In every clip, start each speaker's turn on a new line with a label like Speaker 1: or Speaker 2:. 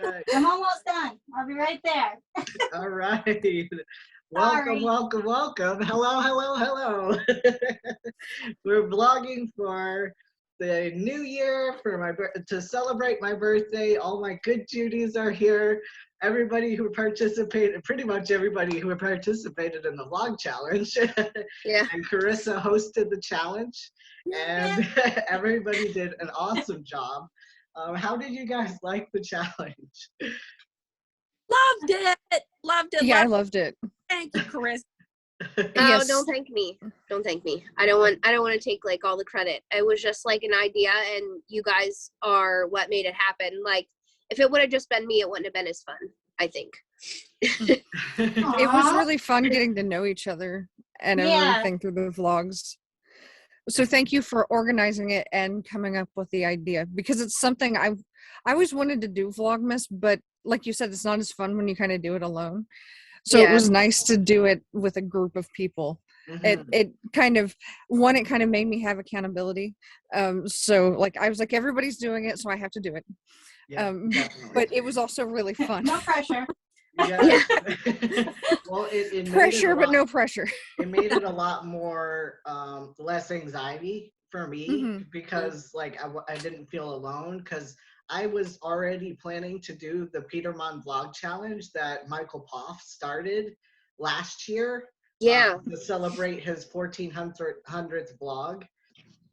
Speaker 1: right.
Speaker 2: I'm almost done. I'll be right there.
Speaker 1: All right. Welcome, welcome, welcome. Hello, hello, hello. We're vlogging for the new year to celebrate my birthday. All my good Judys are here. Everybody who participated, pretty much everybody who participated in the vlog challenge.
Speaker 3: Yeah.
Speaker 1: And Carissa hosted the challenge, and everybody did an awesome job. How did you guys like the challenge?
Speaker 4: Loved it. Loved it.
Speaker 5: Yeah, I loved it.
Speaker 4: Thank you, Chris.
Speaker 3: Oh,
Speaker 5: Yes.
Speaker 3: don't thank me. Don't thank me. I don't want to take like all the credit. It was just like an idea, and you guys are what made it happen. Like, if it would have just been me, it wouldn't have been as fun, I think.
Speaker 5: It was really fun getting to know each other and everything through the vlogs. So thank you for organizing it and coming up with the idea, because it's something I always wanted to do Vlogmas, but like you said, it's not as fun when you kind of do it alone. So it was nice to do it with a group of people.
Speaker 1: Mm-hmm.
Speaker 5: It kind of made me have accountability. So like I was like, everybody's doing it, so I have to do it.
Speaker 1: Yeah,
Speaker 5: but it was also really fun.
Speaker 2: No pressure.
Speaker 1: Yeah. Well, it
Speaker 5: Pressure, but no pressure.
Speaker 1: It made it a lot more less anxiety for me, because like I didn't feel alone, because I was already planning to do the Peterman vlog challenge that Michael Poff started last year.
Speaker 3: Yeah.
Speaker 1: To celebrate his 1400th vlog.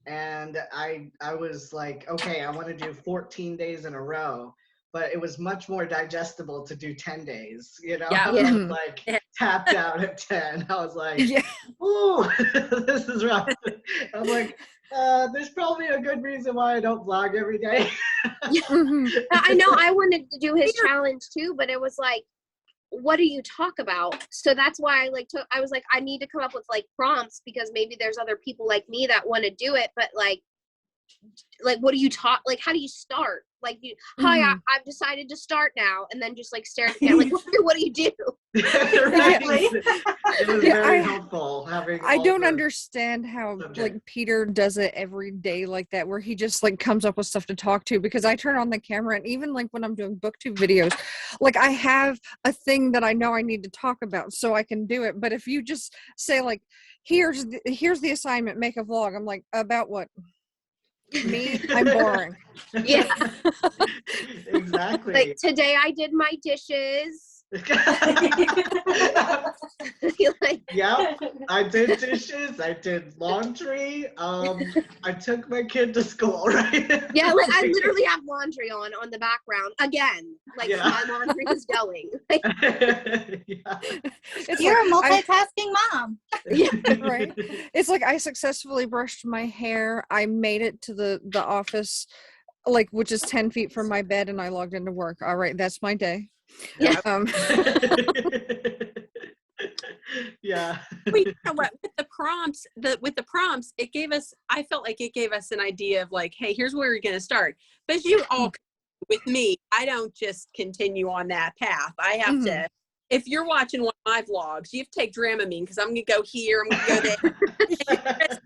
Speaker 1: And I was like, okay, I want to do 14 days in a row, but it was much more digestible to do 10 days, you know?
Speaker 4: Yeah.
Speaker 1: I was like tapped out at 10. I was like, ooh, this is rough. I'm like, there's probably a good reason why I don't vlog every day.
Speaker 3: I know I wanted to do his challenge too, but it was like, what do you talk about? So that's why I was like, I need to come up with like prompts, because maybe there's other people like me that want to do it, but like what do you talk, like how do you start? Like hi, I've decided to start now, and then just like stare at the camera, like, what do you do?
Speaker 1: It was very helpful having
Speaker 5: I don't understand how like Peter does it every day like that, where he just like comes up with stuff to talk to, because I turn on the camera, and even like when I'm doing booktube videos, like I have a thing that I know I need to talk about so I can do it. But if you just say like, here's the assignment, make a vlog, I'm like, about what? Me? I'm boring.
Speaker 3: Yeah.
Speaker 1: Exactly.
Speaker 3: Like today I did my dishes.
Speaker 1: Yeah, I did dishes, I did laundry, I took my kid to school, right?
Speaker 3: Yeah, like I literally have laundry on the background again, like my laundry is going.
Speaker 2: You're a multitasking mom.
Speaker 3: Yeah,
Speaker 5: right. It's like I successfully brushed my hair, I made it to the office, like, which is 10 feet from my bed, and I logged into work. All right, that's my day.
Speaker 3: Yeah.
Speaker 1: Yeah.
Speaker 4: You know what, with the prompts, it gave us, I felt like it gave us an idea of like, hey, here's where we're going to start. But you all, with me, I don't just continue on that path. I have to, if you're watching one of my vlogs, you have to take Dramamine, because I'm going to go here, I'm going to go there.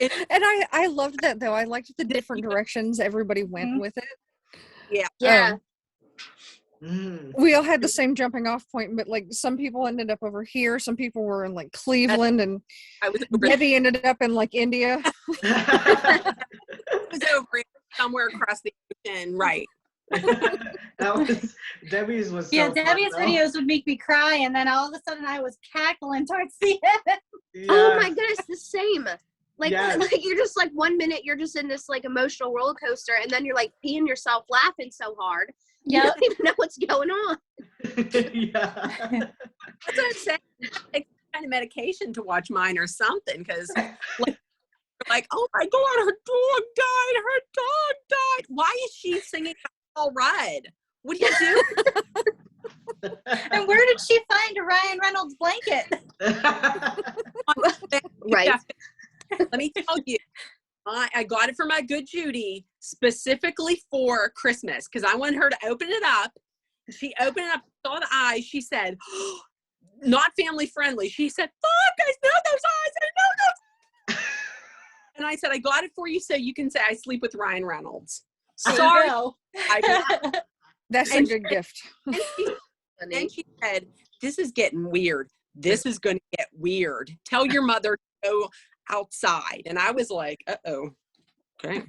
Speaker 5: And I loved that, though. I liked the different directions everybody went with it.
Speaker 4: Yeah.
Speaker 3: Yeah.
Speaker 5: We all had the same jumping off point, but like some people ended up over here, some people were in like Cleveland, and Debbie ended up in like India.
Speaker 4: I was over somewhere across the ocean, right?
Speaker 1: Debbie's was
Speaker 2: Debbie's videos would make me cry, and then all of a sudden I was cackling towards the end.
Speaker 3: Oh my goodness, the same. Like you're just like 1 minute you're just in this like emotional roller coaster, and then you're like peeing yourself laughing so hard. You don't even know what's going on.
Speaker 4: That's what I'm saying. Take kind of medication to watch mine or something, because like, oh my God, her dog died. Why is she singing All Right? What do you do?
Speaker 2: And where did she find a Ryan Reynolds blanket?
Speaker 3: Right.
Speaker 4: Let me tell you, I got it for my good Judy specifically for Christmas, because I wanted her to open it up. She opened it up, saw the eyes. She said, oh, not family friendly. She said, fuck, I know those eyes. I know those. And I said, I got it for you so you can say I sleep with Ryan Reynolds. Sorry.
Speaker 5: That's a good gift.
Speaker 4: And she said, this is getting weird. This is going to get weird. Tell your mother to go outside. And I was like, uh-oh. Okay.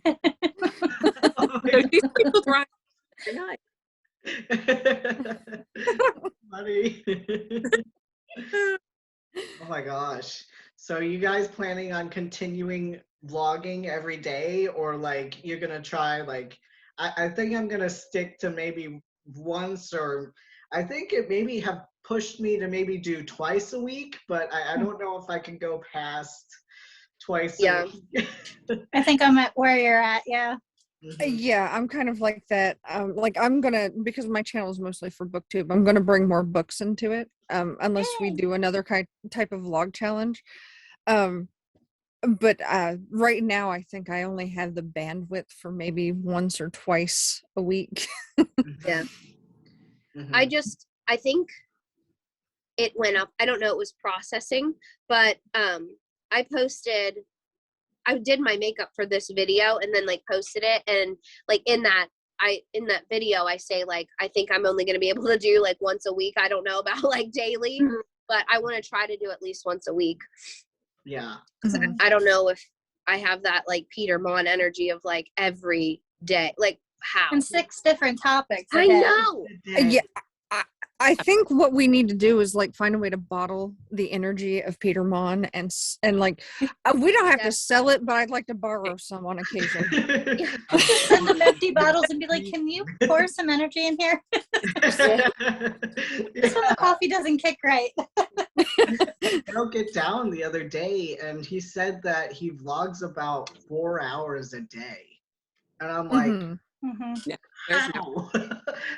Speaker 1: Oh
Speaker 4: So she sleeps with Ryan every night.
Speaker 1: Funny. Oh my gosh. So you guys planning on continuing vlogging every day, or like you're gonna try like I think I'm gonna stick to maybe once, or I think it maybe have pushed me to maybe do twice a week, but I don't know if I can go past twice a week.
Speaker 2: I think I'm at where you're at. Yeah.
Speaker 1: Mhm.
Speaker 5: Yeah, I'm kind of like that. Like I'm gonna, because my channel is mostly for booktube, I'm gonna bring more books into it. Unless we
Speaker 2: Yay.
Speaker 5: do another type of vlog challenge. But right now I think I only have the bandwidth for maybe once or twice a week.
Speaker 3: Yeah.
Speaker 1: Mhm.
Speaker 3: I think it went up. I don't know, it was processing, but I did my makeup for this video and then like posted it, and like in that video I say like I think I'm only going to be able to do like once a week. I don't know about like daily, but I want to try to do at least once a week.
Speaker 1: Yeah.
Speaker 3: Because I don't know if I have that like Peter Mon energy of like every day, like how.
Speaker 2: And 6 different topics.
Speaker 3: I
Speaker 2: again.
Speaker 3: know.
Speaker 5: Yeah, I think what we need to do is like find a way to bottle the energy of Peter Mon and like we don't have to sell it, but I'd like to borrow some on occasion.
Speaker 2: Just send them empty bottles and be like, can you pour some energy in here? This one the coffee doesn't kick right.
Speaker 1: Broke it down the other day, and he said that he vlogs about 4 hours a day, and I'm like,
Speaker 5: Mhm.
Speaker 1: how?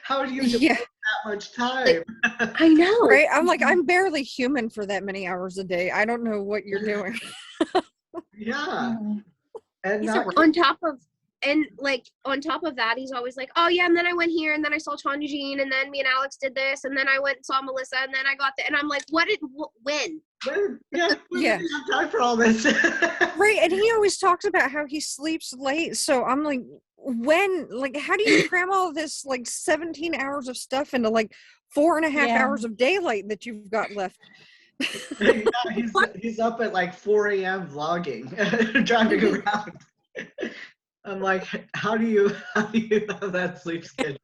Speaker 1: How do you
Speaker 5: Yeah.
Speaker 1: devote that much time?
Speaker 3: I know.
Speaker 5: Right? I'm like, I'm barely human for that many hours a day. I don't know what you're doing.
Speaker 1: Yeah. And
Speaker 2: These
Speaker 1: not
Speaker 2: are
Speaker 3: On top of that, he's always like, oh yeah, and then I went here, and then I saw Tanya Jean, and then me and Alex did this, and then I went and saw Melissa, and then I got and I'm like, when?
Speaker 1: yeah,
Speaker 5: Yeah.
Speaker 1: we have time for all this.
Speaker 5: Right, and he always talks about how he sleeps late, so I'm like, how do you cram all this like 17 hours of stuff into like 4.5 hours of daylight that you've got left?
Speaker 1: Yeah, he's up at like 4 a.m. vlogging, driving around. I'm like, how do you have that sleep schedule?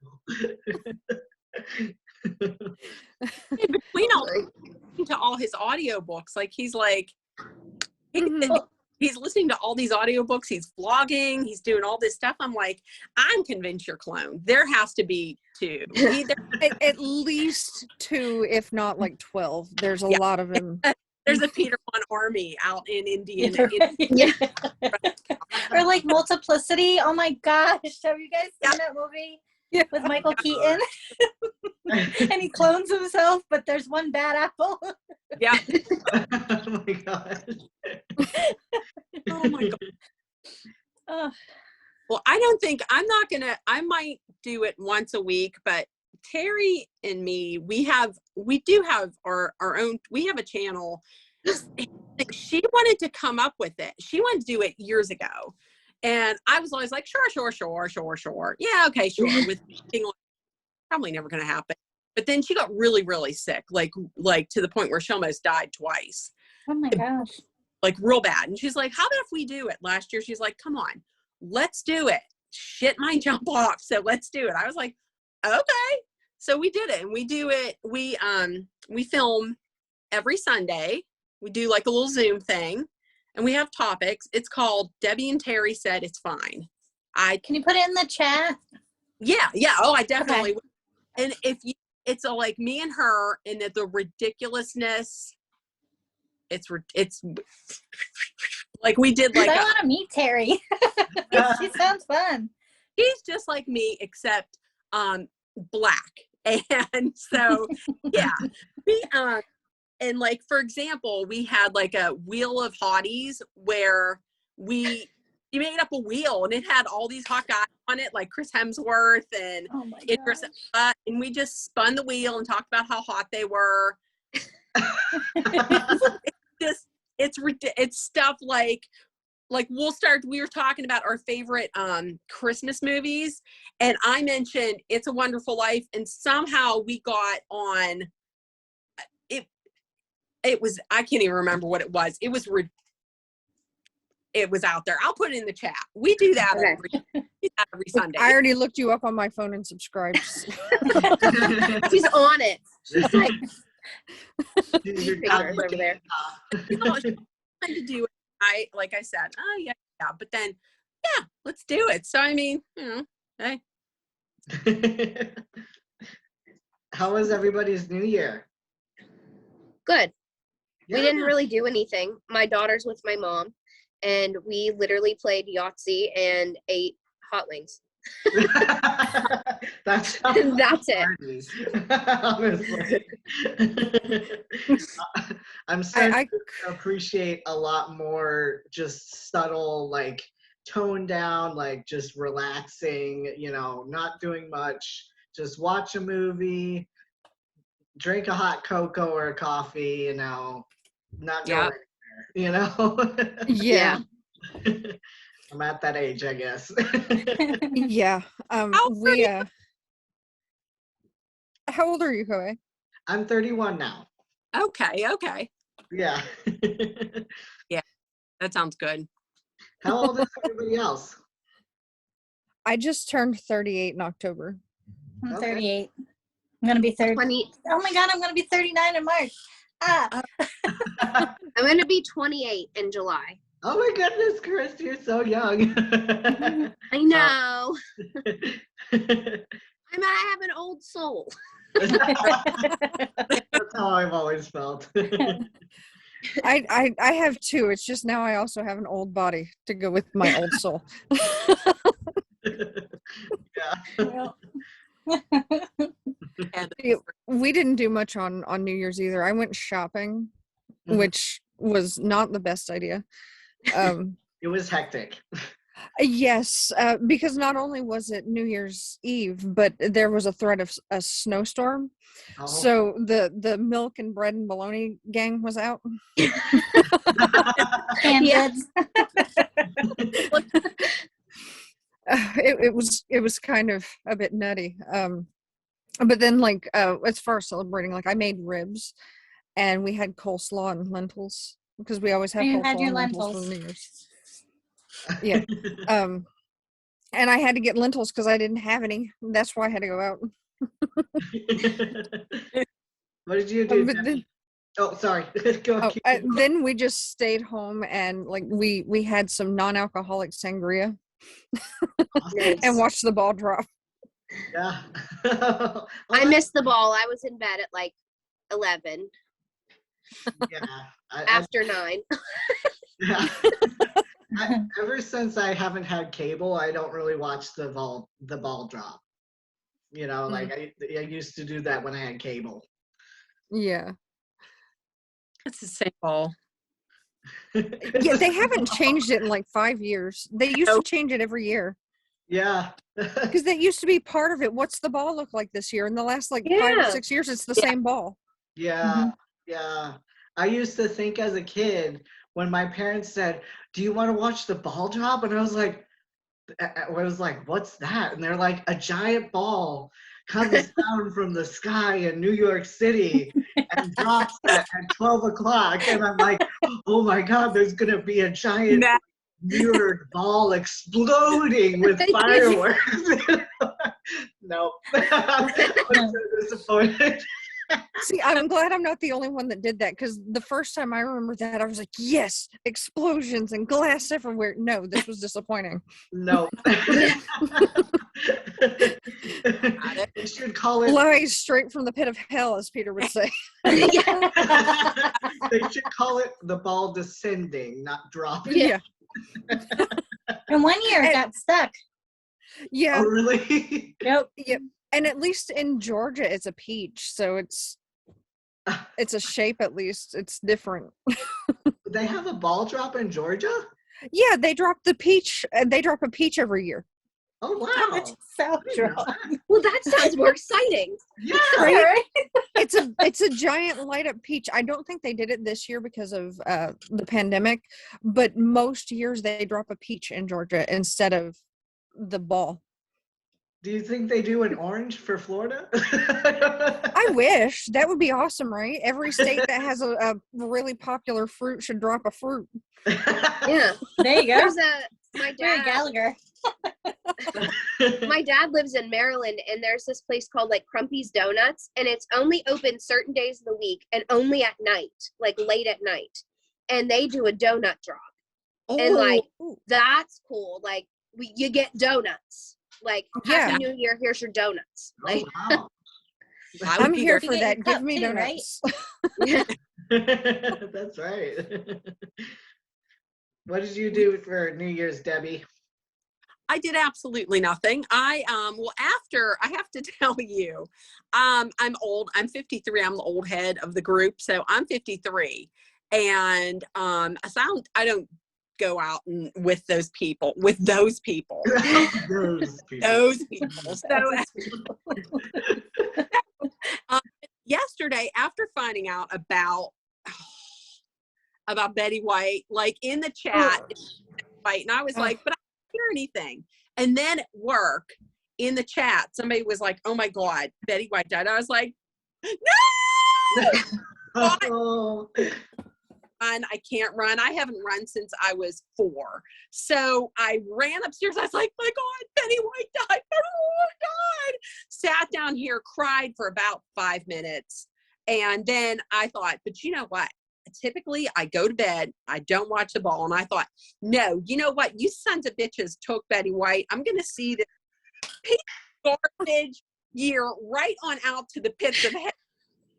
Speaker 4: Between all his audiobooks, like he's like he's listening to all these audiobooks, he's vlogging, he's doing all this stuff. I'm like, I'm convinced you're clone. There has to be 2. Either
Speaker 5: at least 2, if not like 12. There's a lot of them.
Speaker 4: there's a Peter Mon army out in Indiana.
Speaker 2: Or like Multiplicity. Oh my gosh. Have you guys seen that movie?
Speaker 5: Yeah.
Speaker 2: With Michael Keaton? And he clones himself, but there's one bad apple.
Speaker 4: Yeah.
Speaker 1: Oh my god.
Speaker 4: Oh my god. Well, I might do it once a week, but Terry and me, we do have our own, we have a channel. She wanted to come up with it. She wanted to do it years ago. And I was always like, sure. Yeah, okay, sure. With probably never going to happen. But then she got really, really sick, like to the point where she almost died twice.
Speaker 2: Oh my gosh.
Speaker 4: Like real bad. And she's like, how about if we do it? Last year, she's like, come on, let's do it. Shit might jump off. So let's do it. I was like, okay. So we did it, and we do it. We film every Sunday. We do like a little Zoom thing, and we have topics. It's called Debbie and Terry Said It's Fine.
Speaker 2: Can you put it in the chat?
Speaker 4: Yeah. Oh, I definitely will. And it's like me and her, and the ridiculousness. It's like we did like.
Speaker 2: I want to meet Terry. She sounds fun.
Speaker 4: He's just like me, except black. And so yeah, and like for example, we had like a wheel of hotties where we made up a wheel, and it had all these hot guys on it, like Chris Hemsworth and Idris Elba, and we just spun the wheel and talked about how hot they were. It's stuff like like we were talking about our favorite Christmas movies, and I mentioned It's a Wonderful Life, and somehow we got on it was, I can't even remember what it was. It was out there. I'll put it in the chat. We do that every Sunday.
Speaker 5: I already looked you up on my phone and subscribed.
Speaker 3: She's on it. She's like,
Speaker 1: You're
Speaker 3: fingers over there.
Speaker 4: You know, she wanted to do it. Like I said, oh yeah, but then, yeah, let's do it. So I mean, hey.
Speaker 1: How was everybody's New Year?
Speaker 3: Good.
Speaker 1: Yeah.
Speaker 3: We didn't really do anything. My daughter's with my mom, and we literally played Yahtzee and ate hot wings.
Speaker 1: That's
Speaker 3: it.
Speaker 1: Honestly. I'm starting to appreciate a lot more just subtle, like toned down, like just relaxing, not doing much, just watch a movie, drink a hot cocoa or a coffee, not go anywhere,
Speaker 5: Yeah.
Speaker 1: I'm at that age, I guess.
Speaker 5: Yeah. How old are you, Koe?
Speaker 1: I'm 31 now.
Speaker 4: Okay.
Speaker 1: Yeah.
Speaker 4: Yeah, that sounds good.
Speaker 1: How old is everybody else?
Speaker 5: I just turned 38 in October.
Speaker 2: I'm
Speaker 1: Okay.
Speaker 2: 38. I'm going to be 30.
Speaker 3: 20.
Speaker 2: Oh my God, I'm going to be 39 in March.
Speaker 3: I'm going to be 28 in July.
Speaker 1: Oh my goodness, Chris, you're so young.
Speaker 3: I know. I have an old soul.
Speaker 1: That's how I've always felt.
Speaker 5: I have two. It's just now I also have an old body to go with my old soul.
Speaker 1: Yeah.
Speaker 5: We didn't do much on New Year's either. I went shopping, which was not the best idea.
Speaker 1: It was hectic.
Speaker 5: Yes, because not only was it New Year's Eve, but there was a threat of a snowstorm.
Speaker 1: Oh.
Speaker 5: So the milk and bread and bologna gang was out.
Speaker 2: Kids.
Speaker 5: It was kind of a bit nutty. But then as far as celebrating, I made ribs, and we had coleslaw and lentils because we always have coleslaw and lentils for New Year's. Yeah. And I had to get lentils because I didn't have any. That's why I had to go out.
Speaker 1: What did you do? Sorry. Go.
Speaker 5: Then we just stayed home and we had some non-alcoholic sangria.
Speaker 3: Nice.
Speaker 5: And watched the ball drop.
Speaker 1: Yeah.
Speaker 3: I missed the ball. I was in bed at 11.
Speaker 1: Yeah.
Speaker 3: After 9.
Speaker 1: Yeah. Ever since I haven't had cable, I don't really watch the ball drop. I used to do that when I had cable.
Speaker 5: Yeah.
Speaker 4: It's the same ball.
Speaker 5: Yeah, they haven't changed it in 5 years. They used to change it every year.
Speaker 1: Yeah.
Speaker 5: Because that used to be part of it. What's the ball look like this year? In the last 5 or 6 years, it's the same ball.
Speaker 1: Yeah. Yeah. I used to think as a kid when my parents said, "Do you want to watch the ball drop?" And I was like, "What's that?" And they're like, "A giant ball comes down from the sky in New York City and drops at 12 o'clock." And I'm like, "Oh my God, there's going to be a giant mirrored ball exploding with fireworks." Nope. I'm so disappointed.
Speaker 5: See, I'm glad I'm not the only one that did that, because the first time I remember that, I was like, yes, explosions and glass everywhere. No, this was disappointing.
Speaker 1: No. They should call it
Speaker 5: Lies straight from the pit of hell, as Peter would say.
Speaker 1: They should call it the ball descending, not dropping.
Speaker 5: Yeah.
Speaker 2: And 1 year it got stuck.
Speaker 5: Yeah.
Speaker 1: Oh, really?
Speaker 2: Yep.
Speaker 5: And at least in Georgia, it's a peach, so it's a shape. At least it's different.
Speaker 1: They have a ball drop in Georgia?
Speaker 5: Yeah, they drop the peach. They drop a peach every year.
Speaker 1: Oh wow!
Speaker 2: So true.
Speaker 3: Well, that sounds more exciting.
Speaker 1: Yeah.
Speaker 2: Right?
Speaker 5: It's a giant light up peach. I don't think they did it this year because of the pandemic, but most years they drop a peach in Georgia instead of the ball.
Speaker 1: Do you think they do an orange for Florida?
Speaker 5: I wish. That would be awesome, right? Every state that has a really popular fruit should drop a fruit.
Speaker 3: Yeah.
Speaker 2: There you go.
Speaker 3: There's my
Speaker 2: Very
Speaker 3: dad.
Speaker 2: Gallagher.
Speaker 3: My dad lives in Maryland, and there's this place called like Crumpy's Donuts, and it's only open certain days of the week and only at night, like late at night. And they do a donut drop, and like that's cool. Like you get donuts. Like Happy New Year, here's your donuts. Like,
Speaker 1: wow.
Speaker 5: I'm here for
Speaker 2: You get
Speaker 5: that.
Speaker 2: your
Speaker 5: Give
Speaker 2: cup
Speaker 5: me
Speaker 2: too,
Speaker 5: donuts.
Speaker 1: That's right. What did you do for New Year's, Debbie?
Speaker 4: I did absolutely nothing. After I have to tell you, I'm old. I'm 53. I'm the old head of the group, so I'm 53, and I don't go out with those people.
Speaker 1: Those people.
Speaker 4: So yesterday, after finding out about Betty White, like in the chat, and I was like, but I don't hear anything. And then at work, in the chat, somebody was like, "Oh my God, Betty White died." I was like, "No!" I can't run. I haven't run since I was 4. So I ran upstairs. I was like, "My God, Betty White died." Oh my God. Sat down here, cried for about 5 minutes. And then I thought, but you know what? Typically I go to bed, I don't watch the ball. And I thought, no, you know what? You sons of bitches took Betty White. I'm going to see this garbage year right on out to the pits of hell.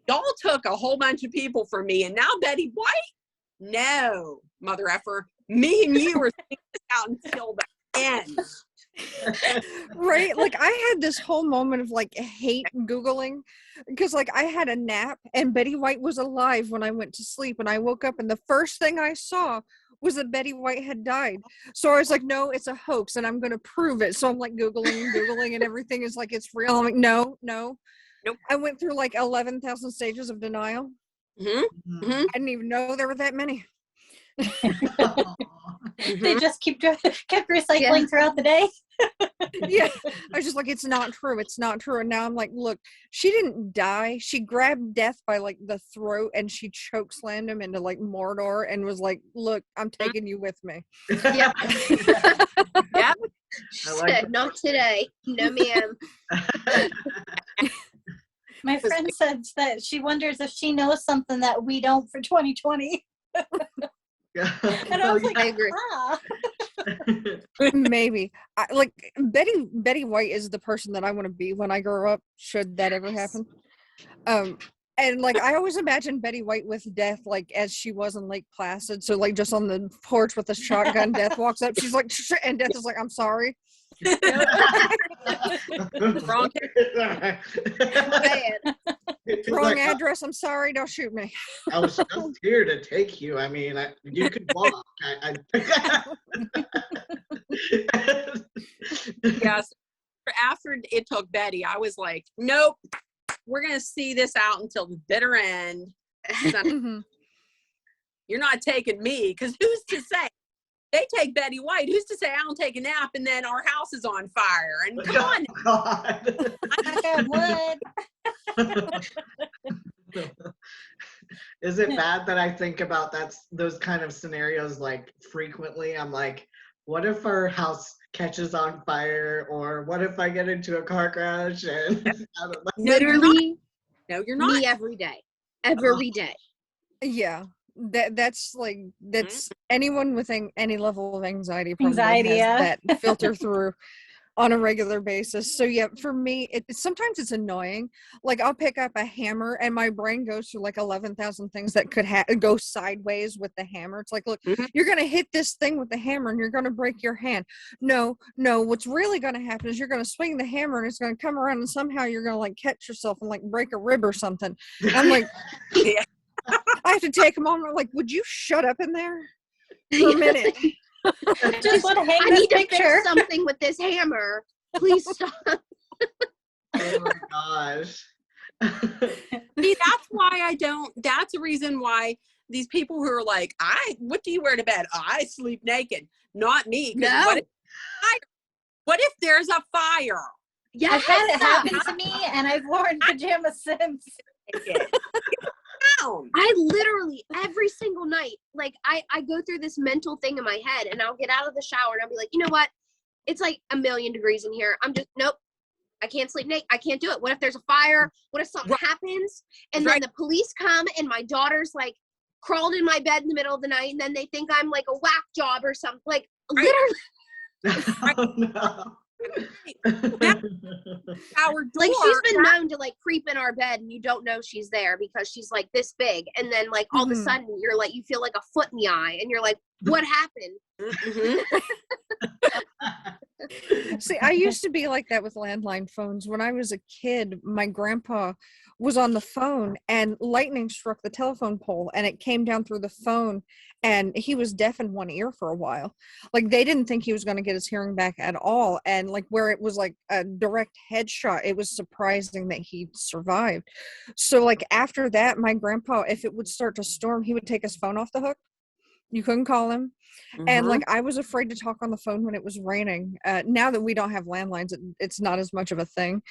Speaker 4: Y'all took a whole bunch of people from me. And now Betty White? No, mother effer. Me and you are sitting this out until the end.
Speaker 5: Right? Like I had this whole moment of like hate Googling because like I had a nap and Betty White was alive when I went to sleep, and I woke up and the first thing I saw was that Betty White had died. So I was like, no, it's a hoax and I'm going to prove it. So I'm like Googling and everything is like, it's real. I'm like, no.
Speaker 4: Nope.
Speaker 5: I went through like 11,000 stages of denial.
Speaker 4: Mm-hmm. Mm-hmm.
Speaker 5: I didn't even know there were that many.
Speaker 2: They just kept recycling throughout the day.
Speaker 5: Yeah, I was just like, it's not true. And now I'm like, look, she didn't die. She grabbed death by like the throat and she choke slammed him into like Mordor and was like, look, I'm taking you with me.
Speaker 3: Yeah.
Speaker 4: Yeah.
Speaker 1: Like
Speaker 3: not today. No, ma'am.
Speaker 2: My friend said that she wonders if she knows something that we don't for 2020. And I was like,
Speaker 3: I agree.
Speaker 5: Maybe. Like Betty White is the person that I want to be when I grow up, should that ever happen. And like I always imagine Betty White with death like as she was in Lake Placid. So like just on the porch with a shotgun, Death walks up, she's like, and Death is like, I'm sorry.
Speaker 4: Wrong.
Speaker 5: Wrong address, I'm sorry, don't shoot me.
Speaker 1: I was just here to take you. I mean, you could walk.
Speaker 4: Yes. After it took Betty, I was like, nope, we're going to see this out until the bitter end. You're not taking me, because who's to say? They take Betty White. Who's to say I don't take a nap and then our house is on fire? And come on.
Speaker 1: God.
Speaker 2: I got wood.
Speaker 1: Is it bad that I think about those kind of scenarios like frequently? I'm like, what if our house catches on fire, or what if I get into a car crash and I don't know.
Speaker 3: Literally,
Speaker 4: No, you're not.
Speaker 3: me every day. Every day.
Speaker 5: Yeah. That's anyone with any level of anxiety probably has that filter through on a regular basis. So yeah, for me, sometimes it's annoying. Like I'll pick up a hammer and my brain goes through like 11,000 things that could go sideways with the hammer. It's like, look, you're going to hit this thing with the hammer and you're going to break your hand. No, what's really going to happen is you're going to swing the hammer and it's going to come around and somehow you're going to like catch yourself and like break a rib or something. I'm like,
Speaker 4: Yeah.
Speaker 5: I have to take them on. Like, would you shut up in there for a minute?
Speaker 2: Just want to hang
Speaker 3: I
Speaker 2: this
Speaker 3: need to
Speaker 2: picture.
Speaker 3: fix something with this hammer. Please stop.
Speaker 1: Oh my gosh.
Speaker 4: See, that's why I don't. That's a reason why these people who are like, what do you wear to bed? I sleep naked. Not me. Because
Speaker 3: No.
Speaker 4: what if there's a fire?
Speaker 3: Yes.
Speaker 2: I've had it happen to me, and I've worn pajamas since.
Speaker 3: I literally every single night, like I go through this mental thing in my head, and I'll get out of the shower and I'll be like, you know what? It's like 1,000,000 degrees in here. I'm just nope. I can't sleep naked. I can't do it. What if there's a fire? What if something happens? And then the police come and my daughter's like crawled in my bed in the middle of the night, and then they think I'm like a whack job or something. Like literally.
Speaker 1: Oh, no.
Speaker 4: Our door,
Speaker 3: like she's been known to like creep in our bed and you don't know she's there because she's like this big, and then like all of a sudden you're like, you feel like a foot in the eye and you're like, what happened?
Speaker 5: See, I used to be like that with landline phones. When I was a kid, my grandpa was on the phone and lightning struck the telephone pole and it came down through the phone, and he was deaf in one ear for a while. Like they didn't think he was going to get his hearing back at all. And like where it was like a direct headshot, it was surprising that he survived. So like after that, my grandpa, if it would start to storm, he would take his phone off the hook. You couldn't call him. And like I was afraid to talk on the phone when it was raining. Now that we don't have landlines, it's not as much of a thing.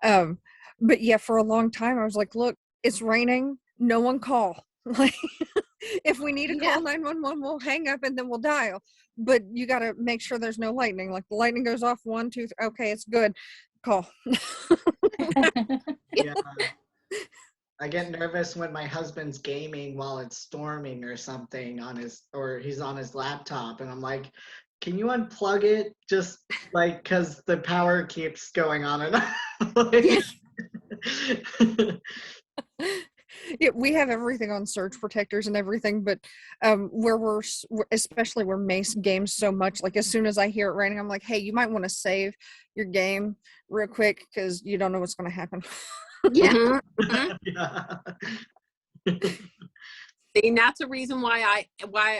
Speaker 5: But yeah, for a long time I was like, look, it's raining, no one call. Like if we need to call 911, we'll hang up and then we'll dial. But you got to make sure there's no lightning. Like the lightning goes off 1, 2, 3, okay, it's good. Call.
Speaker 1: Yeah. I get nervous when my husband's gaming while it's storming or something or he's on his laptop, and I'm like, can you unplug it? Just like, cause the power keeps going on and on.
Speaker 5: Yeah, we have everything on surge protectors and everything, but especially where Mace games so much, like as soon as I hear it raining, I'm like, hey, you might want to save your game real quick because you don't know what's going to happen.
Speaker 3: Yeah.
Speaker 1: Yeah.
Speaker 4: See, and that's a reason why I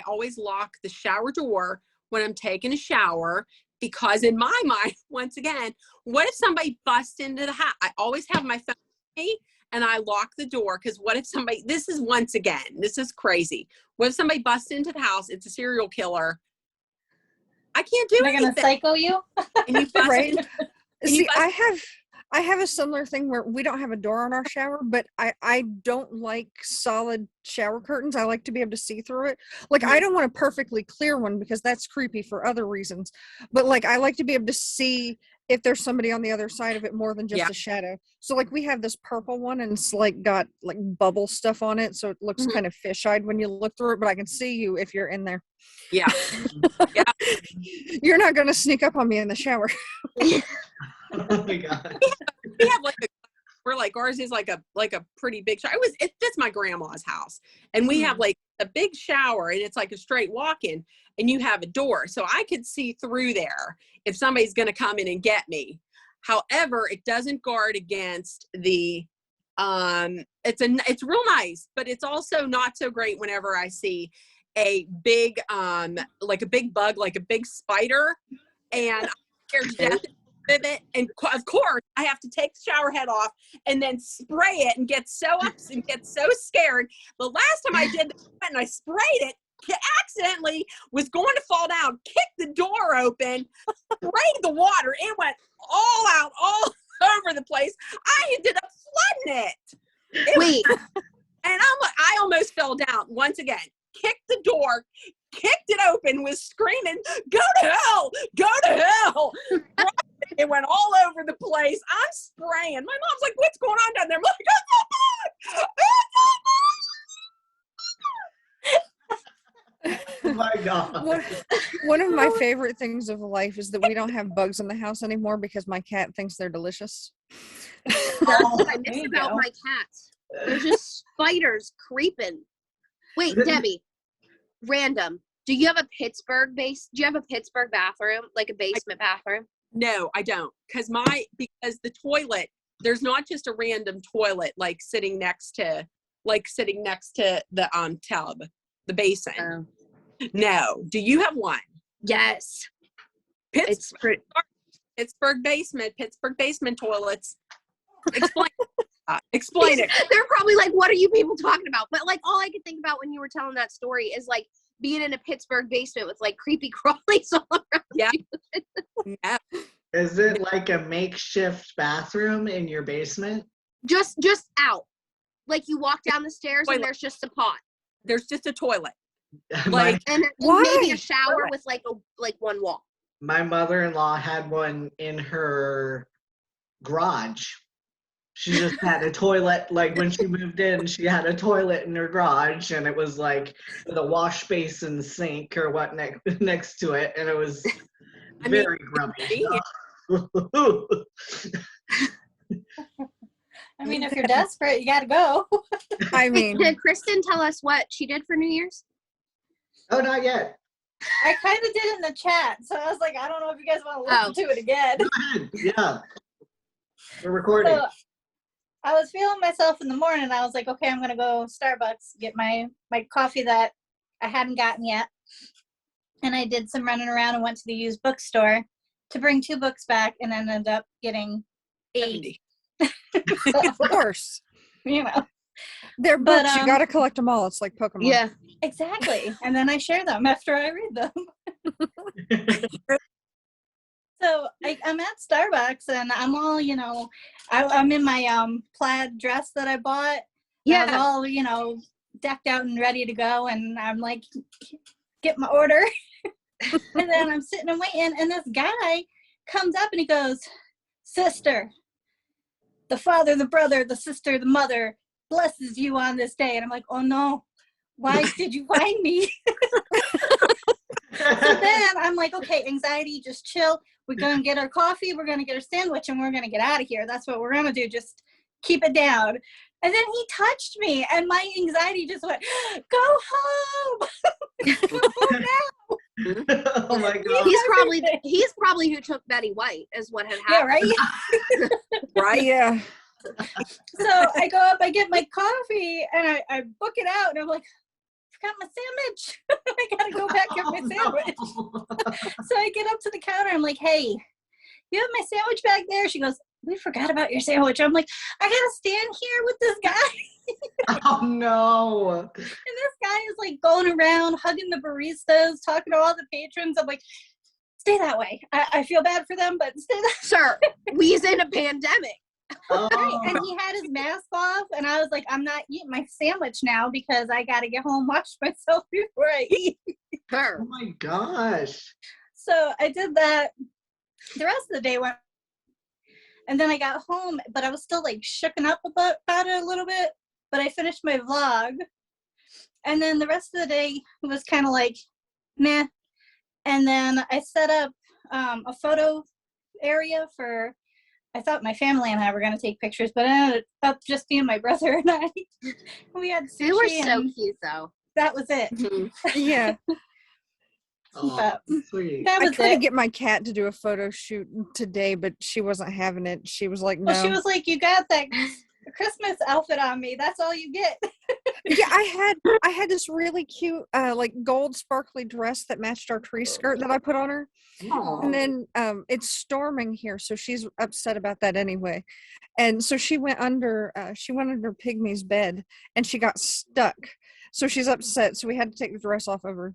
Speaker 4: always lock the shower door when I'm taking a shower, because in my mind, once again, what if somebody busts into the house? I always have my phone with me and I lock the door, because what if somebody, this is crazy. What if somebody busts into the house? It's a serial killer. I can't do
Speaker 2: They're
Speaker 4: anything.
Speaker 2: gonna psycho you.
Speaker 4: And you bust
Speaker 5: Right.
Speaker 4: in,
Speaker 5: See, I have a similar thing where we don't have a door on our shower, but I don't like solid shower curtains. I like to be able to see through it. Like I don't want a perfectly clear one because that's creepy for other reasons. But like I like to be able to see if there's somebody on the other side of it more than just a shadow. So like we have this purple one and it's like got like bubble stuff on it. So it looks kind of fish-eyed when you look through it, but I can see you if you're in there.
Speaker 4: Yeah. Yeah.
Speaker 5: You're not going to sneak up on me in the shower.
Speaker 1: Oh my God.
Speaker 4: We have like ours is like a pretty big shower. That's my grandma's house, and we have like a big shower, and it's like a straight walk-in, and you have a door, so I could see through there if somebody's going to come in and get me. However, it doesn't guard against the it's real nice, but it's also not so great whenever I see a big like a big bug, like a big spider, and I'm scared to death of it. And of course I have to take the shower head off and then spray it and get so scared. The last time I did that and I sprayed it, accidentally was going to fall down, kicked the door open, sprayed the water, it went all out all over the place. I ended up flooding it.
Speaker 3: Wait.
Speaker 4: And I almost fell down once again. Kicked the door, kicked it open, was screaming, go to hell, go to hell. It went all over the place. I'm spraying. My mom's like, what's going on down there? I'm like,
Speaker 1: Oh my God.
Speaker 5: One of my favorite things of life is that we don't have bugs in the house anymore because my cat thinks they're delicious.
Speaker 3: That's what I miss about my cats. There's just spiders creeping. Wait, Debbie, random. Do you have a Pittsburgh bathroom, like a basement bathroom?
Speaker 4: No, I don't. Because the toilet, there's not just a random toilet like sitting next to the tub, the basin.
Speaker 3: Oh.
Speaker 4: No. Do you have one?
Speaker 3: Yes.
Speaker 4: Pittsburgh. Pittsburgh basement toilets. Explain it.
Speaker 3: They're probably like, what are you people talking about? But like, all I could think about when you were telling that story is like being in a Pittsburgh basement with like creepy crawlies all around.
Speaker 4: Yeah. Yeah.
Speaker 1: Is it like a makeshift bathroom in your basement?
Speaker 3: Just out. Like you walk down the stairs and there's just a pot.
Speaker 4: There's just a toilet.
Speaker 1: My,
Speaker 3: And maybe a shower with like one wall.
Speaker 1: my mother-in-law had one in her garage. She just had a toilet, like when she moved in, she had a toilet in her garage, and it was like with a wash basin sink or what next to it, and it was very grumpy.
Speaker 2: I mean, if you're desperate, you gotta go.
Speaker 5: I mean,
Speaker 3: Did Kristen tell us what she did for New Year's?
Speaker 1: Oh, not yet.
Speaker 2: I kind of did in the chat, so I was like, I don't know if you guys want to listen to it again.
Speaker 1: Go ahead. Yeah. We're recording.
Speaker 2: So, I was feeling myself in the morning. I was like, okay, I'm gonna go Starbucks, get my coffee that I hadn't gotten yet. And I did some running around and went to the used bookstore to bring 2 books back, and ended up getting 8.
Speaker 5: of course.
Speaker 2: You know.
Speaker 5: They're
Speaker 2: But,
Speaker 5: books. You gotta collect them all. It's like Pokemon.
Speaker 3: Yeah.
Speaker 2: Exactly. And then I share them after I read them. So I'm at Starbucks and I'm all, you know, I'm in my plaid dress that I bought.
Speaker 3: Yeah.
Speaker 2: I was all, you know, decked out and ready to go. And I'm like, get my order. And then I'm sitting and waiting. And this guy comes up and he goes, sister, the father, the brother, the sister, the mother blesses you on this day. And I'm like, oh no, why did you find me? So then I'm like, okay, anxiety, just chill. We're going to get our coffee. We're going to get our sandwich and we're going to get out of here. That's what we're going to do. Just keep it down. And then he touched me and my anxiety just went, go home. Go home now.
Speaker 1: Oh my God.
Speaker 3: He's probably who took Betty White is what had
Speaker 2: Yeah,
Speaker 3: happened.
Speaker 2: right?
Speaker 5: Right? Yeah.
Speaker 2: So I go up, I get my coffee and I book it out and I'm like, forgot my sandwich. I gotta go back get my sandwich. So I get up to the counter. I'm like, hey, you have my sandwich back there? She goes, we forgot about your sandwich. I'm like, I gotta stand here with this guy.
Speaker 1: Oh no.
Speaker 2: And this guy is like going around hugging the baristas, talking to all the patrons. I'm like, stay that way. I feel bad for them, but stay that
Speaker 3: Sir, we's in a pandemic.
Speaker 1: Oh.
Speaker 2: And he had his mask off, and I was like, I'm not eating my sandwich now because I got to get home, wash myself before I eat.
Speaker 1: Oh my gosh.
Speaker 2: So I did that. The rest of the day went, and then I got home, but I was still like shooken up about it a little bit. But I finished my vlog, and then the rest of the day was kind of like, meh. And then I set up a photo area for. I thought my family and I were going to take pictures, but it ended up just being my brother and I. We had sushi.
Speaker 3: They were so cute, though.
Speaker 2: That was it.
Speaker 5: Yeah.
Speaker 1: Oh, sweet.
Speaker 2: That
Speaker 5: I
Speaker 2: was
Speaker 5: tried
Speaker 2: it.
Speaker 5: to get my cat to do a photo shoot today, but she wasn't having it. She was like, no.
Speaker 2: Well, she was like, you got that Christmas outfit on me. That's all you get.
Speaker 5: Yeah, I had this really cute like gold sparkly dress that matched our tree skirt that I put on her.
Speaker 1: Aw.
Speaker 5: And then it's storming here, so she's upset about that anyway. And so she went under Pygmy's bed and she got stuck. So she's upset. So we had to take the dress off of her.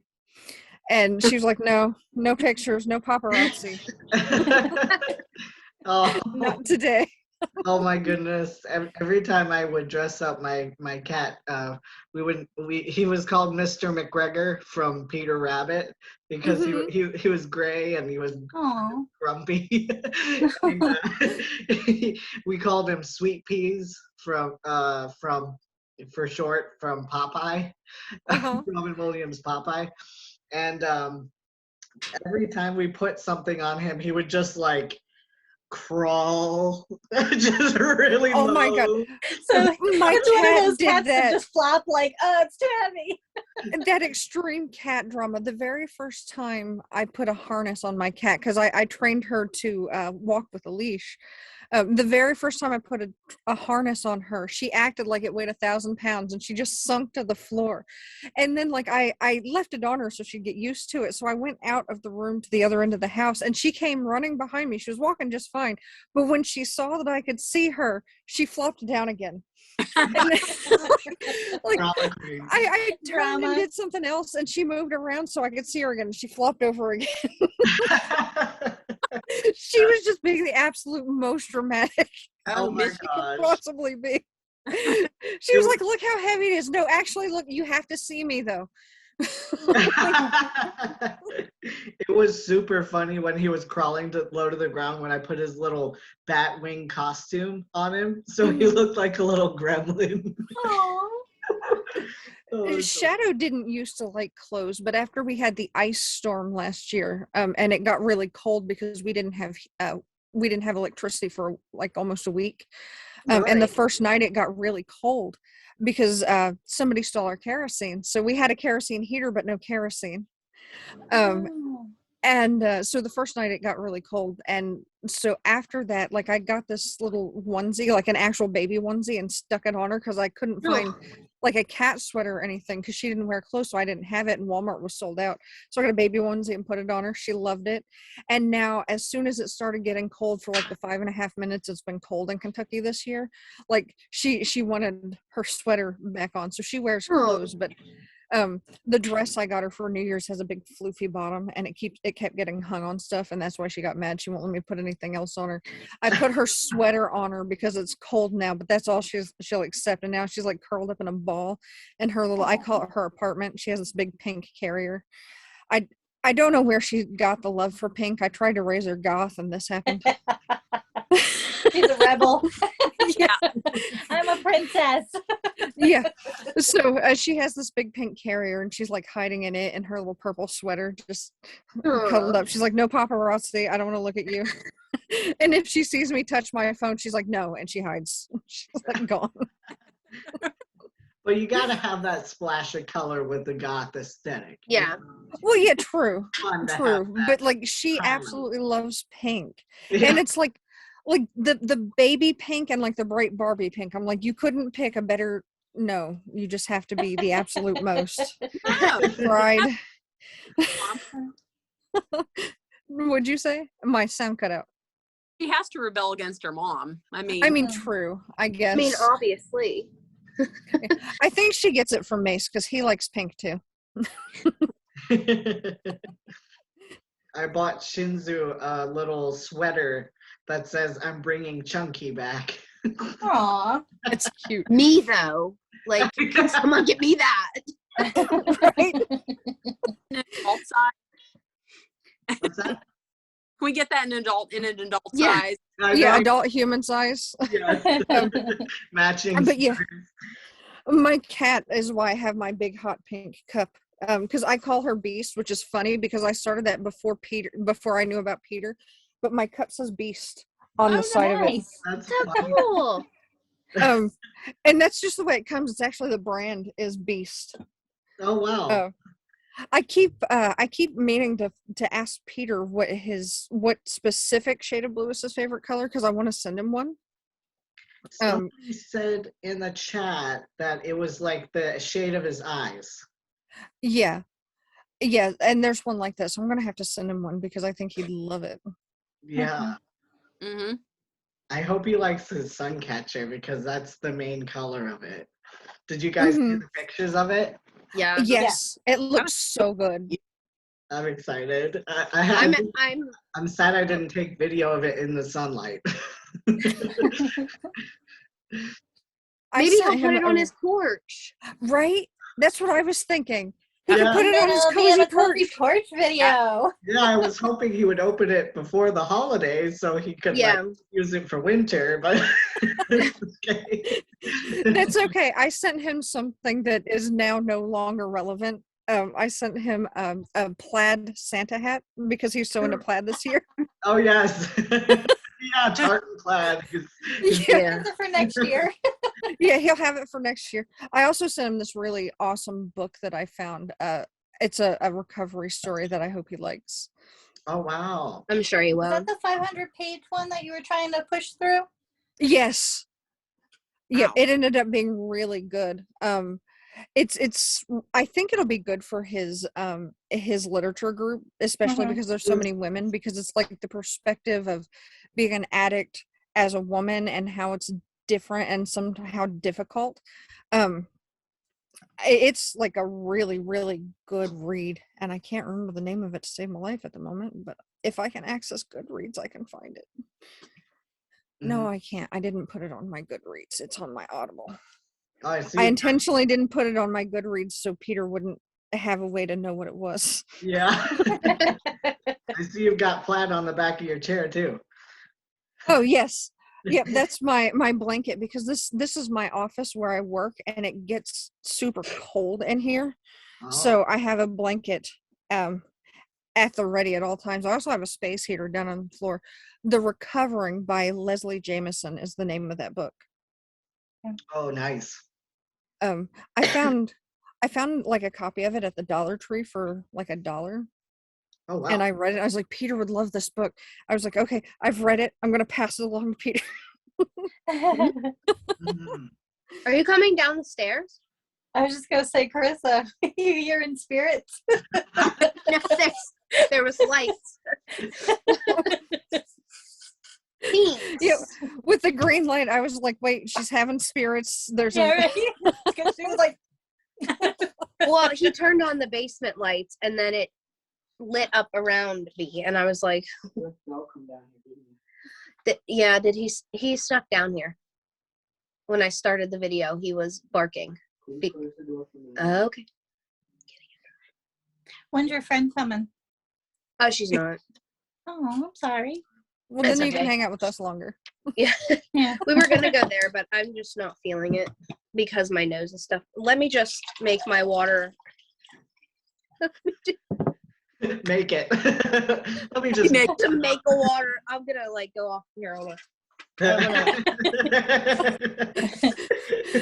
Speaker 5: And she was like, no pictures, no paparazzi.
Speaker 1: Oh.
Speaker 5: Not today.
Speaker 1: Oh my goodness! Every time I would dress up my cat, he was called Mr. McGregor from Peter Rabbit because he was gray and he was
Speaker 2: Aw.
Speaker 1: grumpy. And, we called him Sweet Peas for short from Popeye, Robin Williams Popeye, and every time we put something on him, he would just like crawl just really low.
Speaker 2: So
Speaker 5: My
Speaker 2: it's one of those
Speaker 5: did
Speaker 2: cats that
Speaker 5: that.
Speaker 2: just flop like, oh, it's too heavy.
Speaker 5: That extreme cat drama. The very first time I put a harness on my cat, because I trained her to walk with a leash, The very first time I put a harness on her, she acted like it weighed 1,000 pounds and she just sunk to the floor. And then like I left it on her so she'd get used to it. So I went out of the room to the other end of the house and she came running behind me. She was walking just fine. But when she saw that I could see her, she flopped down again. And then, like I turned and did something else and she moved around so I could see her again. She flopped over again. She was just being the absolute most dramatic
Speaker 1: my
Speaker 5: she could
Speaker 1: gosh.
Speaker 5: possibly be. She was like, look how heavy it is. No, actually, look, you have to see me though.
Speaker 1: It was super funny when he was crawling low to the ground when I put his little bat wing costume on him. So he looked like a little gremlin.
Speaker 5: Shadow didn't used to like clothes, but after we had the ice storm last year, and it got really cold because we didn't have electricity for like almost a week. And the first night it got really cold because somebody stole our kerosene. So we had a kerosene heater, but no kerosene. And so the first night it got really cold. And so after that, like I got this little onesie, like an actual baby onesie, and stuck it on her because I couldn't find like a cat sweater or anything because she didn't wear clothes. So I didn't have it and Walmart was sold out. So I got a baby onesie and put it on her. She loved it. And now as soon as it started getting cold for like the 5.5 minutes it's been cold in Kentucky this year, like she wanted her sweater back on. So she wears clothes, but the dress I got her for New Year's has a big floofy bottom and it kept getting hung on stuff, and that's why she got mad. She won't let me put anything else on her. I put her sweater on her because it's cold now, but that's all she'll accept. And now she's like curled up in a ball in her little, I call it her apartment. She has this big pink carrier. I don't know where she got the love for pink. I tried to raise her goth and this happened.
Speaker 2: She's a rebel.
Speaker 5: Yeah.
Speaker 2: I'm a princess.
Speaker 5: Yeah. So she has this big pink carrier and she's like hiding in it in her little purple sweater, just cuddled up. She's like, no paparazzi. I don't want to look at you. And if she sees me touch my phone, she's like, no. And she hides. She's like gone.
Speaker 1: But you got to have that splash of color with the goth aesthetic.
Speaker 3: Yeah.
Speaker 5: Well, yeah, true.
Speaker 1: Fun to
Speaker 5: True.
Speaker 1: have that.
Speaker 5: But like she absolutely loves pink.
Speaker 1: Yeah.
Speaker 5: And it's like the baby pink and like the bright Barbie pink. I'm like, you couldn't pick a better. No, you just have to be the absolute most. Pride. What'd you say? My sound cut out.
Speaker 4: She has to rebel against her mom. I mean,
Speaker 5: True. I guess.
Speaker 3: I mean, obviously.
Speaker 5: I think she gets it from Mace because he likes pink too.
Speaker 1: I bought Shinzu a little sweater that says "I'm bringing Chunky back."
Speaker 2: Aw.
Speaker 5: It's cute.
Speaker 3: Me though, like, can someone get me that?
Speaker 5: Right?
Speaker 4: adult size.
Speaker 1: What's that?
Speaker 4: Can we get that in an adult
Speaker 3: Yeah.
Speaker 4: size?
Speaker 5: Yeah, adult human size.
Speaker 1: Yeah. Matching.
Speaker 5: But yeah, my cat is why I have my big hot pink cup. Because I call her Beast, which is funny because I started that before I knew about Peter. But my cup says Beast on the side of it.
Speaker 1: That's
Speaker 3: So
Speaker 1: funny.
Speaker 3: cool.
Speaker 5: And that's just the way it comes. It's actually the brand is Beast.
Speaker 1: Oh wow.
Speaker 5: I keep meaning to ask Peter what specific shade of blue is his favorite color because I want to send him one.
Speaker 1: Somebody said in the chat that it was like the shade of his eyes.
Speaker 5: Yeah, and there's one like that, so I'm gonna have to send him one because I think he'd love it.
Speaker 1: Yeah.
Speaker 4: Mm-hmm.
Speaker 1: I hope he likes his sun catcher because that's the main color of it. Did you guys see the pictures of it?
Speaker 3: Yeah.
Speaker 5: Yes, it looks so good.
Speaker 1: I'm excited. I'm sad I didn't take video of it in the sunlight.
Speaker 3: Maybe he'll put it on his porch.
Speaker 5: Right? That's what I was thinking. He
Speaker 1: Yeah.
Speaker 5: could put it on his cozy porch.
Speaker 2: video.
Speaker 1: Yeah, I was hoping he would open it before the holidays so he could like, use it for winter, but okay.
Speaker 5: That's okay. I sent him something that is now no longer relevant. I sent him a plaid Santa hat because he's so into plaid this year.
Speaker 1: Oh yes. Yeah, tartan plaid.
Speaker 5: Yeah.
Speaker 2: For next year.
Speaker 5: Yeah, he'll have it for next year. I also sent him this really awesome book that I found. It's a recovery story that I hope he likes.
Speaker 1: Oh wow.
Speaker 3: I'm sure he
Speaker 2: Is
Speaker 3: will.
Speaker 2: that the 500-page one that you were trying to push through?
Speaker 5: Yes. Yep,
Speaker 4: Wow.
Speaker 5: it ended up being really good. It's I think it'll be good for his literature group, especially
Speaker 2: Mhm.
Speaker 5: because there's so many women, because it's like the perspective of being an addict as a woman and how it's different and somehow difficult. It's like a really, really good read, and I can't remember the name of it to save my life at the moment, but if I can access Goodreads, I can find it. No, I can't. I didn't put it on my Goodreads. It's on my Audible.
Speaker 1: Oh, I see.
Speaker 5: I intentionally didn't put it on my Goodreads so Peter wouldn't have a way to know what it was.
Speaker 1: Yeah. I see you've got plaid on the back of your chair too.
Speaker 5: Oh, yes. Yep, that's my blanket, because this is my office where I work, and it gets super cold in here.
Speaker 1: Oh.
Speaker 5: So I have a blanket at the ready at all times. I also have a space heater down on the floor. The Recovering by Leslie Jameson is the name of that book.
Speaker 1: Oh, nice.
Speaker 5: I found like a copy of it at the Dollar Tree for like $1.
Speaker 1: Oh wow.
Speaker 5: And I read it. I was like, Peter would love this book. I was like, okay, I've read it. I'm gonna pass it along to Peter.
Speaker 1: Mhm.
Speaker 3: Are you coming down the stairs?
Speaker 2: I was just gonna say, Carissa, you're in spirits.
Speaker 3: No, there was lights. Thanks.
Speaker 5: Yeah, with the green light, I was like, wait, she's having spirits. There's
Speaker 2: Yeah,
Speaker 5: a
Speaker 2: right. Because she was like,
Speaker 3: Well, he turned on the basement lights and then it lit up around me, and I was like, yeah, did he snuck down here when I started the video. He was barking. Okay.
Speaker 2: "When's your friend coming?"
Speaker 3: Oh, she's not.
Speaker 2: Oh, I'm sorry.
Speaker 5: well,
Speaker 3: It's
Speaker 5: then you can
Speaker 3: okay.
Speaker 5: hang out with us longer.
Speaker 3: Yeah.
Speaker 2: Yeah.
Speaker 3: We were gonna go there, but I'm just not feeling it because my nose and stuff. Let me just make my water.
Speaker 1: Make it. Let me just make
Speaker 3: To make a water. I'm gonna like go off here. Hold on.
Speaker 2: How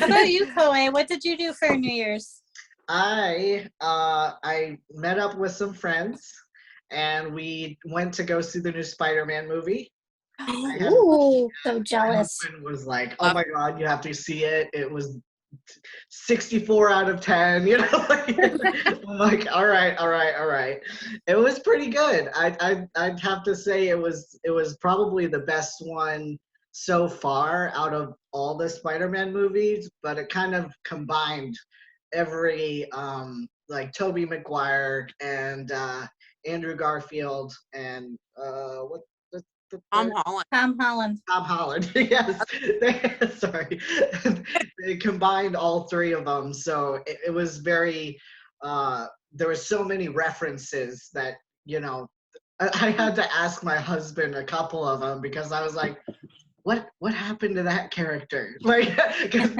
Speaker 2: about you, Koe? What did you do for New Year's?
Speaker 1: I met up with some friends and we went to go see the new Spider-Man movie. I had,
Speaker 3: Ooh.
Speaker 2: So
Speaker 1: my
Speaker 2: jealous.
Speaker 1: husband was like, "Oh my God, you have to see it." It was 64 out of 10, you know. I'm like, all right. It was pretty good. I'd have to say it was probably the best one so far out of all the Spider-Man movies, but it kind of combined every like Tobey Maguire and Andrew Garfield and what the
Speaker 4: Tom
Speaker 1: third?
Speaker 4: Holland.
Speaker 2: Tom Holland.
Speaker 1: Tom Holland. Yes. Sorry. They combined all three of them, so it was very there were so many references that, you know, I had to ask my husband a couple of them because I was like, what happened to that character? Like, 'cause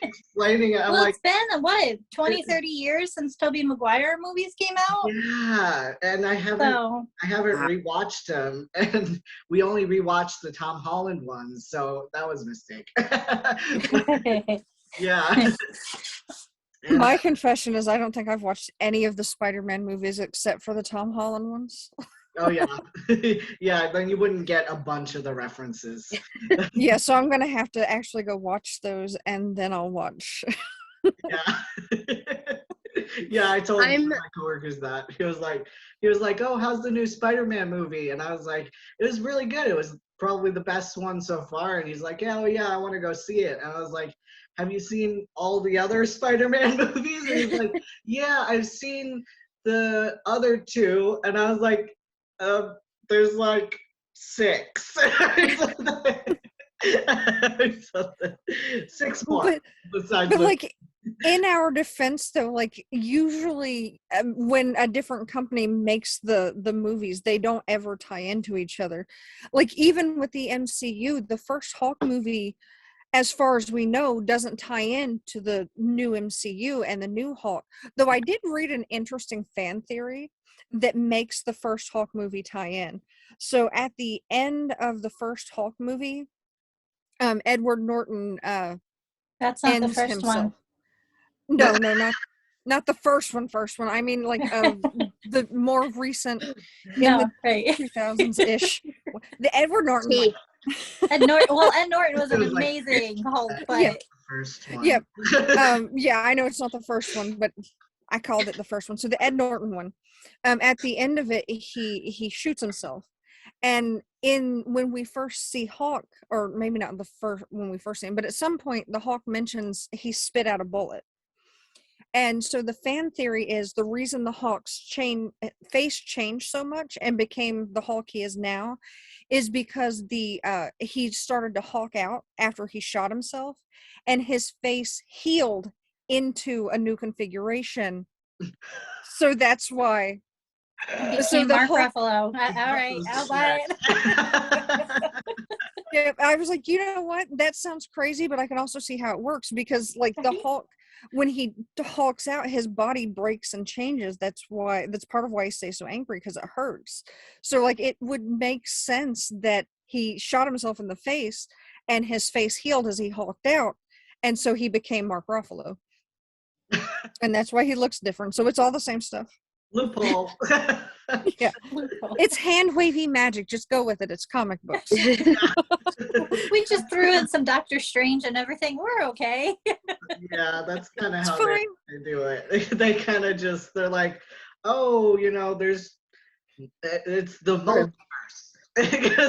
Speaker 1: explaining it, I'm
Speaker 2: Well,
Speaker 1: like,
Speaker 2: it's been, what, 20, 30 years since Tobey Maguire movies came out?
Speaker 1: yeah, and I haven't
Speaker 2: So,
Speaker 4: Wow.
Speaker 1: rewatched them, and we only rewatched the Tom Holland ones, so that was a mistake. Yeah. And,
Speaker 5: My confession is I don't think I've watched any of the Spider-Man movies except for the Tom Holland ones.
Speaker 1: oh yeah, yeah. Then you wouldn't get a bunch of the references.
Speaker 5: Yeah, so I'm gonna have to actually go watch those, and then I'll watch.
Speaker 1: Yeah. Yeah, I told
Speaker 3: I'm-
Speaker 1: my coworkers that. He was like, "Oh, how's the new Spider-Man movie?" And I was like, "It was really good. It was probably the best one so far." And he's like, "Yeah, oh yeah, I want to go see it." And I was like, "Have you seen all the other Spider-Man movies?" And he's like, "Yeah, I've seen the other two." And I was like, "There's like 6." 6 more
Speaker 5: But
Speaker 1: besides
Speaker 5: but
Speaker 1: the
Speaker 5: like, in our defense though, like usually when a different company makes the movies, they don't ever tie into each other. Like even with the MCU, the first Hulk movie, as far as we know, doesn't tie in to the new MCU and the new Hulk. Though I did read an interesting fan theory that makes the first Hulk movie tie in. So at the end of the first Hulk movie, Edward Norton
Speaker 2: that's not the
Speaker 5: ends
Speaker 2: first
Speaker 5: himself.
Speaker 2: one.
Speaker 5: No, not Not the first one. I mean, like the more recent in
Speaker 2: No,
Speaker 5: the
Speaker 2: right.
Speaker 5: 2000s-ish. The Edward Norton one.
Speaker 3: T.
Speaker 2: Ed Norton was
Speaker 1: It
Speaker 2: an
Speaker 1: was like,
Speaker 2: amazing Hulk, but
Speaker 5: Yeah.
Speaker 1: First one.
Speaker 5: Yep. Yeah, I know it's not the first one, but I called it the first one. So the Ed Norton one. At the end of it, he shoots himself. And when we first see Hawk, or maybe not the first when we first see him, but at some point the Hawk mentions he spit out a bullet. And so the fan theory is the reason the Hawk's face changed so much and became the Hawk he is now is because he started to hawk out after he shot himself, and his face healed into a new configuration. So that's why.
Speaker 2: became Mark Ruffalo. All right, I'll buy it.
Speaker 5: Yeah, I was like, you know what? That sounds crazy, but I can also see how it works because, like, the Hulk, when he hulks out, his body breaks and changes. That's part of why he stays so angry, because it hurts. So, like, it would make sense that he shot himself in the face and his face healed as he hulked out, and so he became Mark Ruffalo. And that's why he looks different. So it's all the same stuff.
Speaker 1: Loophole.
Speaker 5: Yeah. It's hand wavy magic. Just go with it. It's comic books.
Speaker 2: We just threw in some Doctor Strange and everything. We're okay.
Speaker 1: Yeah, that's kind of
Speaker 5: It's
Speaker 1: how
Speaker 5: fine.
Speaker 1: they do it. They kind of they're like, oh, it's the multiverse.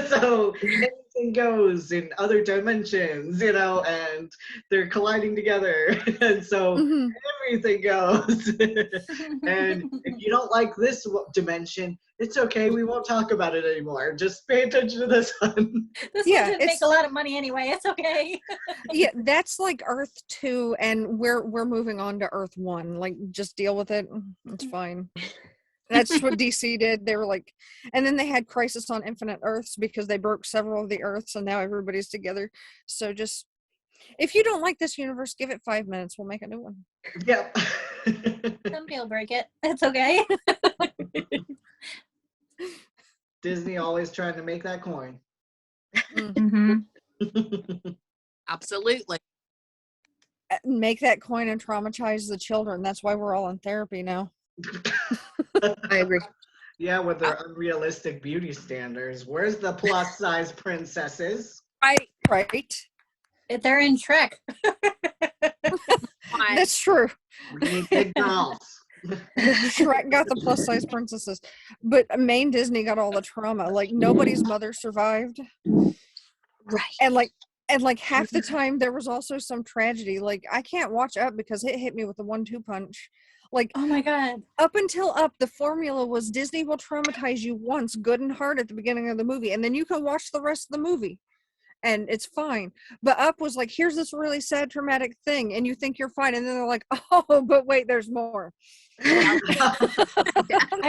Speaker 1: So anything goes in other dimensions, and they're colliding together. And so everything goes. And if you don't like this dimension, it's okay. We won't talk about it anymore. Just pay attention to this one.
Speaker 2: This one didn't make a lot of money anyway. It's okay.
Speaker 5: Yeah, that's like Earth 2, and we're moving on to Earth 1. Like, just deal with it. It's fine. That's what DC did. They were like, and then they had Crisis on Infinite Earths because they broke several of the Earths, and now everybody's together. So just, if you don't like this universe, give it 5 minutes. We'll make a new one.
Speaker 1: Yep.
Speaker 2: Some people break it. It's okay.
Speaker 1: Disney always trying to make that coin.
Speaker 4: Absolutely.
Speaker 5: Make that coin and traumatize the children. That's why we're all in therapy now.
Speaker 3: I agree.
Speaker 1: Yeah, with their unrealistic beauty standards. Where's the plus size princesses?
Speaker 5: Right.
Speaker 2: They're in Shrek.
Speaker 5: That's true.
Speaker 1: We need big girls.
Speaker 5: Shrek got the plus size princesses, but main Disney got all the trauma. Like, nobody's mother survived.
Speaker 3: Right.
Speaker 5: And like half the time there was also some tragedy. Like, I can't watch Up because it hit me with a 1-2 punch. Like,
Speaker 2: oh my God.
Speaker 5: Up until Up, the formula was Disney will traumatize you once good and hard at the beginning of the movie, and then you can watch the rest of the movie and it's fine. But Up was like, here's this really sad traumatic thing, and you think you're fine, and then they're like, oh, but wait, there's more.
Speaker 2: I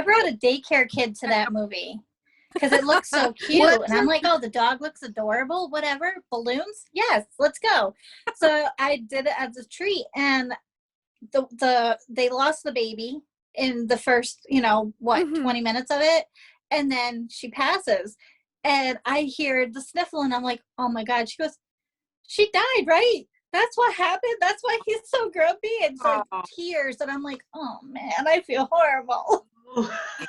Speaker 2: brought a daycare kid to that movie because it looks so cute. And I'm like, oh, the dog looks adorable, whatever. Balloons? Yes, let's go. So I did it as a treat, and they lost the baby in the first 20 minutes of it, and then she passes, and I hear the sniffle, and I'm like, oh my God. She goes, she died, right? That's what happened. That's why he's so grumpy. And so tears, and I'm like, oh man, I feel horrible.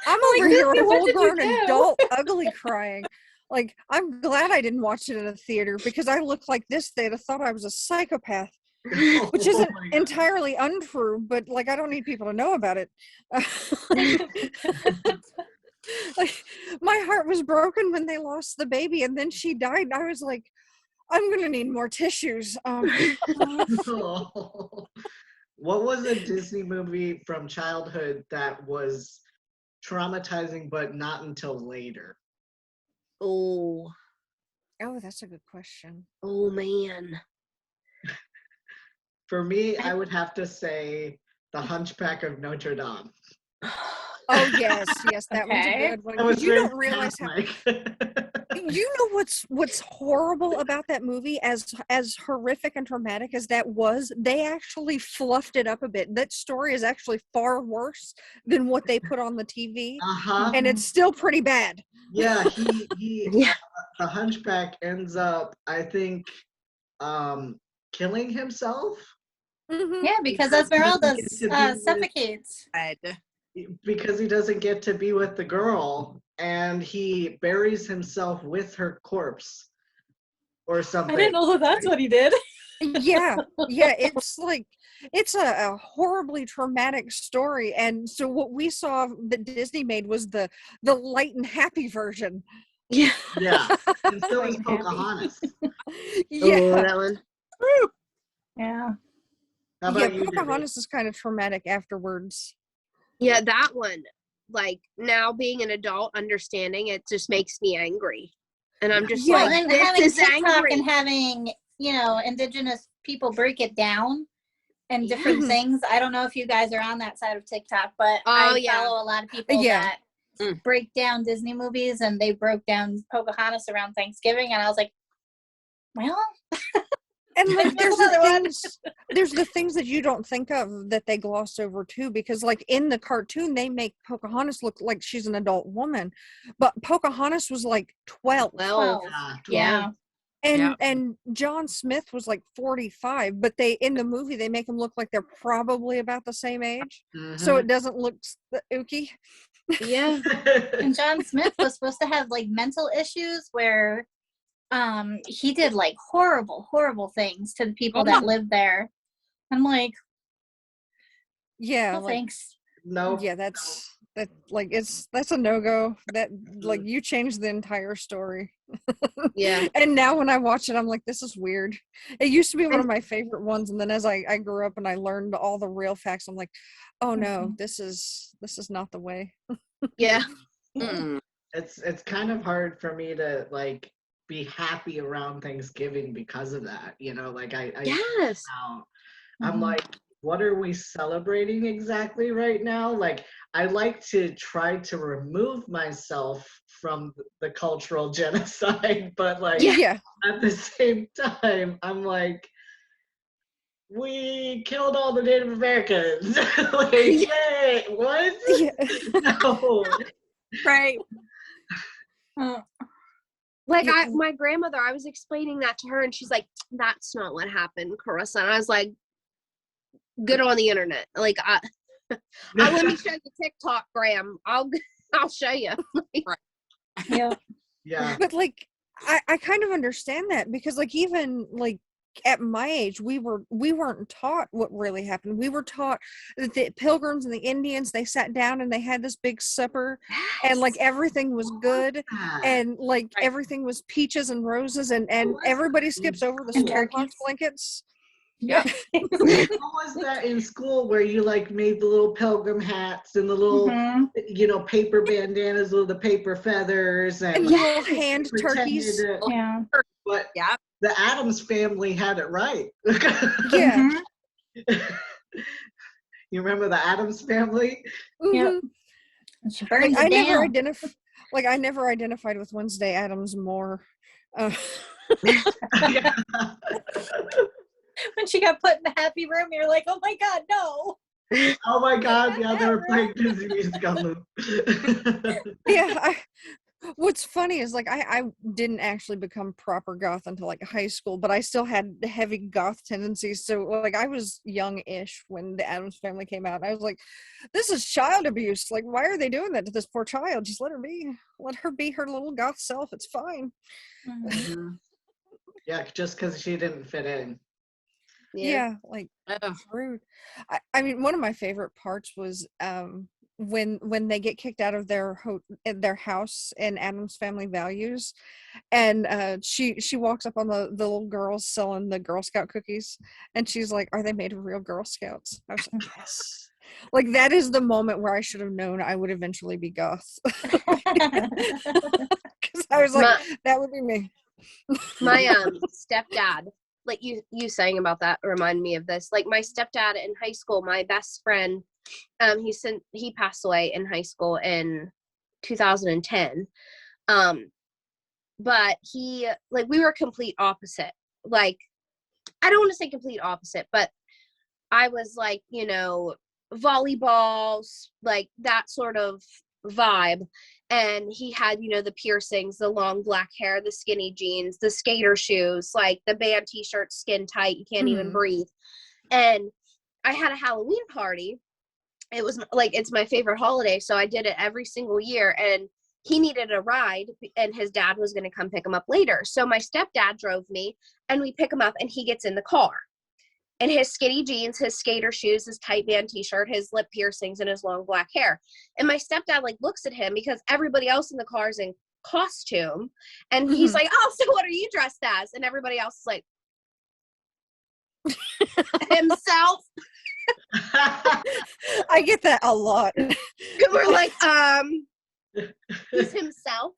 Speaker 5: I'm over here a full-grown adult ugly crying. Like, I'm glad I didn't watch it in a theater because I looked like this. They'd have thought I was a psychopath. Which isn't entirely untrue, but like, I don't need people to know about it. Like, my heart was broken when they lost the baby, and then she died, and I was like, I'm gonna need more tissues.
Speaker 1: What was a Disney movie from childhood that was traumatizing but not until later?
Speaker 3: Oh,
Speaker 5: that's a good question.
Speaker 3: Oh man.
Speaker 1: For me, I would have to say The Hunchback of Notre Dame.
Speaker 5: Oh yes, that one's a good one. You don't realize how. You know what's horrible about that movie, as horrific and traumatic as that was, they actually fluffed it up a bit. That story is actually far worse than what they put on the TV, and it's still pretty bad.
Speaker 1: Yeah, he the Hunchback ends up, I think, killing himself.
Speaker 2: Yeah, because
Speaker 1: Because he
Speaker 2: Esmeralda
Speaker 1: doesn't get to be with-
Speaker 2: suffocates.
Speaker 1: because he doesn't get to be with the girl, and he buries himself with her corpse or something.
Speaker 2: I didn't know that's what he did.
Speaker 5: Yeah, it's like it's a horribly traumatic story, and so what we saw that Disney made was the light and happy version.
Speaker 3: Yeah.
Speaker 1: Yeah, and so is
Speaker 2: Right, happy.
Speaker 1: Pocahontas.
Speaker 5: Yeah,
Speaker 3: Oh, that one.
Speaker 2: Yeah.
Speaker 1: How about you, Debbie?
Speaker 5: Pocahontas is kind of traumatic afterwards.
Speaker 3: Yeah, that one. Like now being an adult, understanding it just makes me angry. And I'm just
Speaker 5: Yeah.
Speaker 2: Well,
Speaker 3: like,
Speaker 2: and
Speaker 3: this
Speaker 2: having
Speaker 3: is
Speaker 2: TikTok
Speaker 3: angry.
Speaker 2: and having, indigenous people break it down and different
Speaker 5: Mhm.
Speaker 2: things. I don't know if you guys are on that side of TikTok, but
Speaker 3: Oh,
Speaker 2: I
Speaker 3: yeah.
Speaker 2: follow a lot of people
Speaker 5: Yeah.
Speaker 2: that break down Disney movies, and they broke down Pocahontas around Thanksgiving, and I was like, well,
Speaker 5: And like
Speaker 2: There's another one.
Speaker 5: there's the things that you don't think of that they gloss over too, because like in the cartoon they make Pocahontas look like she's an adult woman, but Pocahontas was like 12.
Speaker 3: 12.
Speaker 2: Yeah.
Speaker 5: And John Smith was like 45, but they in the movie they make them look like they're probably about the same age, so it doesn't look ooky.
Speaker 3: Yeah.
Speaker 2: And John Smith was supposed to have like mental issues where he did like horrible things to the people that lived there. I'm like,
Speaker 5: Yeah,
Speaker 2: no,
Speaker 5: like
Speaker 2: thanks.
Speaker 1: No.
Speaker 5: yeah, that's a no-go. That like you changed the entire story.
Speaker 3: Yeah.
Speaker 5: And now when I watch it, I'm like, this is weird. It used to be one of my favorite ones, and then as I grew up and I learned all the real facts, I'm like, oh no, this is not the way.
Speaker 3: Yeah.
Speaker 1: It's kind of hard for me to like be happy around Thanksgiving because of that. Like I
Speaker 3: Yes.
Speaker 1: I'm like, what are we celebrating exactly right now? Like, I like to try to remove myself from the cultural genocide, but like
Speaker 5: Yeah.
Speaker 1: at the same time, I'm like, we killed all the Native Americans. Like, yay! What?
Speaker 5: Yeah.
Speaker 1: No.
Speaker 4: Right.
Speaker 3: Like
Speaker 5: Yeah.
Speaker 3: my grandmother, I was explaining that to her and she's like, that's not what happened, Carissa. And I was like, good on the internet. Like let me show you TikTok, Graham. I'll show you.
Speaker 2: Yeah.
Speaker 5: But like I kind of understand that, because like even like at my age we weren't taught what really happened. We were taught that the Pilgrims and the Indians, they sat down and they had this big supper, and like everything was good, and like everything was peaches and roses, and everybody skips over the smallpox blankets.
Speaker 2: Yeah.
Speaker 1: What was that in school where you like made the little pilgrim hats and the little paper bandanas with the paper feathers and
Speaker 5: little hand
Speaker 1: pretended
Speaker 5: turkeys.
Speaker 2: Yeah.
Speaker 1: But
Speaker 4: Yeah.
Speaker 1: the Addams family had it right.
Speaker 5: Yeah.
Speaker 1: You remember the Addams family?
Speaker 2: Yep. And she burns
Speaker 5: Like,
Speaker 2: it down.
Speaker 5: I never identified with Wednesday Addams more.
Speaker 2: When she got put in the happy room, you're like, oh my God, no.
Speaker 1: Oh my God, yeah, they were playing Disney music on loop.
Speaker 5: Yeah, what's funny is like I didn't actually become proper goth until like high school, but I still had heavy goth tendencies. So like I was young-ish when the Addams Family came out. I was like, this is child abuse. Like, why are they doing that to this poor child? Just let her be her little goth self. It's fine.
Speaker 1: Yeah, just because she didn't fit in.
Speaker 5: Yeah, like rude. I mean, one of my favorite parts was when they get kicked out of their house in Addams Family Values, and she walks up on the little girls selling the Girl Scout cookies, and she's like, "Are they made of real Girl Scouts?" I was like, "Yes." Like that is the moment where I should have known I would eventually be goth, because I was like, that would be me.
Speaker 3: My stepdad, like you saying about that remind me of this. Like my stepdad in high school, my best friend, he passed away in high school in 2010. But he, like, we were complete opposite. Like, I don't want to say complete opposite, but I was like, volleyballs, like that sort of vibe. And he had, the piercings, the long black hair, the skinny jeans, the skater shoes, like the band t-shirt, skin tight, you can't even breathe. And I had a Halloween party. It was like, it's my favorite holiday, so I did it every single year. And he needed a ride, and his dad was going to come pick him up later. So my stepdad drove me, and we pick him up, and he gets in the car. And his skinny jeans, his skater shoes, his tight band t-shirt, his lip piercings, and his long black hair. And my stepdad like looks at him because everybody else in the car is in costume. And he's like, oh, so what are you dressed as? And everybody else is like, himself.
Speaker 5: I get that a lot.
Speaker 3: We're like, he's himself.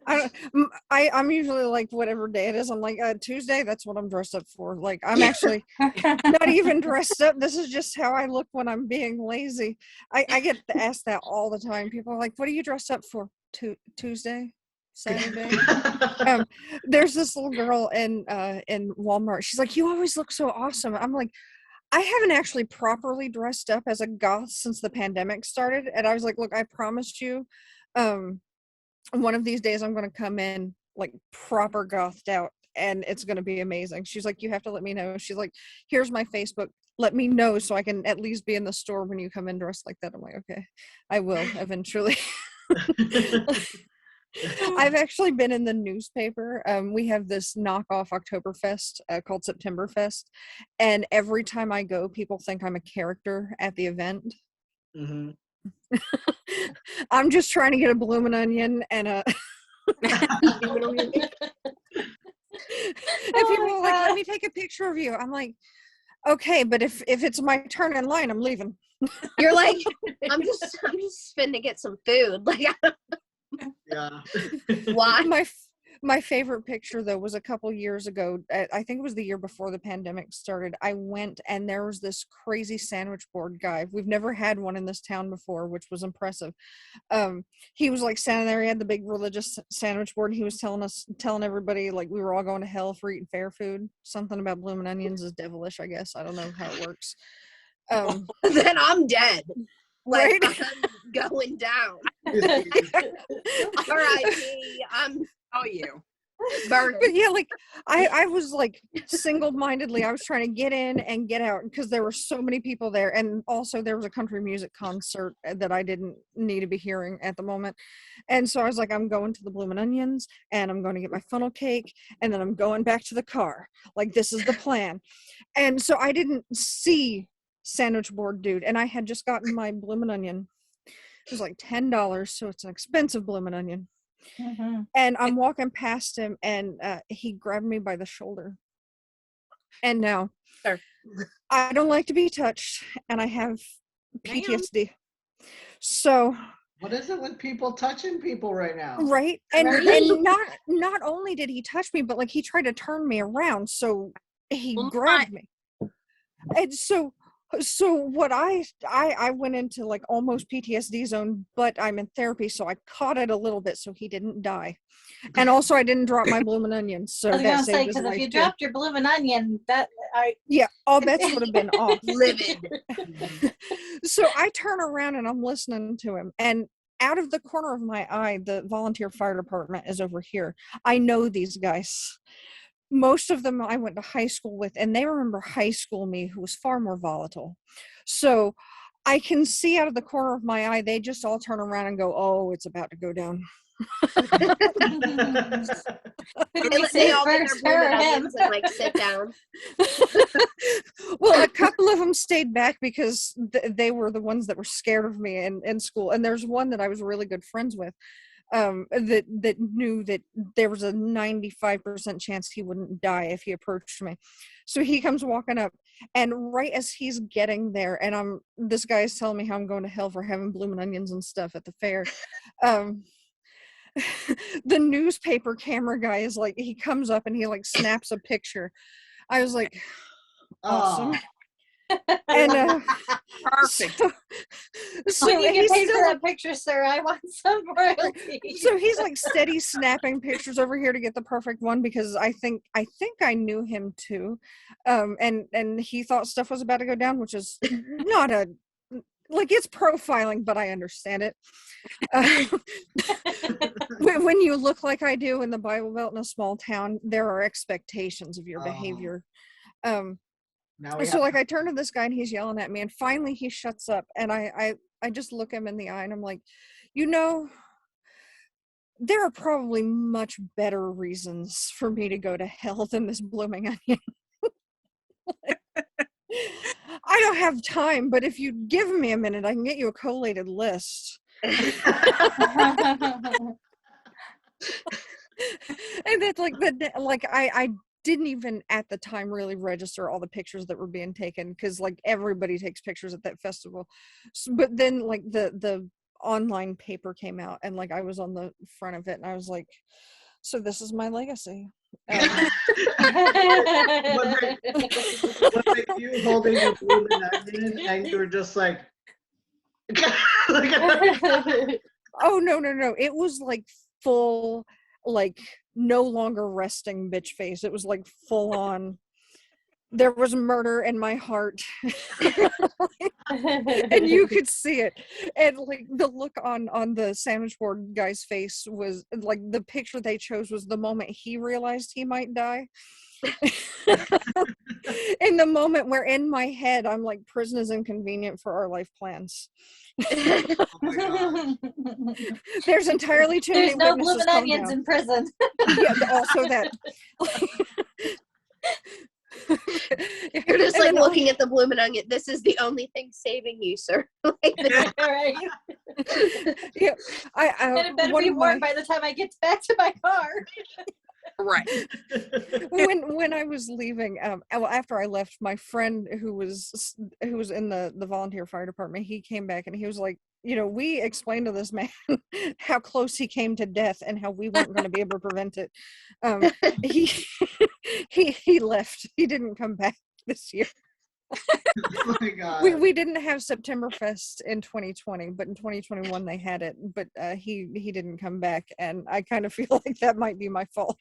Speaker 5: I'm usually like, whatever day it is, I'm like, Tuesday, that's what I'm dressed up for. Like, I'm actually not even dressed up. This is just how I look when I'm being lazy. I get asked that all the time. People are like, what are you dressed up for? Tuesday? Saturday? There's this little girl in Walmart. She's like, you always look so awesome. I'm like, I haven't actually properly dressed up as a goth since the pandemic started. And I was like, look, I promised you, one of these days I'm going to come in like proper gothed out, and it's going to be amazing. She's like, you have to let me know. She's like, here's my Facebook. Let me know so I can at least be in the store when you come in dressed like that. I'm like, okay, I will eventually. I've actually been in the newspaper. We have this knockoff Oktoberfest called Septemberfest. And every time I go, people think I'm a character at the event. Mm-hmm. I'm just trying to get a bloomin' onion and a... And people are like, let me take a picture of you. I'm like, okay, but if it's my turn in line, I'm leaving.
Speaker 3: You're like, I'm just finna get some food. Like,
Speaker 1: yeah.
Speaker 3: Why?
Speaker 5: My favorite picture though was a couple years ago. I think it was the year before the pandemic started. I went and there was this crazy sandwich board guy. We've never had one in this town before, which was impressive. He was like standing there. He had the big religious sandwich board. And he was telling everybody like we were all going to hell for eating fair food. Something about blooming onions is devilish, I guess. I don't know how it works.
Speaker 3: Then I'm dead. Like,
Speaker 5: right?
Speaker 3: I'm going down. R.I.P.
Speaker 4: you.
Speaker 3: Burning.
Speaker 5: But yeah, like I was like single-mindedly, I was trying to get in and get out because there were so many people there, and also there was a country music concert that I didn't need to be hearing at the moment. And so I was like, I'm going to the Bloomin' Onions and I'm going to get my funnel cake and then I'm going back to the car. Like, this is the plan. And so I didn't see sandwich board dude, and I had just gotten my Bloomin' Onion. It was like $10, so it's an expensive Bloomin' Onion. Mm-hmm. And I'm walking past him, and he grabbed me by the shoulder. And now, I don't like to be touched, and I have PTSD. So,
Speaker 1: what is it with people touching people right now?
Speaker 5: Right, and not only did he touch me, but like he tried to turn me around, so he grabbed me. And so what I went into like almost PTSD zone, but I'm in therapy, so I caught it a little bit so he didn't die. And also I didn't drop my bloomin' onions, so
Speaker 2: I was gonna say, because if you dropped your bloomin' onion,
Speaker 5: all bets would have been off.
Speaker 3: Livid.
Speaker 5: So I turn around and I'm listening to him, and out of the corner of my eye, the volunteer fire department is over here. I know these guys. Most of them I went to high school with, and they remember high school me, who was far more volatile. So I can see out of the corner of my eye, they just all turn around and go, oh, it's about to go down.
Speaker 3: They all get their bloomin' onions and like sit down.
Speaker 5: Well, a couple of them stayed back because they were the ones that were scared of me in school. And there's one that I was really good friends with. That knew that there was a 95% chance he wouldn't die if he approached me. So he comes walking up, and right as he's getting there, and this guy is telling me how I'm going to hell for having bloomin' onions and stuff at the fair. The newspaper camera guy is like, he comes up and he like snaps a picture. I was like, awesome. Oh. And
Speaker 4: perfect.
Speaker 2: So you get paid for that picture, sir. I want some royalty.
Speaker 5: So he's like steady snapping pictures over here to get the perfect one, because I think I knew him too, and he thought stuff was about to go down, which is not like it's profiling, but I understand it. When you look like I do in the Bible Belt in a small town, there are expectations of your behavior.
Speaker 1: Now we
Speaker 5: So
Speaker 1: have
Speaker 5: like I turn to this guy and he's yelling at me, and finally he shuts up, and I just look him in the eye and I'm like, you know, there are probably much better reasons for me to go to hell than this blooming onion. I don't have time, but if you give me a minute, I can get you a collated list. And that's like I didn't even at the time really register all the pictures that were being taken, because like everybody takes pictures at that festival. But then like the online paper came out, and like I was on the front of it, and I was like, so this is my legacy.
Speaker 1: was it you holding a blooming onion and you were just like
Speaker 5: Oh no, it was like full, like no longer resting bitch face. It was like full on, there was murder in my heart. And you could see it, and like the look on the sandwich board guy's face was like, the picture they chose was the moment he realized he might die. In the moment where in my head I'm like, prison is inconvenient for our life plans.
Speaker 1: oh my God.
Speaker 5: There's entirely too many
Speaker 2: There's no
Speaker 5: witnesses.
Speaker 2: blooming onions in prison.
Speaker 5: Yeah, also that.
Speaker 3: You're just
Speaker 5: And
Speaker 3: like
Speaker 5: then
Speaker 3: looking at the blooming onion. This is the only thing saving you, sir. Like,
Speaker 2: Right.
Speaker 5: yeah,
Speaker 2: And it better
Speaker 5: one
Speaker 2: be
Speaker 5: of
Speaker 2: warm
Speaker 5: my,
Speaker 2: by the time I get back to my car.
Speaker 4: Right.
Speaker 5: when I was leaving, well, after I left, my friend who was in the volunteer fire department, he came back and he was like, you know, we explained to this man how close he came to death and how we weren't going to be able to prevent it. He he left. He didn't come back this year.
Speaker 1: Oh my God.
Speaker 5: We didn't have Septemberfest in 2020, but in 2021 they had it. But he didn't come back, and I kind of feel like that might be my fault.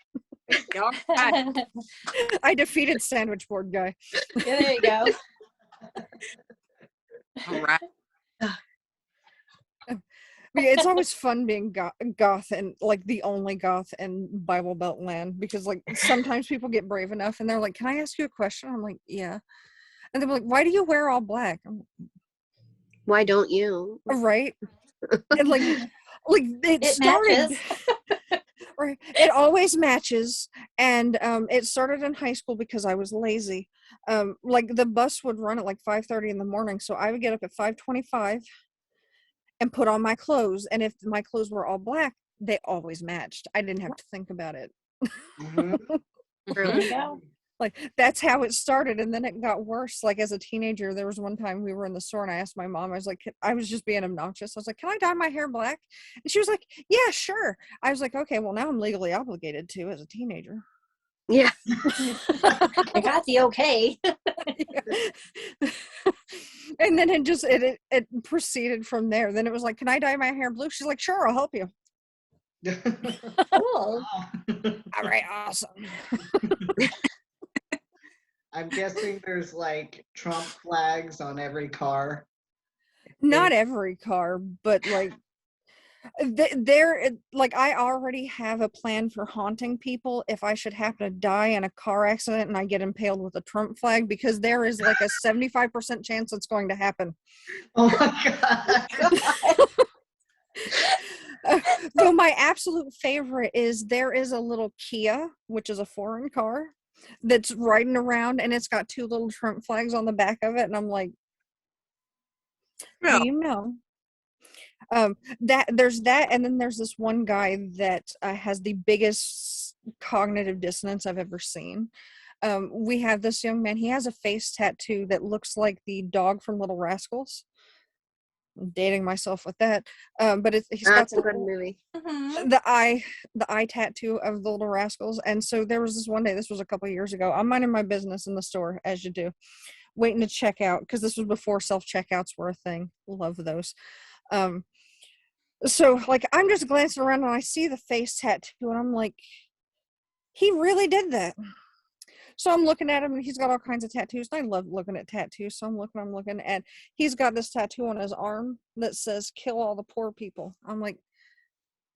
Speaker 4: All right.
Speaker 5: I defeated sandwich board guy.
Speaker 2: Yeah, there you go.
Speaker 4: All right.
Speaker 5: Yeah, it's always fun being goth and like the only goth in Bible Belt land, because like sometimes people get brave enough and they're like, "Can I ask you a question?" I'm like, "Yeah," and they're like, "Why do you wear all black?" I'm
Speaker 3: why don't you?
Speaker 5: like, right, and like it started.
Speaker 2: Matches.
Speaker 5: Right. It always matches. And it started in high school because I was lazy. Like the bus would run at like 5:30 in the morning. So I would get up at 5:25 and put on my clothes. And if my clothes were all black, they always matched. I didn't have to think about it.
Speaker 1: Mhm.
Speaker 2: There you go.
Speaker 5: Like that's how it started. And then it got worse. Like as a teenager, there was one time we were in the store and I asked my mom, I was like, I was just being obnoxious. I was like, "Can I dye my hair black?" And she was like, "Yeah, sure." I was like, "Okay, well now I'm legally obligated to as a teenager."
Speaker 3: Yeah.
Speaker 2: I got the okay.
Speaker 5: And then it proceeded from there. Then it was like, "Can I dye my hair blue?" She's like, "Sure, I'll help you."
Speaker 2: Cool.
Speaker 5: All right, awesome.
Speaker 1: I'm guessing there's like Trump flags on every car.
Speaker 5: Not every car, but like there, like I already have a plan for haunting people if I should happen to die in a car accident and I get impaled with a Trump flag, because there is like a 75% chance it's going to happen.
Speaker 1: Oh my God.
Speaker 5: Though my absolute favorite is, there is a little Kia, which is a foreign car, that's riding around and it's got two little Trump flags on the back of it, and I'm like,
Speaker 4: Well,
Speaker 5: do you know? That there's that, and then there's this one guy that has the biggest cognitive dissonance I've ever seen. We have this young man. He has a face tattoo that looks like the dog from Little Rascals. I'm dating myself with that, but he's got
Speaker 3: That's a good movie.
Speaker 2: Mhm.
Speaker 5: the eye tattoo of the Little Rascals. And so there was this one day, this was a couple of years ago, I'm minding my business in the store, as you do, waiting to check out, because this was before self-checkouts were a thing. Love those. So like I'm just glancing around and I see the face tattoo and I'm like, he really did that. So I'm looking at him, and he's got all kinds of tattoos. And I love looking at tattoos. So I'm looking, and he's got this tattoo on his arm that says "Kill all the poor people." I'm like,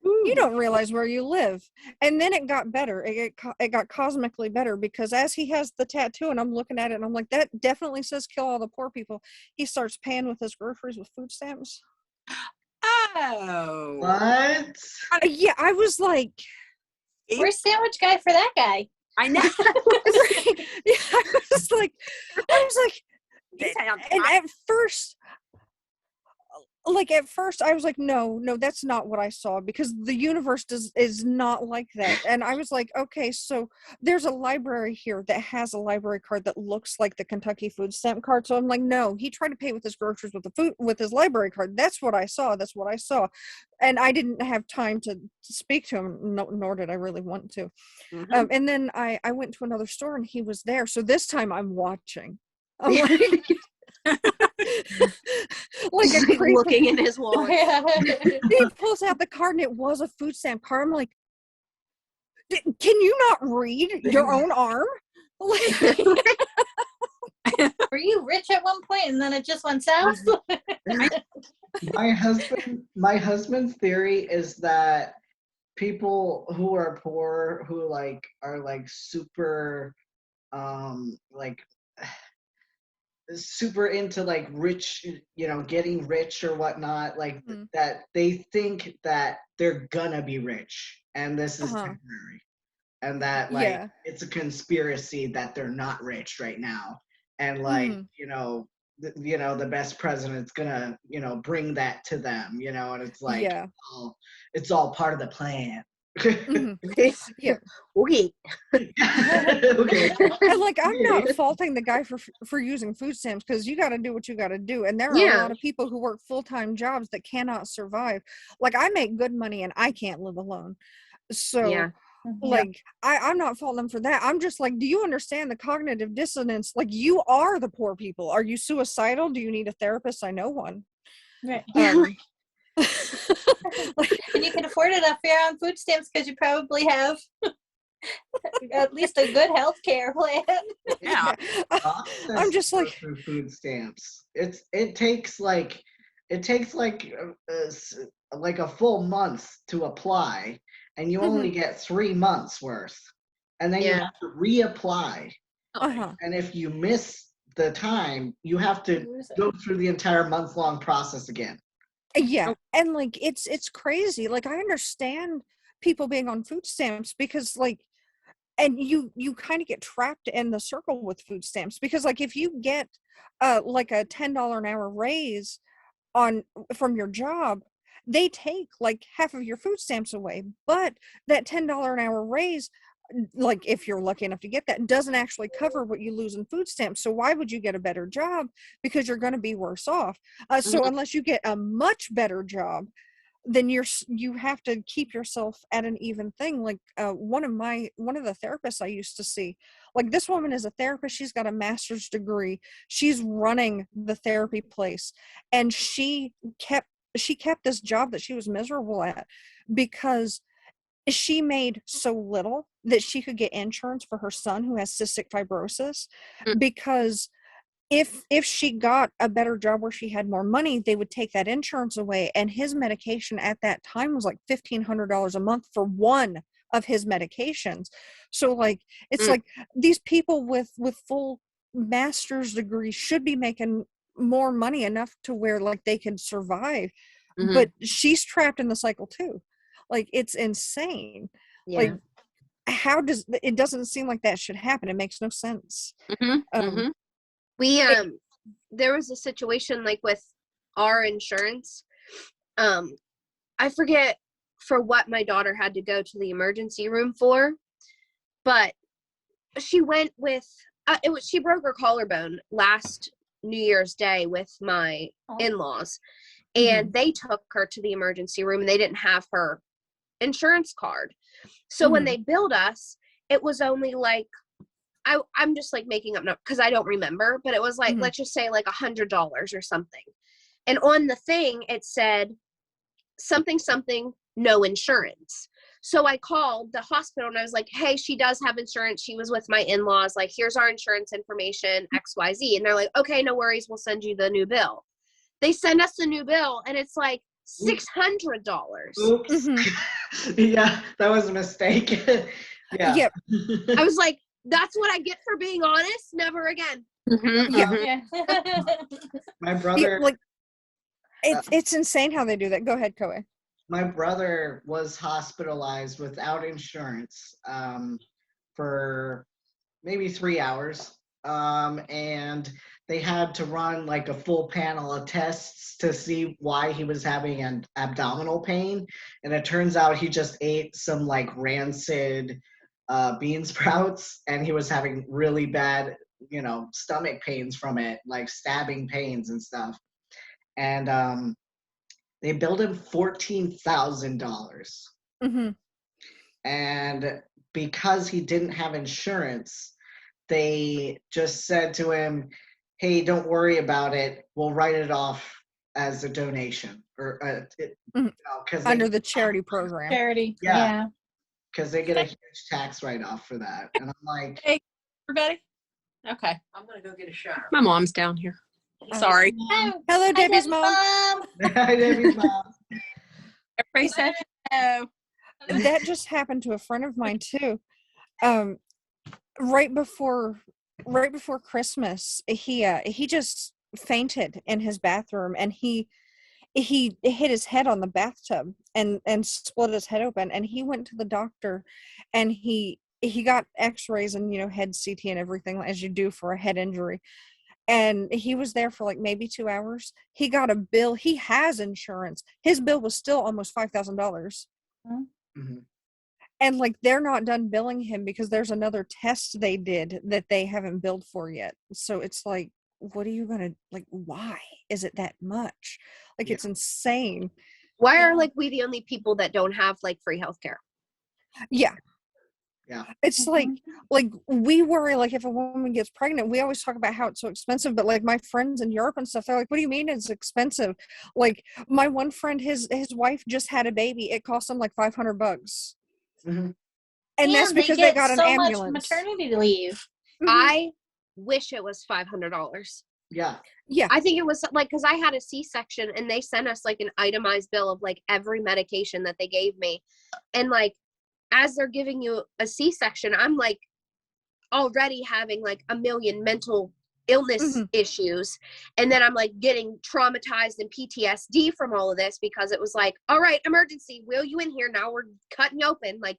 Speaker 5: you don't realize where you live. And then it got better. It got cosmically better, because as he has the tattoo and I'm looking at it and I'm like, that definitely says "Kill all the poor people," he starts paying with his groceries with food stamps.
Speaker 4: Oh.
Speaker 1: What?
Speaker 5: Yeah, I was like,
Speaker 2: Where's sandwich guy for that guy?
Speaker 4: I know.
Speaker 5: yeah, I was like, and at first I was like, no, that's not what I saw, because the universe is not like that. And I was like, okay, so there's a library here that has a library card that looks like the Kentucky food stamp card. So I'm like, no, he tried to pay with his groceries with his library card. That's what I saw. And I didn't have time to speak to him, nor did I really want to.
Speaker 4: Mhm.
Speaker 5: And then I went to another store and he was there. So this time I'm watching. I'm like, like a creep.
Speaker 3: Looking in his wallet.
Speaker 5: He pulls out the card and it was a food stamp card. I'm like, can you not read your own arm? Like,
Speaker 2: Were you rich at one point and then it just went south?
Speaker 1: My husband's theory is that people who are poor, who like are like super like super into like rich, getting rich or whatnot, like that they think that they're gonna be rich and this is temporary, and that like
Speaker 5: yeah.
Speaker 1: it's a conspiracy that they're not rich right now, and like the best president's gonna bring that to them, and it's like,
Speaker 5: Yeah.
Speaker 1: it's all part of the plan.
Speaker 5: Yeah.
Speaker 3: Okay.
Speaker 1: Okay.
Speaker 5: And like, I'm not faulting the guy for using food stamps, because you got to do what you got to do, and there are a lot of people who work full-time jobs that cannot survive. Like, I make good money and I can't live alone, so like I'm not faulting them for that. I'm just like, do you understand the cognitive dissonance? Like, you are the poor people. Are you suicidal? Do you need a therapist? I know one.
Speaker 2: Right.
Speaker 5: Like,
Speaker 2: And you can afford it if you're on food stamps, because you probably have at least a good health care plan.
Speaker 4: Yeah.
Speaker 5: I'm just like,
Speaker 1: through food stamps. It takes like a full month to apply, and you only get 3 months worth, and then you have to reapply. And if you miss the time, you have to go through the entire month-long process again.
Speaker 5: yeah. And like, it's crazy. Like, I understand people being on food stamps, because like, and you kind of get trapped in the circle with food stamps, because like, if you get like a $10 an hour raise from your job, they take like half of your food stamps away, but that $10 an hour raise, like, if you're lucky enough to get that, doesn't actually cover what you lose in food stamps. So why would you get a better job? Because you're going to be worse off. So unless you get a much better job, then you have to keep yourself at an even thing. Like, one of the therapists I used to see, like, this woman is a therapist. She's got a master's degree. She's running the therapy place, and she kept this job that she was miserable at, because she made so little that she could get insurance for her son who has cystic fibrosis. Because if she got a better job where she had more money, they would take that insurance away, and his medication at that time was like $1,500 a month for one of his medications. So like, it's like, these people with full master's degrees should be making more money, enough to where like they can survive. But she's trapped in the cycle too. Like, it's insane. Like, how does it doesn't seem like that should happen. It makes no sense.
Speaker 3: We there was a situation like with our insurance. I forget for what my daughter had to go to the emergency room for, but she went with she broke her collarbone last New Year's Day with my in-laws, and they took her to the emergency room, and they didn't have her insurance card. So when they billed us, it was only like, I'm just like making up numbers because I don't remember, but it was like, let's just say like $100 or something. And on the thing, it said something, no insurance. So I called the hospital and I was like, hey, she does have insurance. She was with my in-laws. Like, here's our insurance information, XYZ. And they're like, okay, no worries. We'll send you the new bill. They send us the new bill and it's like $600.
Speaker 1: Oops.
Speaker 5: Mm-hmm.
Speaker 1: Yeah, that was a mistake. Yeah.
Speaker 5: Yep.
Speaker 3: I was like, that's what I get for being honest. Never again.
Speaker 4: Mhm,
Speaker 5: Yeah.
Speaker 4: mhm.
Speaker 2: Yeah.
Speaker 1: My brother,
Speaker 5: Like, it's insane how they do that. Go ahead, Koe.
Speaker 1: my brother was hospitalized without insurance for maybe 3 hours. And they had to run like a full panel of tests to see why he was having an abdominal pain. And it turns out he just ate some like rancid bean sprouts and he was having really bad, stomach pains from it, like stabbing pains and stuff. And they billed him $14,000.
Speaker 5: Mm-hmm.
Speaker 1: And because he didn't have insurance, they just said to him, hey, don't worry about it. We'll write it off as a donation or because
Speaker 5: Under the charity program.
Speaker 2: Charity.
Speaker 1: Yeah. because they get a huge tax write-off for that. And I'm like,
Speaker 4: Hey, everybody. Okay.
Speaker 6: I'm gonna go get a shower.
Speaker 4: My mom's down here. Sorry.
Speaker 2: Oh,
Speaker 5: Hello,
Speaker 2: hi,
Speaker 5: Debbie's mom.
Speaker 1: hi, Debbie's mom.
Speaker 4: Everybody said hello.
Speaker 5: That just happened to a friend of mine too. Right before Christmas, he just fainted in his bathroom, and he hit his head on the bathtub and split his head open, and he went to the doctor, and he got x-rays and head CT and everything as you do for a head injury, and he was there for like maybe 2 hours. He got a bill. He has insurance. His bill was still almost $5,000.
Speaker 1: Mm-hmm.
Speaker 5: And like they're not done billing him because there's another test they did that they haven't billed for yet. So it's like, what are you gonna like? Why is it that much? Like, it's insane.
Speaker 3: Why are like we the only people that don't have like free healthcare?
Speaker 5: Yeah.
Speaker 1: Yeah.
Speaker 5: It's like we worry, like if a woman gets pregnant, we always talk about how it's so expensive, but like my friends in Europe and stuff, they're like, what do you mean it's expensive? Like my one friend, his wife just had a baby. It cost them like $500.
Speaker 1: Mm-hmm.
Speaker 5: And that's because they got an
Speaker 2: so
Speaker 5: ambulance.
Speaker 2: much maternity leave.
Speaker 3: I wish it was $500.
Speaker 1: Yeah.
Speaker 5: Yeah.
Speaker 3: I think it was like, because I had a C-section and they sent us like an itemized bill of like every medication that they gave me. And like, as they're giving you a C-section, I'm like already having like a million mental illness issues. And then I'm like getting traumatized and PTSD from all of this because it was like, all right, emergency, wheel you in here. Now we're cutting you open, like,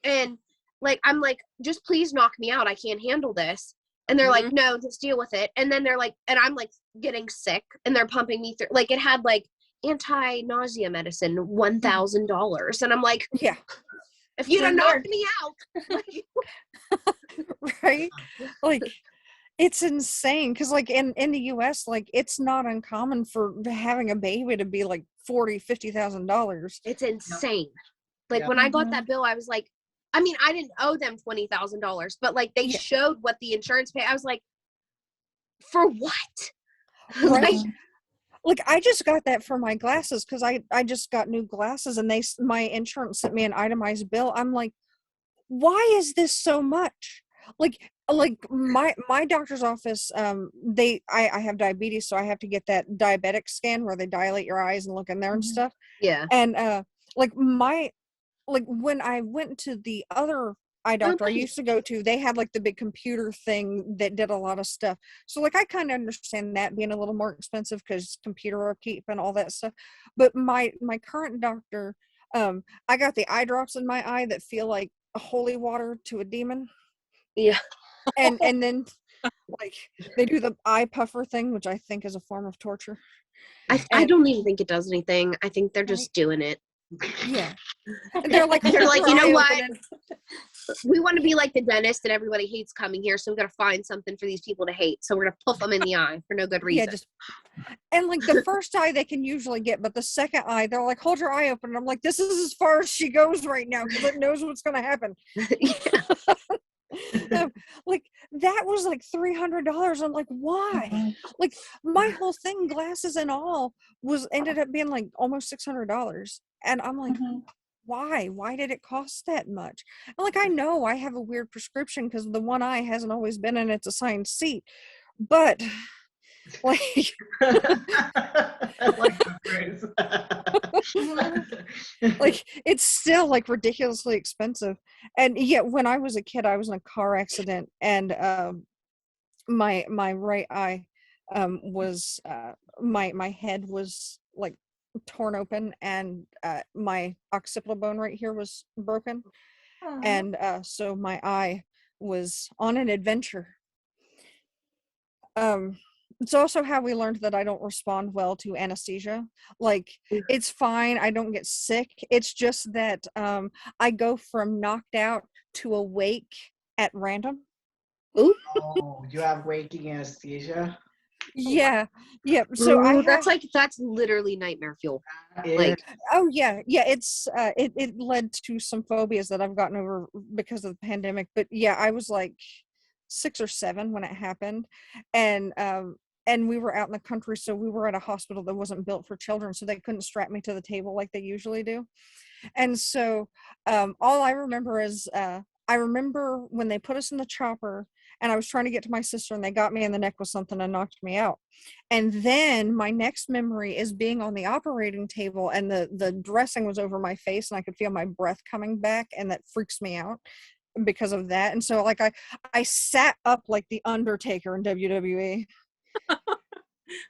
Speaker 3: and like, I'm like, just please knock me out. I can't handle this. And they're like, no, just deal with it. And then they're like, and I'm like getting sick and they're pumping me through. Like it had like anti-nausea medicine, $1,000. And I'm like,
Speaker 5: yeah,
Speaker 3: if you'd have knocked me out.
Speaker 5: right? Like, it's insane because like in the US, like it's not uncommon for having a baby to be like $40,000-$50,000.
Speaker 3: It's insane. Like when I got that bill, I was like, I mean, I didn't owe them $20,000, but like they showed what the insurance paid. I was like, for what?
Speaker 5: Right. Like I just got that for my glasses because I just got new glasses and my insurance sent me an itemized bill. I'm like, why is this so much? Like my doctor's office, I have diabetes, so I have to get that diabetic scan where they dilate your eyes and look in there and stuff.
Speaker 3: Yeah.
Speaker 5: And when I went to the other eye doctor I used to go to, they had like the big computer thing that did a lot of stuff. So like I kind of understand that being a little more expensive because computer upkeep and all that stuff. But my current doctor, I got the eye drops in my eye that feel like holy water to a demon.
Speaker 3: Yeah.
Speaker 5: And then like they do the eye puffer thing, which I think is a form of torture.
Speaker 3: I don't even think it does anything. I think they're just doing it.
Speaker 5: Yeah. And they're like,
Speaker 3: you know what? We want to be like the dentist that everybody hates coming here, so we got to find something for these people to hate. So we're gonna puff them in the eye for no good reason.
Speaker 5: Yeah, and like the first eye they can usually get, but the second eye they're like, hold your eye open. And I'm like, this is as far as she goes right now because it knows what's gonna happen. Like that was like $300. I'm like, why? Like my whole thing, glasses and all, ended up being like almost $600. And I'm like, why did it cost that much? And like, I know I have a weird prescription because the one eye hasn't always been in its assigned seat, but like
Speaker 1: I like the phrase.
Speaker 5: like it's still like ridiculously expensive. And yet when I was a kid, I was in a car accident, and my right eye was my head was like torn open, and my occipital bone right here was broken. And so my eye was on an adventure. It's also how we learned that I don't respond well to anesthesia. Like, it's fine, I don't get sick, it's just that I go from knocked out to awake at random.
Speaker 3: Ooh,
Speaker 1: Oh, you have waking anesthesia?
Speaker 5: Yeah, so I
Speaker 3: ooh,
Speaker 5: have,
Speaker 3: that's literally nightmare fuel.
Speaker 1: Yeah.
Speaker 3: Like,
Speaker 5: oh yeah, it's it led to some phobias that I've gotten over because of the pandemic. But yeah, I was like 6 or 7 when it happened, and we were out in the country, so we were at a hospital that wasn't built for children, so they couldn't strap me to the table like they usually do. And so all I remember is I remember when they put us in the chopper, and I was trying to get to my sister, and they got me in the neck with something and knocked me out. And then my next memory is being on the operating table, and the dressing was over my face, and I could feel my breath coming back, and that freaks me out because of that. And so like I sat up like the Undertaker in WWE.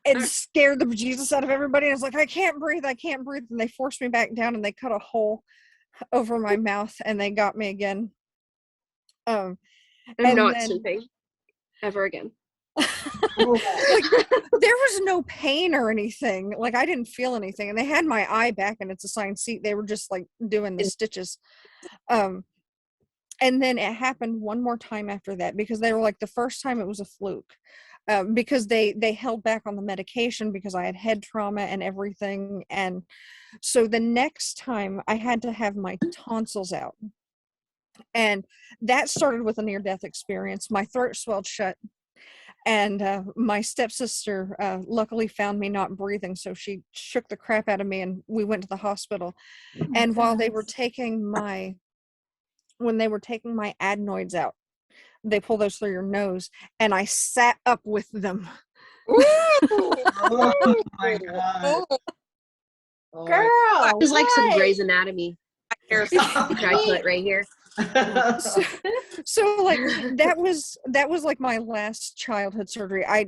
Speaker 5: It scared the bejesus out of everybody. And I was like, I can't breathe. And they forced me back down, and they cut a hole over my mouth, and they got me again.
Speaker 3: I'm
Speaker 5: and
Speaker 3: not
Speaker 5: then
Speaker 3: sleeping ever again.
Speaker 5: like, there was no pain or anything. Like, I didn't feel anything, and they had my eye back in its assigned seat. They were just like doing the stitches. And then it happened one more time after that, because they were like, the first time it was a fluke. Because they held back on the medication because I had head trauma and everything. And so the next time I had to have my tonsils out. And that started with a near-death experience. My throat swelled shut. And my stepsister luckily found me not breathing. So she shook the crap out of me, and we went to the hospital. And while they were when they were taking my adenoids out, they pull those through your nose, and I sat up with them.
Speaker 1: Oh my god. Oh
Speaker 2: Girl,
Speaker 3: It was like some
Speaker 2: what?
Speaker 3: Grey's Anatomy. Which I put right here.
Speaker 5: So like that was like my last childhood surgery. I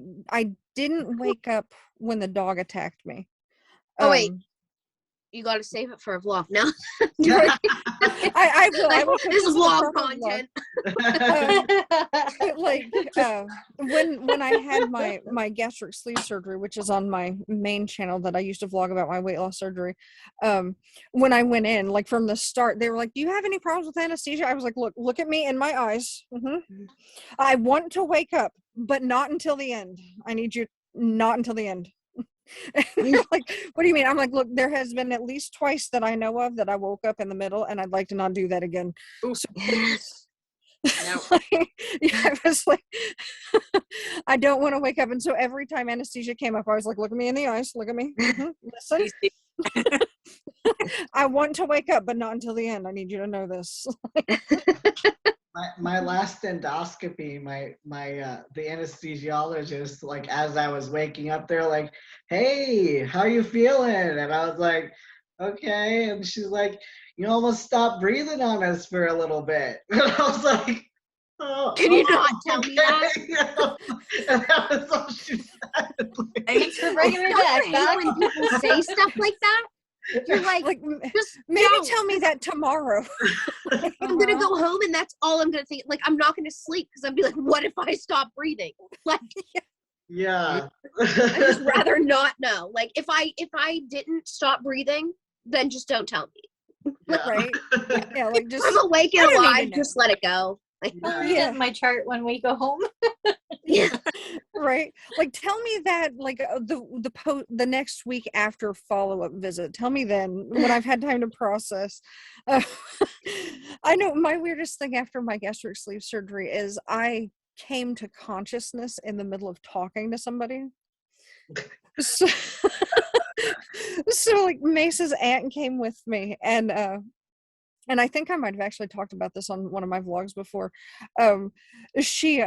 Speaker 5: didn't wake up when the dog attacked me.
Speaker 3: Oh wait, you got to save it for a vlog now.
Speaker 5: I will put
Speaker 3: This is
Speaker 5: in the
Speaker 3: vlog
Speaker 5: proper
Speaker 3: content.
Speaker 5: like when I had my gastric sleeve surgery, which is on my main channel that I used to vlog about my weight loss surgery, when I went in, like from the start, they were like, do you have any problems with anesthesia? I was like, look at me in my eyes. I want to wake up, but not until the end. I need you not until the end. Like, what do you mean? I'm like, look, there has been at least twice that I know of that I woke up in the middle, and I'd like to not do that again. So please.
Speaker 4: No.
Speaker 5: Yeah, I was like, I don't want to wake up. And so every time anesthesia came up, I was like, look at me in the eyes, look at me. Listen, I want to wake up, but not until the end. I need you to know this.
Speaker 1: My last endoscopy, the anesthesiologist, like, as I was waking up, they're like, hey, how you feeling? And I was like, okay. And she's like, you almost stopped breathing on us for a little bit. And I was like, oh,
Speaker 3: Can you not tell me that?
Speaker 1: And that was all she said.
Speaker 2: Thanks for bringing me
Speaker 3: Don't
Speaker 2: back,
Speaker 3: you hate
Speaker 2: Doc.
Speaker 3: when people say stuff like that? You're like, just
Speaker 5: maybe
Speaker 3: don't.
Speaker 5: tell me that tomorrow.
Speaker 3: I'm gonna go home, and that's all I'm gonna think. Like, I'm not gonna sleep because I'm be like, what if I stop breathing? Like,
Speaker 1: Yeah.
Speaker 3: I just rather not know. Like, if I didn't stop breathing, then just don't tell me.
Speaker 1: Yeah.
Speaker 5: Right? Yeah, like just
Speaker 3: I'm awake
Speaker 5: I
Speaker 3: and
Speaker 5: don't need to
Speaker 3: alive.
Speaker 5: know.
Speaker 3: Just let it go. Like,
Speaker 2: I'll
Speaker 1: Yeah.
Speaker 2: get my chart when we go home.
Speaker 3: yeah.
Speaker 5: Right, like tell me that, like the next week after follow-up visit, tell me then, when I've had time to process. uh, I know my weirdest thing after my gastric sleeve surgery is I came to consciousness in the middle of talking to somebody. So, so like Mace's aunt came with me, and and I think I might have actually talked about this on one of my vlogs before. She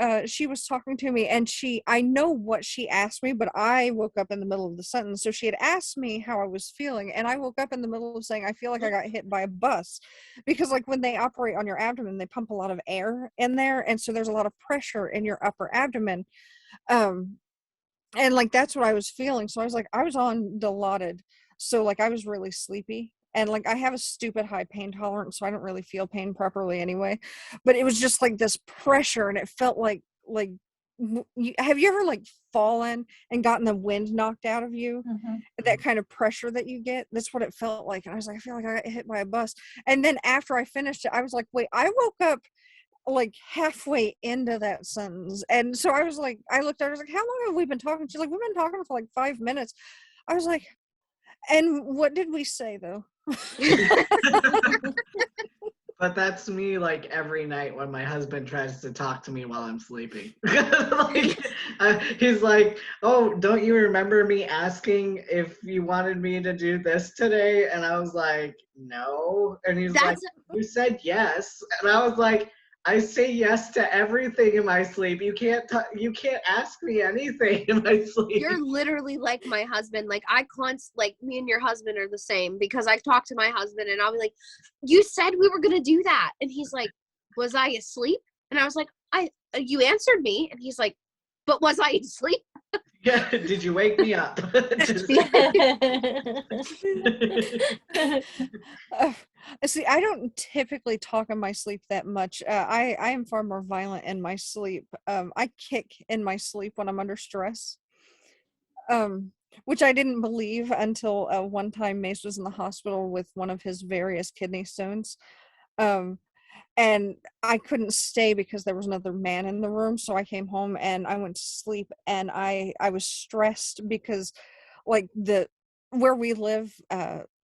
Speaker 5: was talking to me, and I know what she asked me, but I woke up in the middle of the sentence. So she had asked me how I was feeling, and I woke up in the middle of saying I feel like I got hit by a bus, because like when they operate on your abdomen, they pump a lot of air in there, and so there's a lot of pressure in your upper abdomen. And like that's what I was feeling. So I was like, I was on Dilaudid, so like I was really sleepy, and like I have a stupid high pain tolerance, so I don't really feel pain properly anyway. But it was just like this pressure, and it felt like have you ever like fallen and gotten the wind knocked out of you? That kind of pressure that you get, that's what it felt like. And I was like, I feel like I got hit by a bus. And then after I finished it, I was like, wait, I woke up like halfway into that sentence. And so I was like, I looked at her, I was like, how long have we been talking? She's like, we've been talking for like 5 minutes. I was like, and what did we say though?
Speaker 1: But that's me like every night when my husband tries to talk to me while I'm sleeping. Like, he's like, oh, don't you remember me asking if you wanted me to do this today? And I was like, no. And he's like, you said yes. And I was like, I say yes to everything in my sleep. You can't ask me anything in my sleep.
Speaker 3: You're literally like my husband. Like like me and your husband are the same, because I talk to my husband and I'll be like, you said we were going to do that. And he's like, was I asleep? And I was like, you answered me. And he's like, but was I asleep?
Speaker 1: Yeah, did you wake me up?
Speaker 5: See, I don't typically talk in my sleep that much. I am far more violent in my sleep. I kick in my sleep when I'm under stress, which I didn't believe until one time Mace was in the hospital with one of his various kidney stones. And I couldn't stay because there was another man in the room. So I came home and I went to sleep, and I was stressed because like where we live,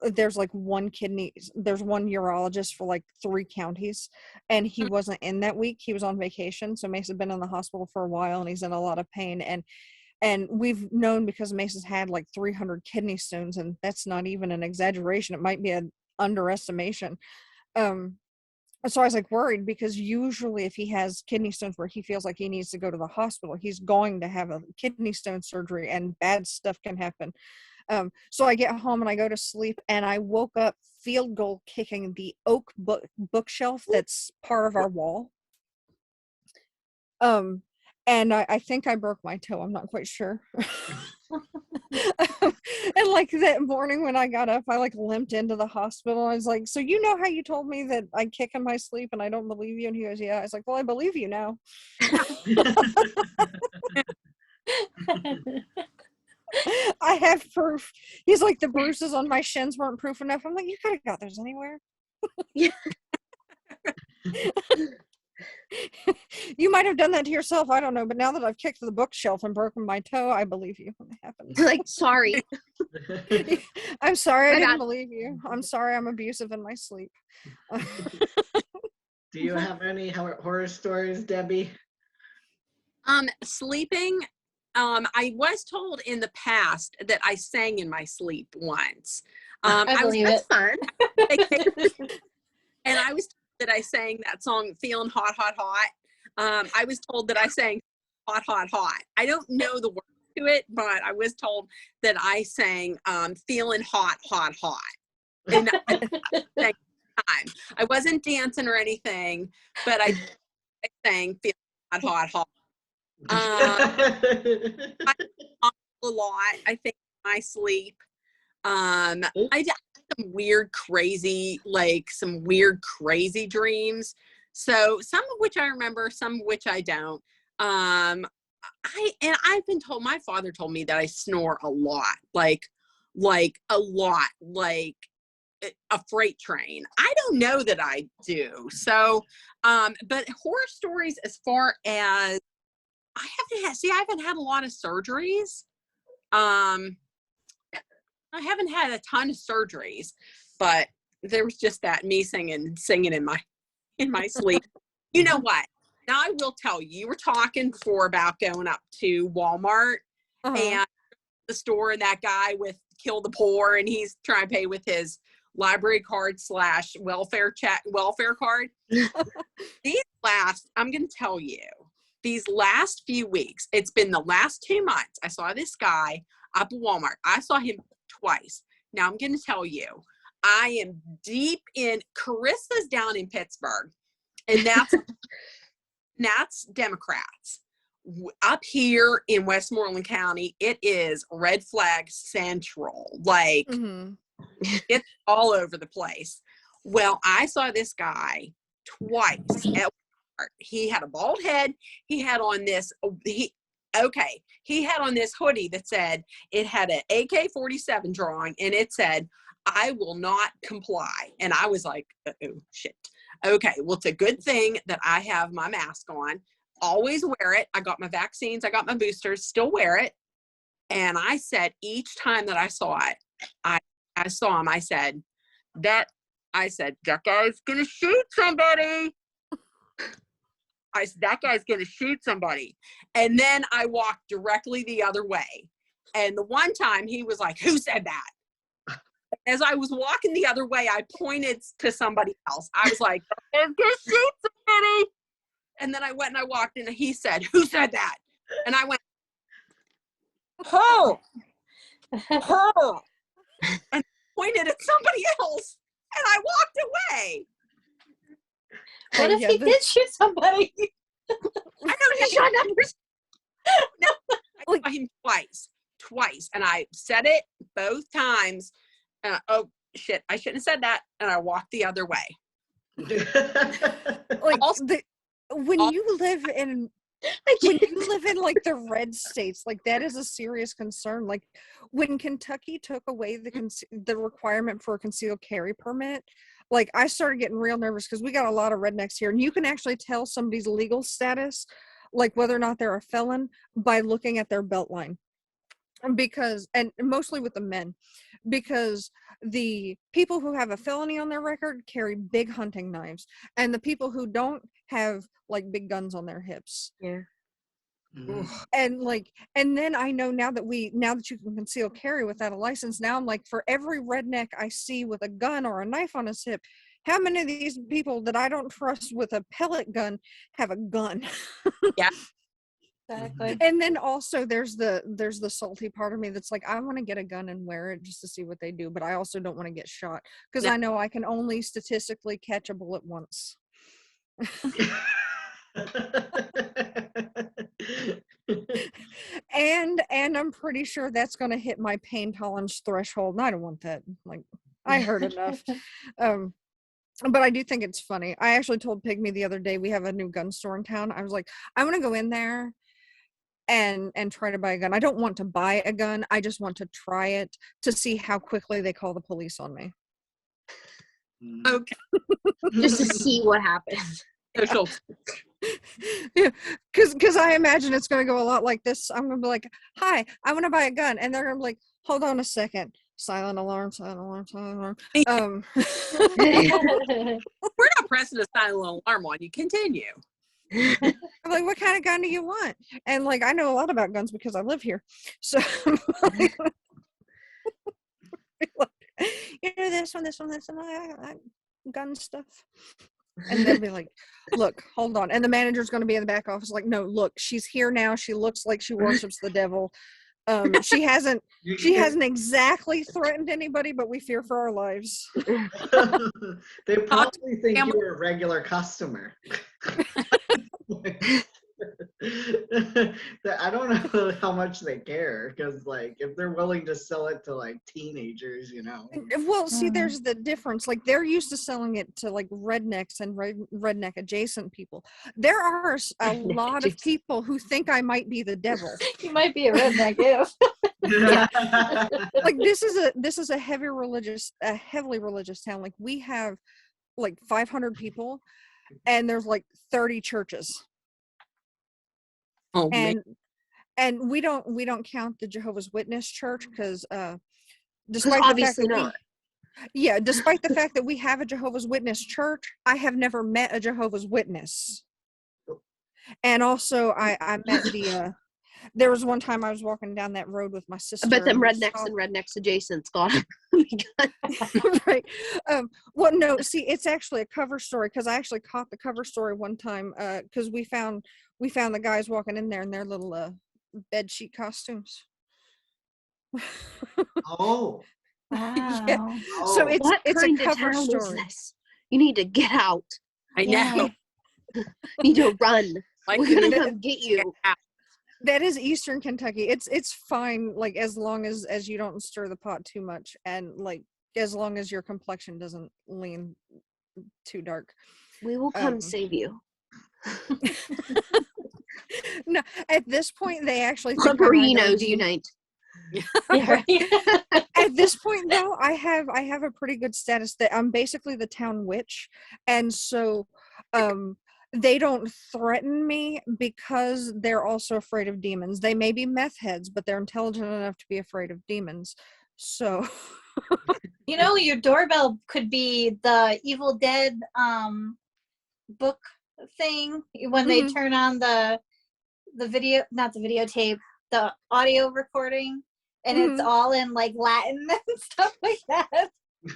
Speaker 5: there's like there's one urologist for like 3 counties, and he wasn't in that week. He was on vacation. So Mace had been in the hospital for a while, and he's in a lot of pain. And we've known, because Mace has had like 300 kidney stones, and that's not even an exaggeration. It might be an underestimation. So I was like worried, because usually if he has kidney stones where he feels like he needs to go to the hospital, he's going to have a kidney stone surgery, and bad stuff can happen. So I get home and I go to sleep, and I woke up field goal kicking the oak bookshelf that's part of our wall. And I think I broke my toe. I'm not quite sure. And like that morning when I got up, I like limped into the hospital. I was like, so you know how you told me that I kick in my sleep and I don't believe you? And he goes, yeah. I was like, well, I believe you now. I have proof. He's like, the bruises on my shins weren't proof enough. I'm like, you could have got those anywhere.
Speaker 3: Yeah.
Speaker 5: You might have done that to yourself. I don't know. But now that I've kicked the bookshelf and broken my toe, I believe you when it happened.
Speaker 3: Like, sorry.
Speaker 5: I'm sorry. I didn't believe you. I'm sorry. I'm abusive in my sleep.
Speaker 1: Do you have any horror stories, Debbie?
Speaker 4: Sleeping. I was told in the past that I sang in my sleep once.
Speaker 2: I believe it.
Speaker 3: Fun.
Speaker 4: And I was told that I sang that song, Feeling Hot, Hot, Hot. I was told that I sang Hot, Hot, Hot. I don't know the words to it, but I was told that I sang Feeling Hot, Hot, Hot. And I wasn't dancing or anything, but I sang Feeling Hot, Hot, Hot. I talk a lot, I think, in my sleep. I did some weird, crazy dreams. So some of which I remember, some of which I don't. I've been told, my father told me that I snore a lot, like a lot, like a freight train. I don't know that I do. So, but horror stories, as far as I haven't had a lot of surgeries. I haven't had a ton of surgeries, but there was just that me singing in my sleep. You know what? Now I will tell you, you were talking before about going up to Walmart and the store, and that guy with Kill the Poor, and he's trying to pay with his library card / welfare card. I'm going to tell you, these last few weeks, it's been the last 2 months. I saw this guy up at Walmart. I saw him twice. Now I'm going to tell you, I am deep in, Carissa's down in Pittsburgh, and that's Democrats. Up here in Westmoreland County, it is red flag central. Like, it's all over the place. Well, I saw this guy twice at Walmart. He had a bald head. He had on this, he had on this hoodie that said, it had an AK-47 drawing, and it said, "I will not comply." And I was like, oh shit. Okay, well, it's a good thing that I have my mask on. Always wear it. I got my vaccines. I got my boosters. Still wear it. And I said, each time that I saw it, I saw him. I said, that guy's gonna shoot somebody. That guy's gonna shoot somebody. And then I walked directly the other way. And the one time he was like, "Who said that?" As I was walking the other way, I pointed to somebody else. I was like, "I'm gonna shoot somebody." And then I went and I walked in, and he said, "Who said that?" And I went, "Her." And pointed at somebody else, and I walked away.
Speaker 2: What if he did shoot somebody?
Speaker 4: I know he shot that person. No, I saw him twice, and I said it both times. Oh shit, I shouldn't have said that, and I walked the other way.
Speaker 5: Like, when you live in like the red states, like that is a serious concern. Like when Kentucky took away the requirement for a concealed carry permit, like I started getting real nervous because we got a lot of rednecks here, and you can actually tell somebody's legal status, like whether or not they're a felon, by looking at their belt line. Because, and mostly with the men, because the people who have a felony on their record carry big hunting knives, and the people who don't have like big guns on their hips.
Speaker 3: Yeah.
Speaker 5: And then I know now that you can conceal carry without a license, now I'm like, for every redneck I see with a gun or a knife on his hip, how many of these people that I don't trust with a pellet gun have a gun?
Speaker 4: Yeah.
Speaker 2: Exactly.
Speaker 5: And then also there's the salty part of me that's like, I want to get a gun and wear it just to see what they do, but I also don't want to get shot because I know I can only statistically catch a bullet once. and I'm pretty sure that's going to hit my pain tolerance threshold, and I don't want that. Like, I heard enough. But I do think it's funny. I actually told Pygmy the other day, we have a new gun store in town. I was like, I want to go in there and try to buy a gun. I don't want to buy a gun. I just want to try it to see how quickly they call the police on me.
Speaker 4: Okay.
Speaker 3: Just to see what happens.
Speaker 5: Yeah, because I imagine it's going to go a lot like this. I'm going to be like, "Hi, I want to buy a gun," and they're going to be like, "Hold on a second. Silent alarm, silent alarm, silent alarm."
Speaker 4: We're not pressing a silent alarm on you. Continue.
Speaker 5: I'm like, "What kind of gun do you want?" And like, I know a lot about guns because I live here, so you know, this one, gun stuff. And they'll be like, "Look, hold on." And the manager's going to be in the back office like, "No, look, she's here now. She looks like she worships the devil. She hasn't exactly threatened anybody, but we fear for our lives."
Speaker 1: They probably think you're a regular customer. I don't know how much they care, because like if they're willing to sell it to like teenagers, you know.
Speaker 5: Well, see, there's the difference. Like they're used to selling it to like rednecks and redneck adjacent people. There are a lot of people who think I might be the devil.
Speaker 2: You might be a redneck, yeah.
Speaker 5: Like this is a heavily religious town. Like we have like 500 people, and there's like 30 churches.
Speaker 4: Oh,
Speaker 5: and we don't count the Jehovah's Witness church because despite despite the fact that we have a Jehovah's Witness church, I have never met a Jehovah's Witness. And also I met There was one time I was walking down that road with my sister.
Speaker 3: I bet them
Speaker 5: and
Speaker 3: rednecks and rednecks adjacents got it.
Speaker 5: right. Well, no, see, it's actually a cover story because I actually caught the cover story one time because we found the guys walking in there in their little bed sheet costumes.
Speaker 1: Oh.
Speaker 2: Wow.
Speaker 5: Yeah.
Speaker 1: Oh.
Speaker 5: So it's
Speaker 3: What
Speaker 5: a
Speaker 3: kind of
Speaker 5: cover
Speaker 3: town
Speaker 5: story.
Speaker 3: is this? You need to get out.
Speaker 4: I
Speaker 2: Yeah.
Speaker 4: know.
Speaker 3: You need to run.
Speaker 4: Like,
Speaker 3: We're gonna come get you.
Speaker 5: That is Eastern Kentucky. It's fine, like as long as you don't stir the pot too much, and like as long as your complexion doesn't lean too dark.
Speaker 3: We will come save you.
Speaker 5: No, at this point they actually think I might
Speaker 3: Vloggerinos
Speaker 5: OD.
Speaker 3: unite.
Speaker 2: Yeah.
Speaker 5: At this point though, I have a pretty good status that I'm basically the town witch, and so they don't threaten me because they're also afraid of demons. They may be meth heads, but they're intelligent enough to be afraid of demons. So
Speaker 2: You know, your doorbell could be the Evil Dead book thing when they
Speaker 5: Mhm.
Speaker 2: turn on the video, not the videotape, the audio recording, and it's
Speaker 5: Mhm.
Speaker 2: all in like Latin and stuff like that.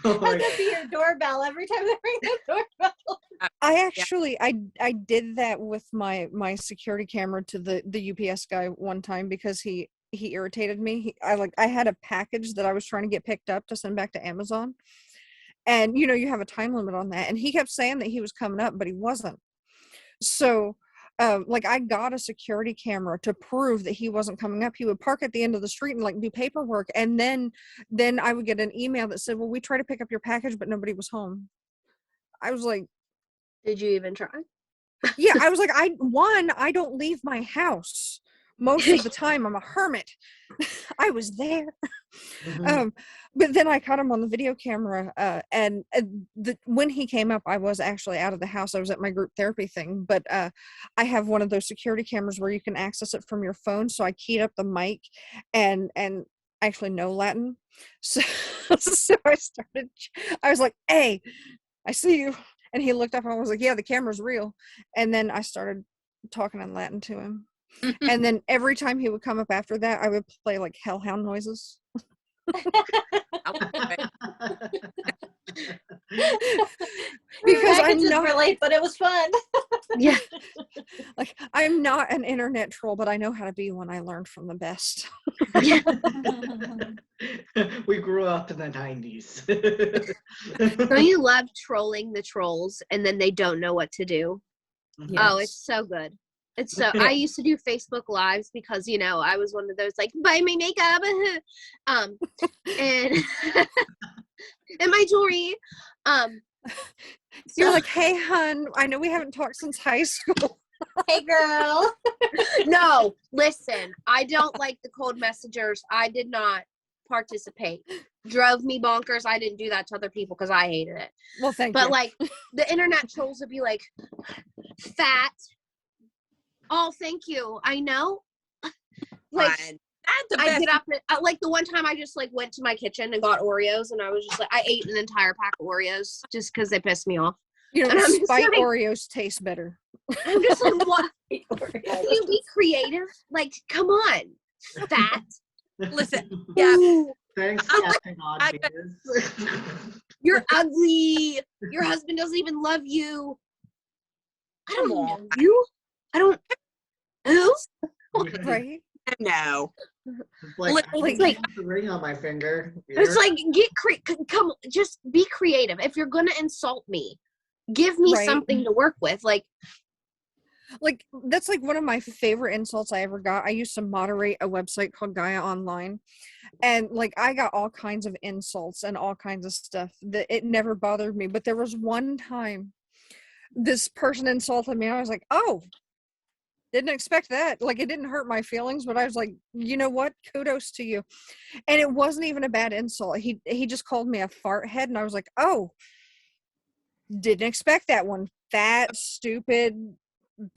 Speaker 1: Oh my
Speaker 2: That could be your doorbell every time they ring the doorbell.
Speaker 5: I actually I did that with my security camera to the UPS guy one time because he irritated me. I had a package that I was trying to get picked up to send back to Amazon, and you have a time limit on that, and he kept saying that he was coming up, but he wasn't. So I got a security camera to prove that he wasn't coming up. He would park at the end of the street and like do paperwork, and then I would get an email that said, well, we tried to pick up your package but nobody was home. I was like,
Speaker 3: Did you even try?
Speaker 5: yeah, I was like, I don't leave my house most of the time. I'm a hermit. I was there.
Speaker 1: Mhm.
Speaker 5: But then I caught him on the video camera, and when he came up, I was actually out of the house. I was at my group therapy thing, but I have one of those security cameras where you can access it from your phone. So I keyed up the mic, and I actually know Latin, so so I was like, hey, I see you. And he looked up and I was like, yeah, the camera's real. And then I started talking in Latin to him. And then every time he would come up after that, I would play like hellhound noises. Because
Speaker 2: I could
Speaker 5: I'm
Speaker 2: just
Speaker 5: not
Speaker 2: relate, but it was fun.
Speaker 3: Yeah.
Speaker 5: like I'm not an internet troll, but I know how to be one. I learned from the best.
Speaker 1: We grew up in the 90s.
Speaker 3: Don't you love trolling the trolls and then they don't know what to do? Oh, it's so good. It's so I used to do Facebook lives because I was one of those like buy my makeup and and my jewelry.
Speaker 5: You're like, hey hun, I know we haven't talked since high school.
Speaker 2: Hey girl.
Speaker 3: No, listen, I don't like the cold messengers. I did not participate. Drove me bonkers. I didn't do that to other people because I hated it.
Speaker 5: Well, thank
Speaker 3: But
Speaker 5: you.
Speaker 3: like the internet trolls would be like, fat. Oh, thank you. I know. Like
Speaker 4: Fine. That's the
Speaker 3: I
Speaker 4: best.
Speaker 3: get up and, like the one time I just like went to my kitchen and got Oreos and I was just like I ate an entire pack of Oreos just because they pissed me off. And I'm just
Speaker 5: spike
Speaker 3: like-
Speaker 5: Oreos taste better.
Speaker 3: I'm just like, what? Can you be creative? Like, come on, fat.
Speaker 4: Listen, yeah.
Speaker 3: Ooh,
Speaker 1: Thanks,
Speaker 4: I-
Speaker 1: Captain Obvious.
Speaker 3: you're ugly. Your husband doesn't even love you. I don't
Speaker 4: Come
Speaker 3: know
Speaker 4: on.
Speaker 3: you. I don't. Who?
Speaker 5: Right?
Speaker 4: No.
Speaker 1: It's like, I
Speaker 3: It's
Speaker 1: don't
Speaker 3: like-
Speaker 1: have the ring on my finger.
Speaker 3: It's like come. Just be creative. If you're gonna insult me, give me
Speaker 5: Right.
Speaker 3: something to work with. Like,
Speaker 5: That's like one of my favorite insults I ever got. I used to moderate a website called Gaia Online, and like I got all kinds of insults and all kinds of stuff that it never bothered me. But there was one time this person insulted me. I was like, oh, didn't expect that. Like it didn't hurt my feelings, but I was like, you know what? Kudos to you. And it wasn't even a bad insult. He just called me a fart head, and I was like, oh, didn't expect that one. Fat, stupid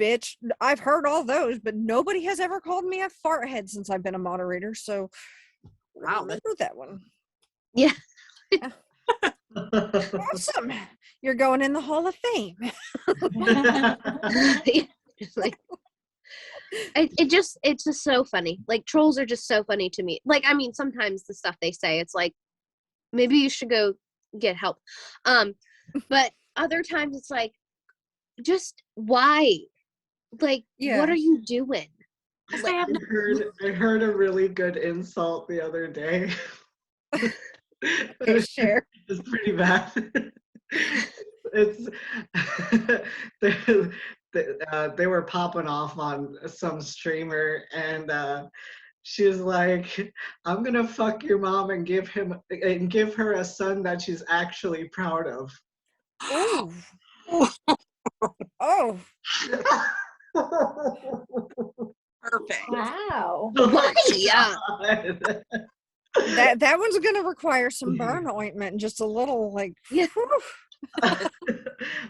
Speaker 5: bitch. I've heard all those, but nobody has ever called me a fart head since I've been a moderator. So
Speaker 4: Wow,
Speaker 5: remember that one.
Speaker 3: yeah.
Speaker 5: Awesome. You're going in the Hall of Fame.
Speaker 3: Just like, it's just so funny. Like trolls are just so funny to me. Like, I mean, sometimes the stuff they say, it's like, maybe you should go get help. But other times it's like, just why? Like, what are you doing?
Speaker 1: I heard a really good insult the other day.
Speaker 5: Share.
Speaker 1: It's pretty bad. It's they were popping off on some streamer, and she was like, "I'm gonna fuck your mom and give her a son that she's actually proud of."
Speaker 5: Oh. Oh.
Speaker 4: Perfect.
Speaker 2: Wow.
Speaker 3: Why?
Speaker 5: That one's gonna require some burn ointment, just a little, like.
Speaker 3: Yeah.
Speaker 1: I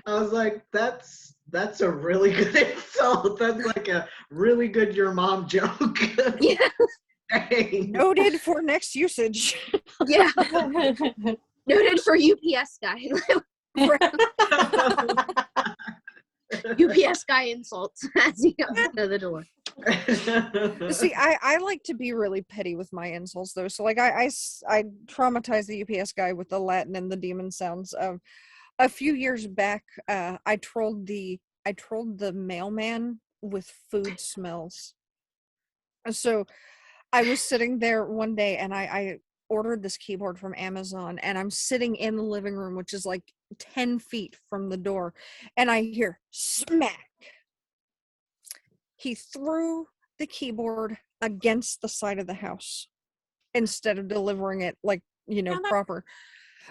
Speaker 1: was like, that's a really good insult. That's like a really good your mom joke.
Speaker 3: Yeah.
Speaker 1: Dang.
Speaker 5: Noted for next usage.
Speaker 3: Yeah. Noted for UPS guy. UPS guy insults as he comes to the door.
Speaker 5: See, I like to be really petty with my insults though. So like I traumatized the UPS guy with the Latin and the demon sounds. A few years back, I trolled the mailman with food smells. So I was sitting there one day and I ordered this keyboard from Amazon, and I'm sitting in the living room, which is like 10 feet from the door, and I hear smack. He threw the keyboard against the side of the house instead of delivering it like, proper.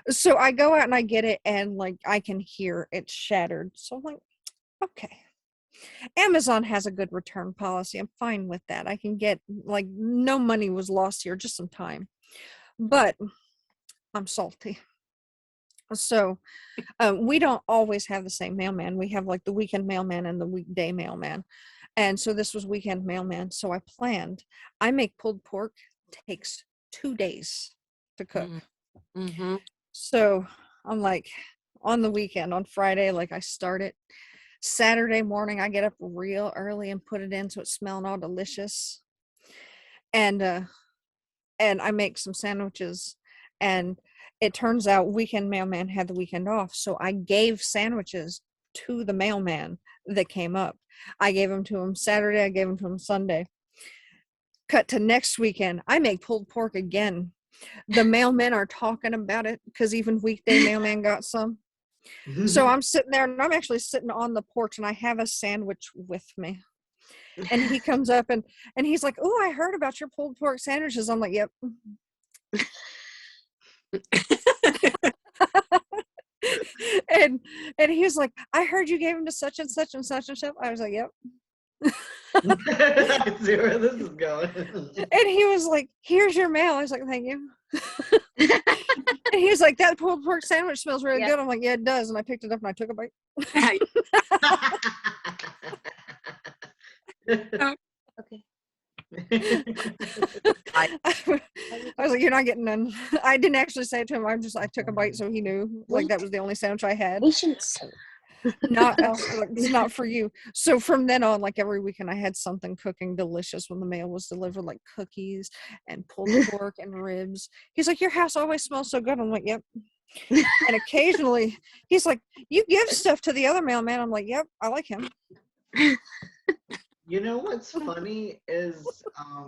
Speaker 5: So I go out and I get it, and like I can hear it shattered. So I'm like, okay. Amazon has a good return policy. I'm fine with that. I can get, like, no money was lost here, just some time. But I'm salty. So we don't always have the same mailman. We have like the weekend mailman and the weekday mailman. And so this was weekend mailman. So I planned. I make pulled pork. Takes 2 days to cook.
Speaker 4: Mm-hmm.
Speaker 5: So I'm like, on the weekend, on Friday, like I start it. Saturday morning, I get up real early and put it in so it's smelling all delicious. And I make some sandwiches. And it turns out weekend mailman had the weekend off. So I gave sandwiches to the mailman that came up. I gave them to him Saturday. I gave them to him Sunday. Cut to next weekend. I make pulled pork again. The mailmen are talking about it because even weekday mailman got some. So I'm sitting there, and I'm actually sitting on the porch, and I have a sandwich with me. And he comes up and he's like, "Oh, I heard about your pulled pork sandwiches." I'm like, "Yep." and he's like, "I heard you gave them to such and such and such and such." I was like, "Yep."
Speaker 1: I can see where this is going.
Speaker 5: And he was like, "Here's your mail." I was like, "Thank you." And he was like, "That pulled pork sandwich smells really good." I'm like, "Yeah, it does." And I picked it up and I took a bite.
Speaker 3: Okay.
Speaker 5: I was like, "You're not getting none." I didn't actually say it to him. I took a bite so he knew, like, that was the only sandwich I had.
Speaker 3: Patience.
Speaker 5: Not like, it's not for you. So from then on, like every weekend, I had something cooking delicious when the mail was delivered, like cookies and pulled pork and ribs. He's like, "Your house always smells so good." I'm like, "Yep." And occasionally, he's like, "You give stuff to the other mailman." I'm like, "Yep, I like him."
Speaker 1: You know what's funny is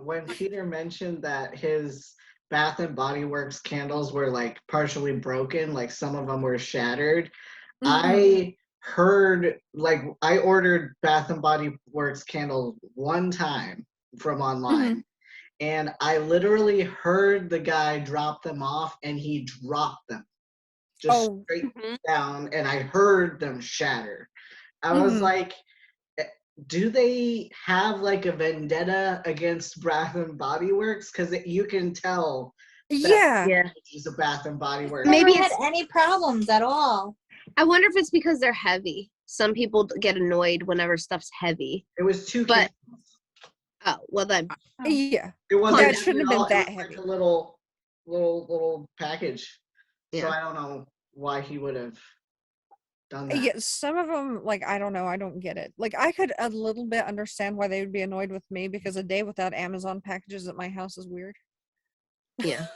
Speaker 1: when Peter mentioned that his Bath and Body Works candles were like partially broken, like some of them were shattered. I heard, like, I ordered Bath and Body Works candles one time from online, and I literally heard the guy drop them off, and he dropped them just straight down, and I heard them shatter. I was like, do they have like a vendetta against Bath and Body Works? Because you can tell
Speaker 5: Yeah.
Speaker 1: it's a Bath and Body Works.
Speaker 2: Maybe had any problems at all.
Speaker 3: I wonder if it's because they're heavy. Some people get annoyed whenever stuff's heavy.
Speaker 1: It was two
Speaker 3: But
Speaker 1: candles.
Speaker 3: oh, well then.
Speaker 5: Yeah.
Speaker 1: It wasn't.
Speaker 5: That shouldn't have been that heavy.
Speaker 1: Like a little package.
Speaker 3: Yeah.
Speaker 1: So I don't know why he would have done that.
Speaker 5: Yeah, some of them, like, I don't know, I don't get it. Like, I could a little bit understand why they would be annoyed with me, because a day without Amazon packages at my house is weird.
Speaker 3: Yeah.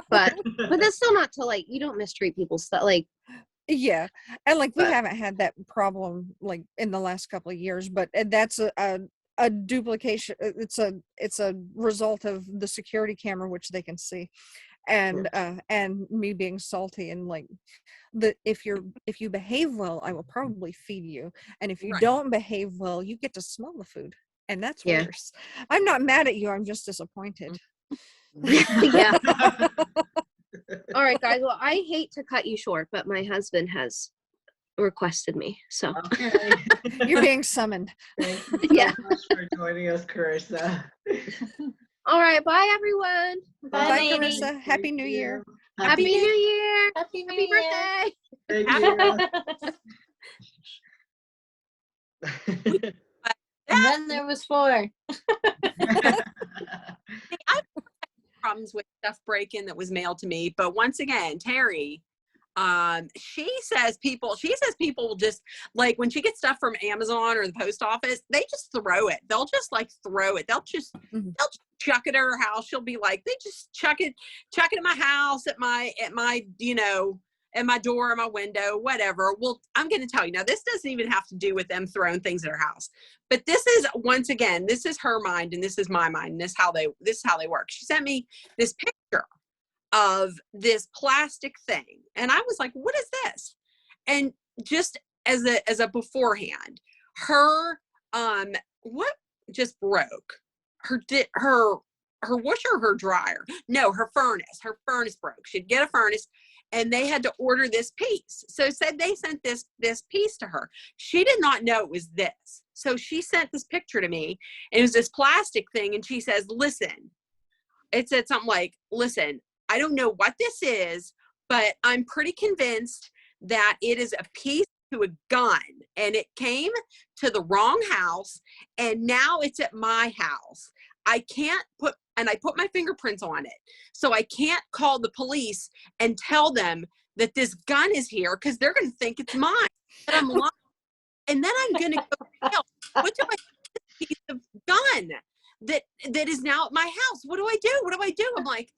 Speaker 3: But that's still not to, like, you don't mistreat people's stuff. Like,
Speaker 5: Yeah, and like we
Speaker 3: But-
Speaker 5: haven't had that problem like in the last couple of years, but that's a duplication. It's a result of the security camera, which they can see, and me being salty, and like if you behave well, I will probably feed you, and if you
Speaker 4: Right.
Speaker 5: don't behave well, you get to smell the food, and that's
Speaker 3: Yeah.
Speaker 5: worse. I'm not mad at you. I'm just disappointed.
Speaker 3: yeah. All right, guys. Well, I hate to cut you short, but my husband has requested me. So
Speaker 1: Okay.
Speaker 5: You're being summoned.
Speaker 1: Thank you so
Speaker 3: Yeah.
Speaker 1: much for joining us, Carissa.
Speaker 3: all right, bye everyone.
Speaker 2: Bye,
Speaker 5: Bye,
Speaker 2: lady.
Speaker 5: Carissa. Happy New Year.
Speaker 3: Happy New Year.
Speaker 2: Happy New
Speaker 3: Happy
Speaker 2: Year.
Speaker 3: birthday.
Speaker 1: Thank you.
Speaker 2: And then there was 4.
Speaker 4: I problems with stuff breaking that was mailed to me, but once again, Terry, she says people will just, like, when she gets stuff from Amazon or the post office, they just throw it. They'll just like throw it. They'll just chuck it at her house. She'll be like, they just chuck it at my house, at my at my door, or my window, whatever. Well, I'm going to tell you now, this doesn't even have to do with them throwing things at her house, but this is, once again, this is her mind and this is my mind. And this is how they work. She sent me this picture of this plastic thing, and I was like, what is this? And just as a beforehand, her what just broke? Her washer, her dryer, no, her furnace broke. She'd get a furnace, and they had to order this piece. So said they sent this piece to her. She did not know it was this. So she sent this picture to me, and it was this plastic thing, and she says, listen, it said something like, listen, I don't know what this is, but I'm pretty convinced that it is a piece to a gun, and it came to the wrong house, and now it's at my house. I put my fingerprints on it. So I can't call the police and tell them that this gun is here, because they're going to think it's mine. And I'm lying. And then I'm going to go to jail. What do I do with this piece of gun that is now at my house? What do I do? What do I do? I'm like,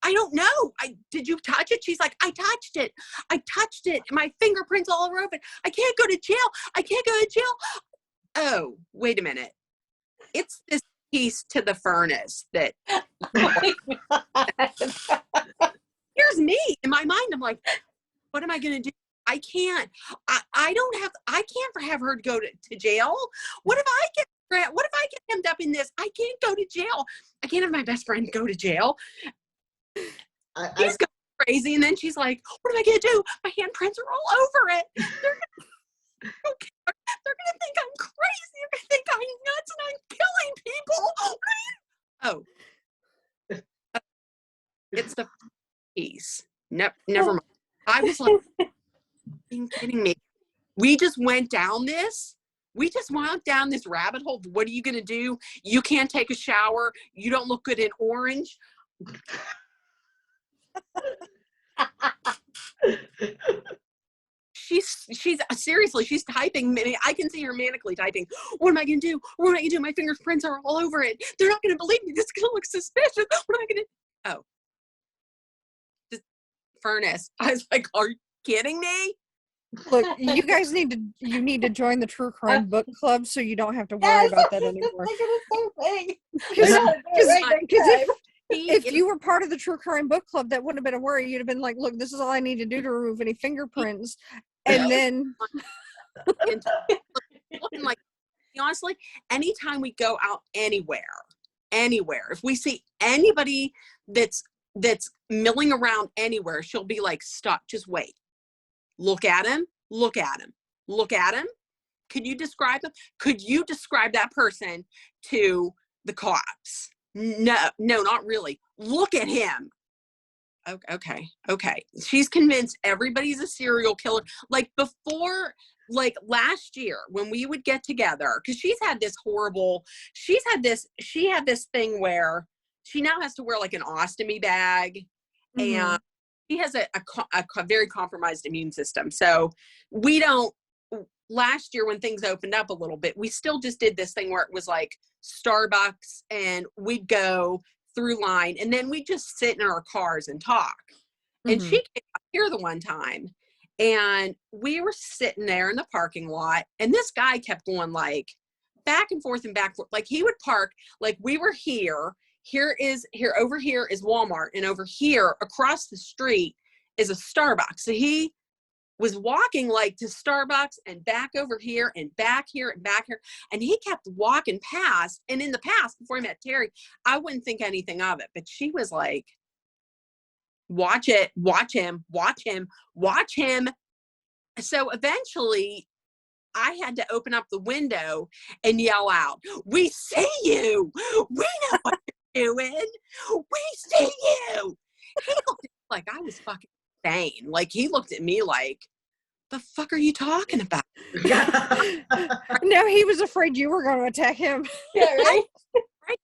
Speaker 4: I don't know. Did you touch it? She's like, I touched it. My fingerprints all over it. I can't go to jail. Oh, wait a minute. It's this piece to the furnace that here's me in my mind. I'm like, what am I going to do? I can't have her go to jail. What if I get hemmed up in this? I can't go to jail. I can't have my best friend go to jail. She's going crazy. And then she's like, what am I going to do? My handprints are all over it. They're going to think I'm crazy. They're going to think I'm nuts and I'm killing people. Oh, it's the piece. Never mind. I was like, are you kidding me? We just went down this rabbit hole. What are you going to do? You can't take a shower. You don't look good in orange. She's seriously, she's typing. I can see her manically typing. What am I going to do? What am I going to do? My fingerprints are all over it. They're not going to believe me. This is going to look suspicious. What am I going to do? Oh. Just furnace. I was like, are you kidding me?
Speaker 5: Look, you guys need to join the True Crime Book Club, so you don't have to worry about that anymore. If you were part of the True Crime Book Club, that wouldn't have been a worry. You'd have been like, look, this is all I need to do to remove any fingerprints. And then
Speaker 4: like, honestly, anytime we go out anywhere, if we see anybody that's milling around anywhere, she'll be like, stop, just wait. Look at him. Could you describe him? Could you describe that person to the cops? No, not really. Look at him. Okay. She's convinced everybody's a serial killer. Like before, like last year when we would get together, because she had this thing where she now has to wear like an ostomy bag. And he has a very compromised immune system. So we don't, last year when things opened up a little bit, we still just did this thing where it was like Starbucks and we'd go through line and then we'd just sit in our cars and talk. And she came up here the one time and we were sitting there in the parking lot and this guy kept going like back and forth and back and forth. Like he would park, like we were here over here is Walmart and over here across the street is a Starbucks. So he was walking like to Starbucks and back over here and back here and back here. And he kept walking past. And in the past, before I met Terry, I wouldn't think anything of it. But she was like, watch it, watch him, watch him, watch him. So eventually I had to open up the window and yell out, we see you. We know what you're doing. We see you. He looked at me like I was fucking insane. Like he looked at me like, the fuck are you talking about?
Speaker 5: No, he was afraid you were going to attack him.
Speaker 2: Yeah, right.
Speaker 4: Right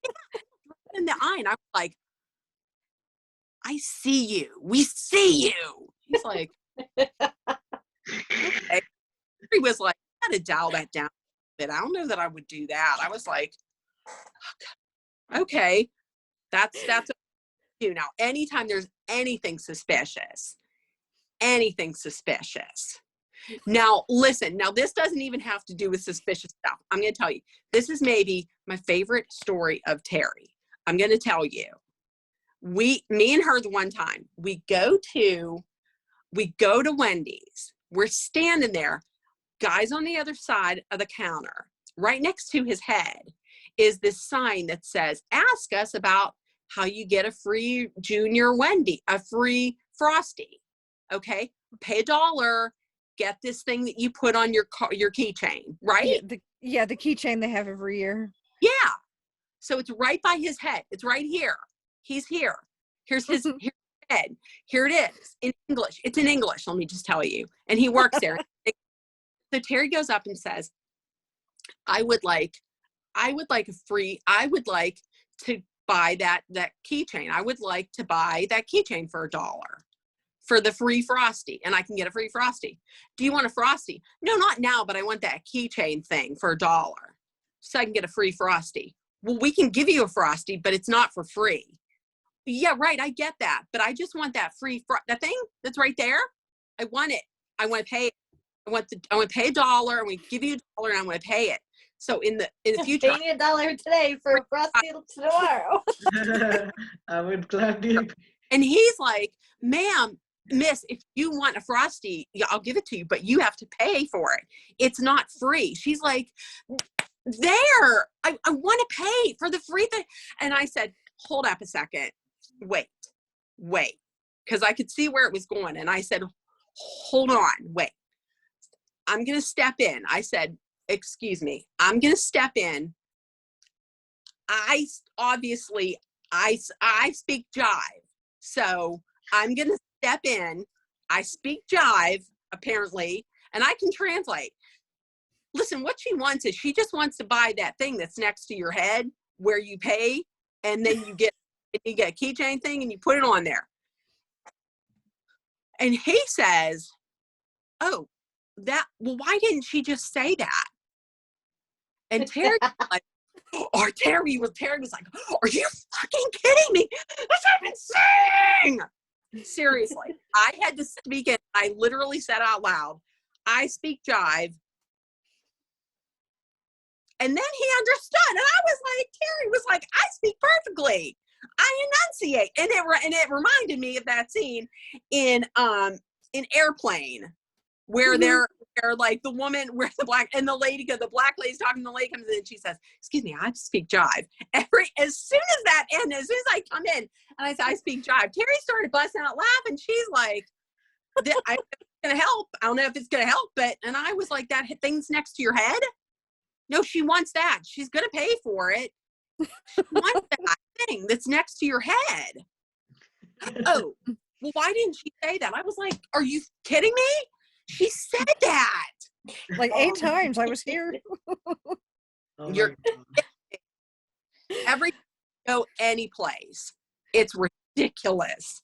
Speaker 4: in the eye, and I was like, I see you. We see you. He's like, okay. He was like, I had to dial that down a bit. I don't know that I would do that. I was like, okay, that's you. Now, anytime there's anything suspicious. Now, listen, now this doesn't even have to do with suspicious stuff. I'm going to tell you, this is maybe my favorite story of Terry. I'm going to tell you, me and her the one time, we go to Wendy's. We're standing there, guys on the other side of the counter, right next to his head is this sign that says, ask us about how you get a free junior Wendy, a free Frosty. Okay, pay $1, get this thing that you put on your keychain, right?
Speaker 5: Yeah, the keychain they have every year.
Speaker 4: Yeah. So it's right by his head. It's right here. He's here. Here's his head. Here it is in English. It's in English, let me just tell you. And he works there. So Terry goes up and says, I would like to buy that keychain. I would like to buy that keychain for $1 for the free Frosty, and I can get a free Frosty. Do you want a Frosty? No, not now, but I want that keychain thing for $1 so I can get a free Frosty. Well, we can give you a Frosty, but it's not for free. Yeah, right, I get that, but I just want that free that thing that's right there. I want it. I want to pay it. I want to pay $1, and we give you $1, and I want to pay it. So in the future,
Speaker 2: pay me $1 today for a Frosty tomorrow.
Speaker 1: I would gladly.
Speaker 4: And he's like, ma'am, miss, if you want a Frosty, yeah, I'll give it to you, but you have to pay for it. It's not free. She's like, there, I want to pay for the free thing. And I said, hold up a second. Wait. Because I could see where it was going. And I said, hold on, wait. I'm going to step in. I said, excuse me, I'm going to step in. I speak jive. So I'm going to step in. I speak jive, apparently, and I can translate. Listen, what she wants is she just wants to buy that thing that's next to your head where you pay, and then you get a keychain thing and you put it on there. And he says, oh, why didn't she just say that? And Terry was like, Terry was like, are you fucking kidding me? That's insane. Seriously, I had to speak it. I literally said out loud, I speak jive. And then he understood. And I was like, Terry was like, I speak perfectly. I enunciate. And it reminded me of that scene in Airplane where they're like the woman where the black lady's talking, the lady comes in and she says, excuse me, I speak jive. As soon as that ended, as soon as I come in and I said, I speak jive, Terry started busting out laughing. She's like, I don't know if it's gonna help. I don't know if it's gonna help, and I was like, that thing's next to your head? No, she wants that. She's gonna pay for it. She wants that thing that's next to your head. Oh, well, why didn't she say that? I was like, are you kidding me? She said that.
Speaker 5: Like 8 times. I was here.
Speaker 1: Oh
Speaker 4: You're every go any place. It's ridiculous.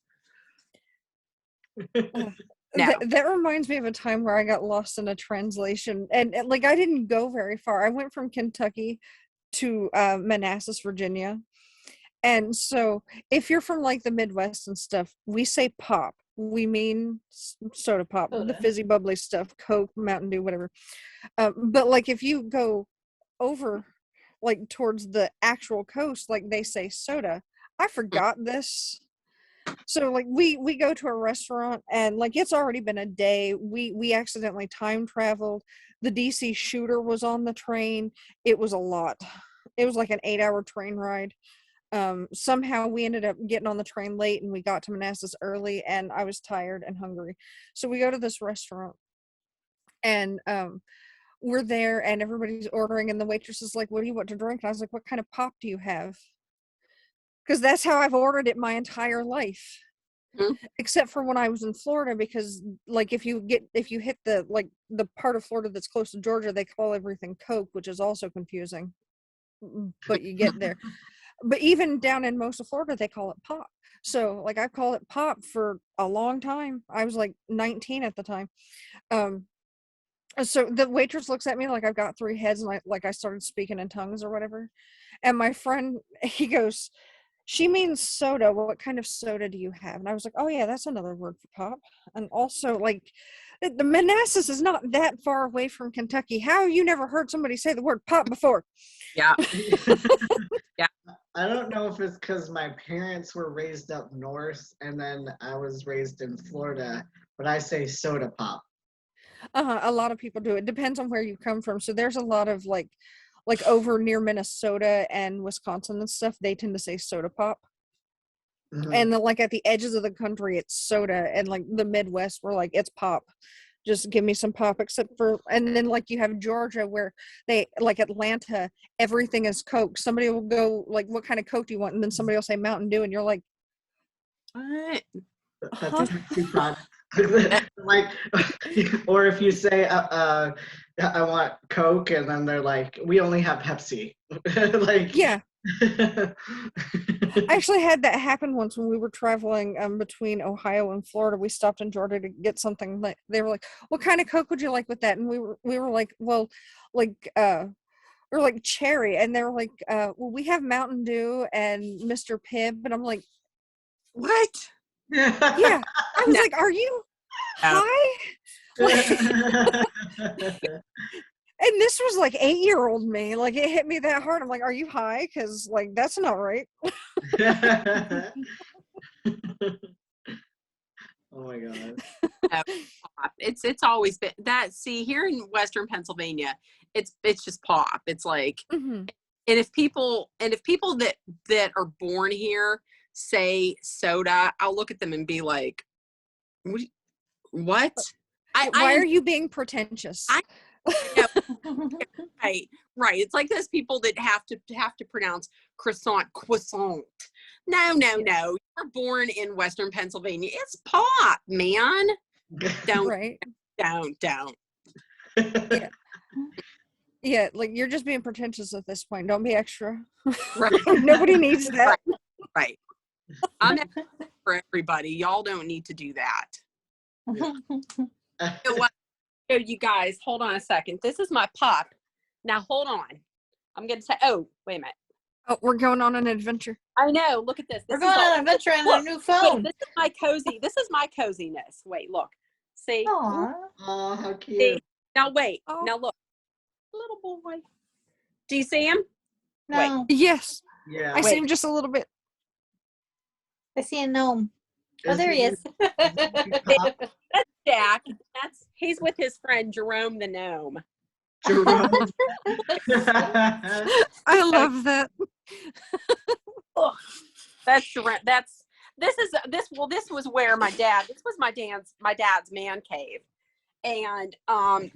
Speaker 4: No.
Speaker 5: That reminds me of a time where I got lost in a translation, and like I didn't go very far. I went from Kentucky to Manassas, Virginia. And so if you're from like the Midwest and stuff, we say pop. We mean soda pop, the fizzy bubbly stuff, Coke, Mountain Dew, whatever. But like if you go over like towards the actual coast, like they say soda. I forgot this. So like we go to a restaurant and like it's already been a day. We accidentally time traveled. The DC shooter was on the train. It was a lot. It was like an 8-hour train ride. Somehow we ended up getting on the train late and we got to Manassas early and I was tired and hungry. So we go to this restaurant and we're there and everybody's ordering and the waitress is like, what do you want to drink? And I was like, what kind of pop do you have? Because that's how I've ordered it my entire life.
Speaker 4: Mm-hmm.
Speaker 5: Except for when I was in Florida, because like if you hit the like the part of Florida that's close to Georgia, they call everything Coke, which is also confusing. But you get there. But even down in most of Florida, they call it pop. So like I've called it pop for a long time. I was like 19 at the time. So the waitress looks at me like I've got 3 heads and I started speaking in tongues or whatever. And my friend, he goes, she means soda. What kind of soda do you have? And I was like, oh yeah, that's another word for pop. And also like the Manassas is not that far away from Kentucky. How have you never heard somebody say the word pop before?
Speaker 4: Yeah.
Speaker 1: I don't know if it's because my parents were raised up north and then I was raised in Florida, but I say soda pop.
Speaker 5: A lot of people do. It depends on where you come from. So there's a lot of like over near Minnesota and Wisconsin and stuff, they tend to say soda pop.
Speaker 1: Mm-hmm.
Speaker 5: And then like at the edges of the country, it's soda. And like the Midwest, we're like, it's pop. Just give me some pop, except for, and then like you have Georgia where they, like Atlanta, everything is Coke. Somebody will go like, what kind of Coke do you want? And then somebody will say Mountain Dew. And you're like,
Speaker 4: What?
Speaker 1: That's a taxi product. Like, or if you say, I want Coke, and then they're like, we only have Pepsi. Like,
Speaker 5: yeah. I actually had that happen once when we were traveling between Ohio and Florida. We stopped in Georgia to get something. Like they were like, "What kind of Coke would you like with that?" And we were like, "Well, like we're like cherry," and they were like, "Well, we have Mountain Dew and Mr. Pibb," and I'm like,
Speaker 4: What?
Speaker 5: "Yeah." I was like, "Are you high?" And this was like 8-year-old me. Like it hit me that hard. I'm like, "Are you high?" Because like that's not right.
Speaker 1: Oh my god.
Speaker 4: It's always been that. See, here in Western Pennsylvania, it's just pop. It's like,
Speaker 5: Mm-hmm.
Speaker 4: and if people that are born here say soda, I'll look at them and be like, what?
Speaker 5: Why are you being pretentious?
Speaker 4: Right. It's like those people that have to pronounce croissant. No. You're born in Western Pennsylvania. It's pop, man. Don't.
Speaker 5: Yeah. Yeah, like you're just being pretentious at this point. Don't be extra.
Speaker 4: Right.
Speaker 5: Nobody needs that.
Speaker 4: Right. I'm not for everybody. Y'all don't need to do that.
Speaker 1: Yeah.
Speaker 4: You know what? So you guys, hold on a second. This is my pop. Now hold on. I'm gonna say. Oh, wait a minute.
Speaker 5: Oh, we're going on an adventure.
Speaker 4: I know. Look at this.
Speaker 2: We're going on an adventure in a new phone.
Speaker 4: Wait, this is my coziness. Wait, look. See?
Speaker 2: Aww.
Speaker 1: Oh, how cute.
Speaker 4: See? Now wait.
Speaker 5: Oh.
Speaker 4: Now look. Little boy. Do you see him?
Speaker 2: No.
Speaker 4: Wait.
Speaker 5: Yes.
Speaker 1: Yeah.
Speaker 5: I see him just a little bit.
Speaker 2: I see a gnome. Oh, there he is.
Speaker 4: That's Jack. He's with his friend Jerome the gnome.
Speaker 1: Jerome.
Speaker 5: I love that.
Speaker 4: That's Jerome. This was where this was my dad's man cave. And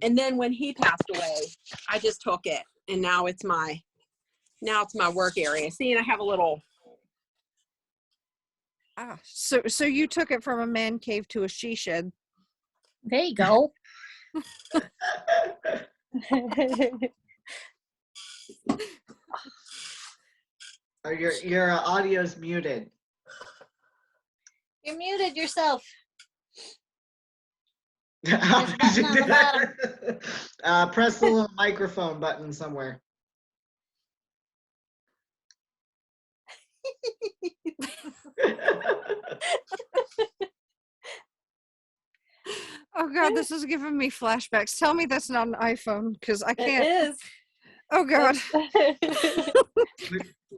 Speaker 4: then when he passed away, I just took it and now it's my work area. See, and I have a little.
Speaker 5: So you took it from a man cave to a she shed.
Speaker 2: There you go.
Speaker 1: Oh, your audio's muted.
Speaker 2: You muted yourself.
Speaker 1: How
Speaker 2: There's a
Speaker 1: did you
Speaker 2: button on
Speaker 1: do
Speaker 2: the
Speaker 1: that? Press the little microphone button somewhere.
Speaker 5: Oh God, this is giving me flashbacks. Tell me that's not an iPhone, because I can't.
Speaker 2: It is.
Speaker 5: Oh God.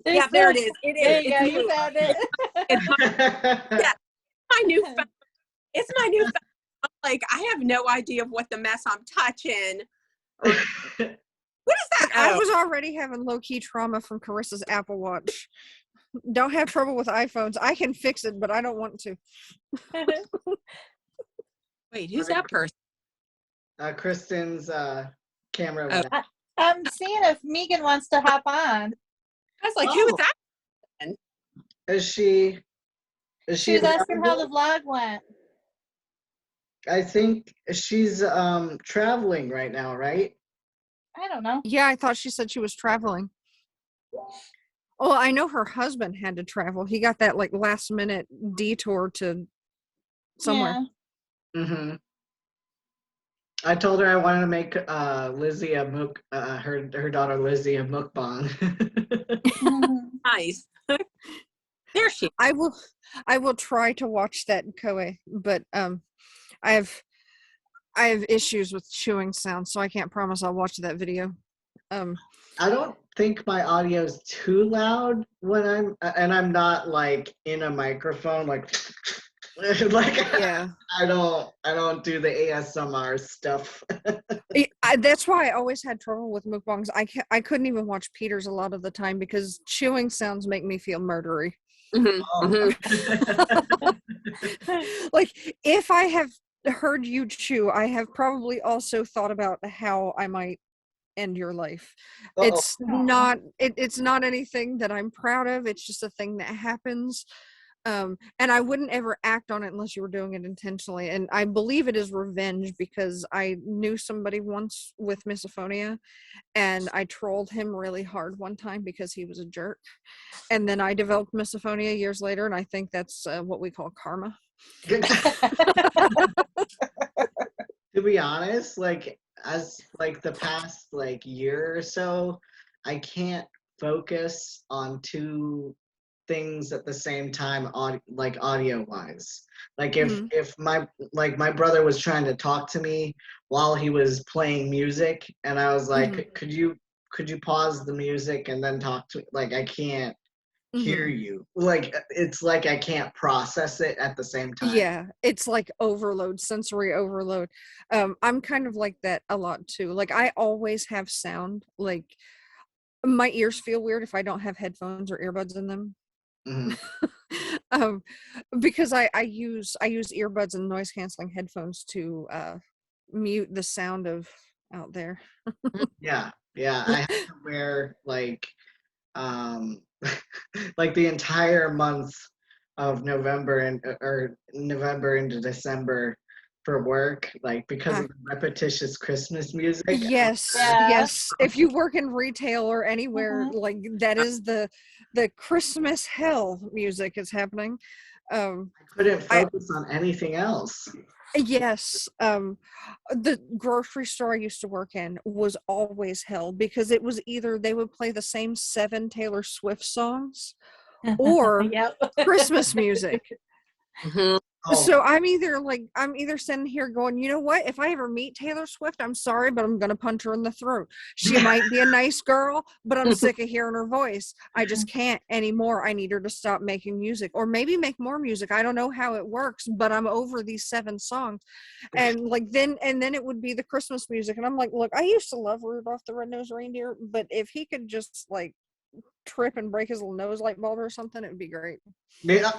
Speaker 4: Yeah, there it is. It
Speaker 2: There
Speaker 4: is.
Speaker 2: you go.
Speaker 4: It's
Speaker 2: You
Speaker 4: new.
Speaker 2: found it.
Speaker 4: It's my new phone. It's my new phone. I'm like, I have no idea of what the mess I'm touching. Or, what is that?
Speaker 5: I was already having low-key trauma from Carissa's Apple Watch. Don't have trouble with iPhones. I can fix it, but I don't want to.
Speaker 4: Wait, who's that person?
Speaker 1: Kristen's camera
Speaker 4: Oh.
Speaker 1: went out.
Speaker 2: I'm seeing if Megan wants to hop on.
Speaker 4: I was like, who is
Speaker 1: Oh.
Speaker 4: that?
Speaker 1: Is she
Speaker 2: She was asking how the
Speaker 1: available?
Speaker 2: vlog went.
Speaker 1: I think she's traveling right now, right?
Speaker 2: I don't know.
Speaker 5: Yeah, I thought she said she was traveling. Oh, I know her husband had to travel. He got that like last minute detour to somewhere.
Speaker 2: Yeah.
Speaker 1: Mm-hmm. I told her I wanted to make Lizzie a her daughter Lizzie a mukbang.
Speaker 4: Nice. There she is.
Speaker 5: I will try to watch that in Koei, but I have issues with chewing sounds, so I can't promise I'll watch that video.
Speaker 1: I don't think my audio is too loud when I'm not like in a microphone like like
Speaker 5: Yeah.
Speaker 1: I don't do the ASMR stuff.
Speaker 5: That's why I always had trouble with mukbangs. I couldn't even watch Peter's a lot of the time because chewing sounds make me feel murdery.
Speaker 4: Mm-hmm.
Speaker 1: Oh.
Speaker 4: Mm-hmm.
Speaker 5: Like if I have heard you chew, I have probably also thought about how I might end your life.
Speaker 1: Uh-oh.
Speaker 5: It's not anything that I'm proud of. It's just a thing that happens. And I wouldn't ever act on it unless you were doing it intentionally. And I believe it is revenge because I knew somebody once with misophonia and I trolled him really hard one time because he was a jerk. And then I developed misophonia years later, and I think that's what we call karma.
Speaker 1: To be honest, like as like the past like year or so, I can't focus on two things at the same time, audio wise. Like if my brother was trying to talk to me while he was playing music, and I was like, could you pause the music and then talk to me? Like I can't hear you. Like it's like I can't process it at the same time.
Speaker 5: Yeah, it's like overload, sensory overload. I'm kind of like that a lot too. Like I always have sound. Like my ears feel weird if I don't have headphones or earbuds in them.
Speaker 1: Mm-hmm.
Speaker 5: Because I use earbuds and noise canceling headphones to mute the sound of out there.
Speaker 1: Yeah, I have to wear like like the entire month of November or November into December for work, like because of the repetitious Christmas music.
Speaker 5: Yes,
Speaker 2: Yeah.
Speaker 5: yes. If you work in retail or anywhere, like that is the Christmas hell music is happening.
Speaker 1: I couldn't focus on anything else.
Speaker 5: Yes. The grocery store I used to work in was always hell because it was either they would play the same 7 Taylor Swift songs or
Speaker 2: Yep.
Speaker 5: Christmas music.
Speaker 4: Mm-hmm.
Speaker 1: Oh,
Speaker 5: So I'm either sitting here going, you know what? If I ever meet Taylor Swift, I'm sorry, but I'm gonna punch her in the throat. She might be a nice girl, but I'm sick of hearing her voice. I just can't anymore. I need her to stop making music, or maybe make more music. I don't know how it works, but I'm over these 7 songs. And then it would be the Christmas music, and I'm like, look, I used to love Rudolph the Red-Nosed Reindeer, but if he could just like trip and break his little nose light bulb or something, it would be great.
Speaker 1: yeah.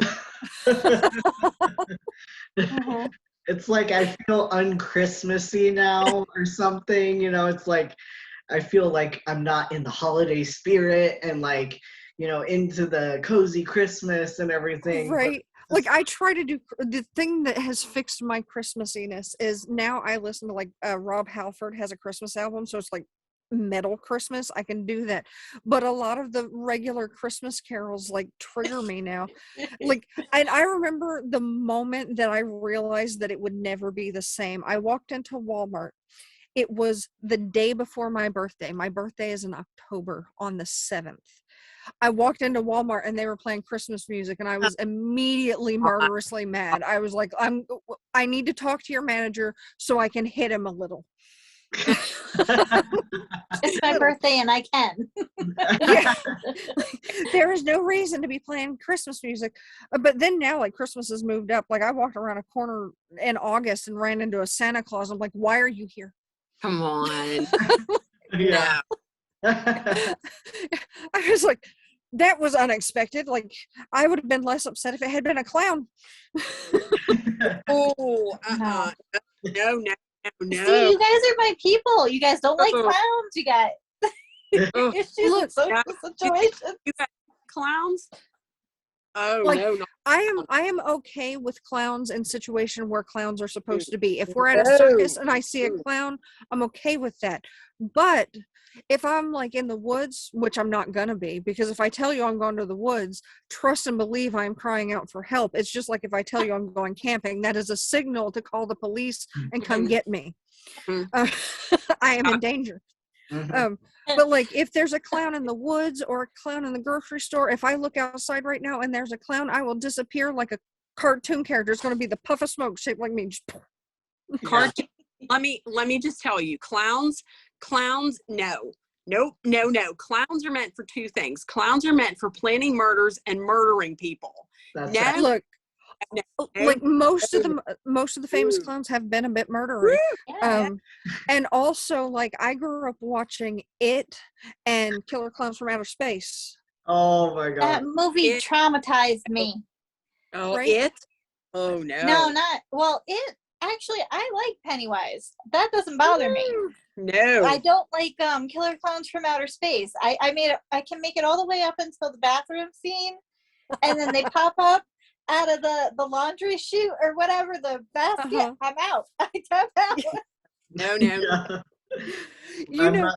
Speaker 2: Mhm.
Speaker 1: It's like I feel un-Christmassy now or something, it's like I feel like I'm not in the holiday spirit and like, into the cozy Christmas and everything.
Speaker 5: Right. Like I try to do the thing that has fixed my Christmassiness is now I listen to like Rob Halford has a Christmas album, so it's like metal Christmas, I can do that. But a lot of the regular Christmas carols like trigger me now. Like, and I remember the moment that I realized that it would never be the same. I walked into Walmart. It was the day before my birthday. My birthday is in October on the 7th. I walked into Walmart and they were playing Christmas music and I was immediately murderously mad. I was like, I need to talk to your manager so I can hit him a little.
Speaker 2: It's my birthday and I can.
Speaker 5: Yeah. There is no reason to be playing Christmas music. But then now, like, Christmas has moved up. Like, I walked around a corner in August and ran into a Santa Claus. I'm like, why are you here?
Speaker 4: Come on.
Speaker 1: Yeah.
Speaker 5: I was like, that was unexpected. Like, I would have been less upset if it had been a clown.
Speaker 4: Oh,
Speaker 2: No.
Speaker 4: no.
Speaker 2: See, you guys are my people. You guys don't like
Speaker 4: Oh.
Speaker 2: clowns. You got
Speaker 4: Oh,
Speaker 2: issues
Speaker 5: look,
Speaker 2: with social situations.
Speaker 4: You got clowns? Oh,
Speaker 5: Like,
Speaker 4: no.
Speaker 5: I am okay with clowns in situation where clowns are supposed to be. If we're at a circus and I see a clown, I'm okay with that. But if I'm like in the woods, which I'm not gonna be, because if I tell you I'm going to the woods, trust and believe I'm crying out for help. It's just like if I tell you I'm going camping, that is a signal to call the police and come get me. I am in danger. But like if there's a clown in the woods or a clown in the grocery store, if I look outside right now and there's a clown, I will disappear like a cartoon character. It's going to be the puff of smoke shaped like me. Just
Speaker 4: Cartoon. Let me just tell you, clowns, no. Nope, no. Clowns are meant for two things. Clowns are meant for planning murders and murdering people.
Speaker 1: That's
Speaker 4: No,
Speaker 5: look,
Speaker 4: no,
Speaker 5: like most of the famous clowns have been a bit murdery.
Speaker 2: Yeah.
Speaker 5: And also like I grew up watching It and Killer Clowns from Outer Space.
Speaker 1: Oh my God.
Speaker 2: That movie
Speaker 4: It-
Speaker 2: traumatized me.
Speaker 4: oh,
Speaker 5: Right?
Speaker 4: it? Oh, no.
Speaker 2: No, not well. It actually, I like Pennywise. That doesn't bother me.
Speaker 4: No.
Speaker 2: I don't like Killer Clowns from Outer Space. I can make it all the way up until the bathroom scene, and then they pop up out of the laundry chute or whatever the basket.
Speaker 5: Uh-huh.
Speaker 2: I'm out. I tap out.
Speaker 4: No.
Speaker 1: Yeah.
Speaker 5: You know,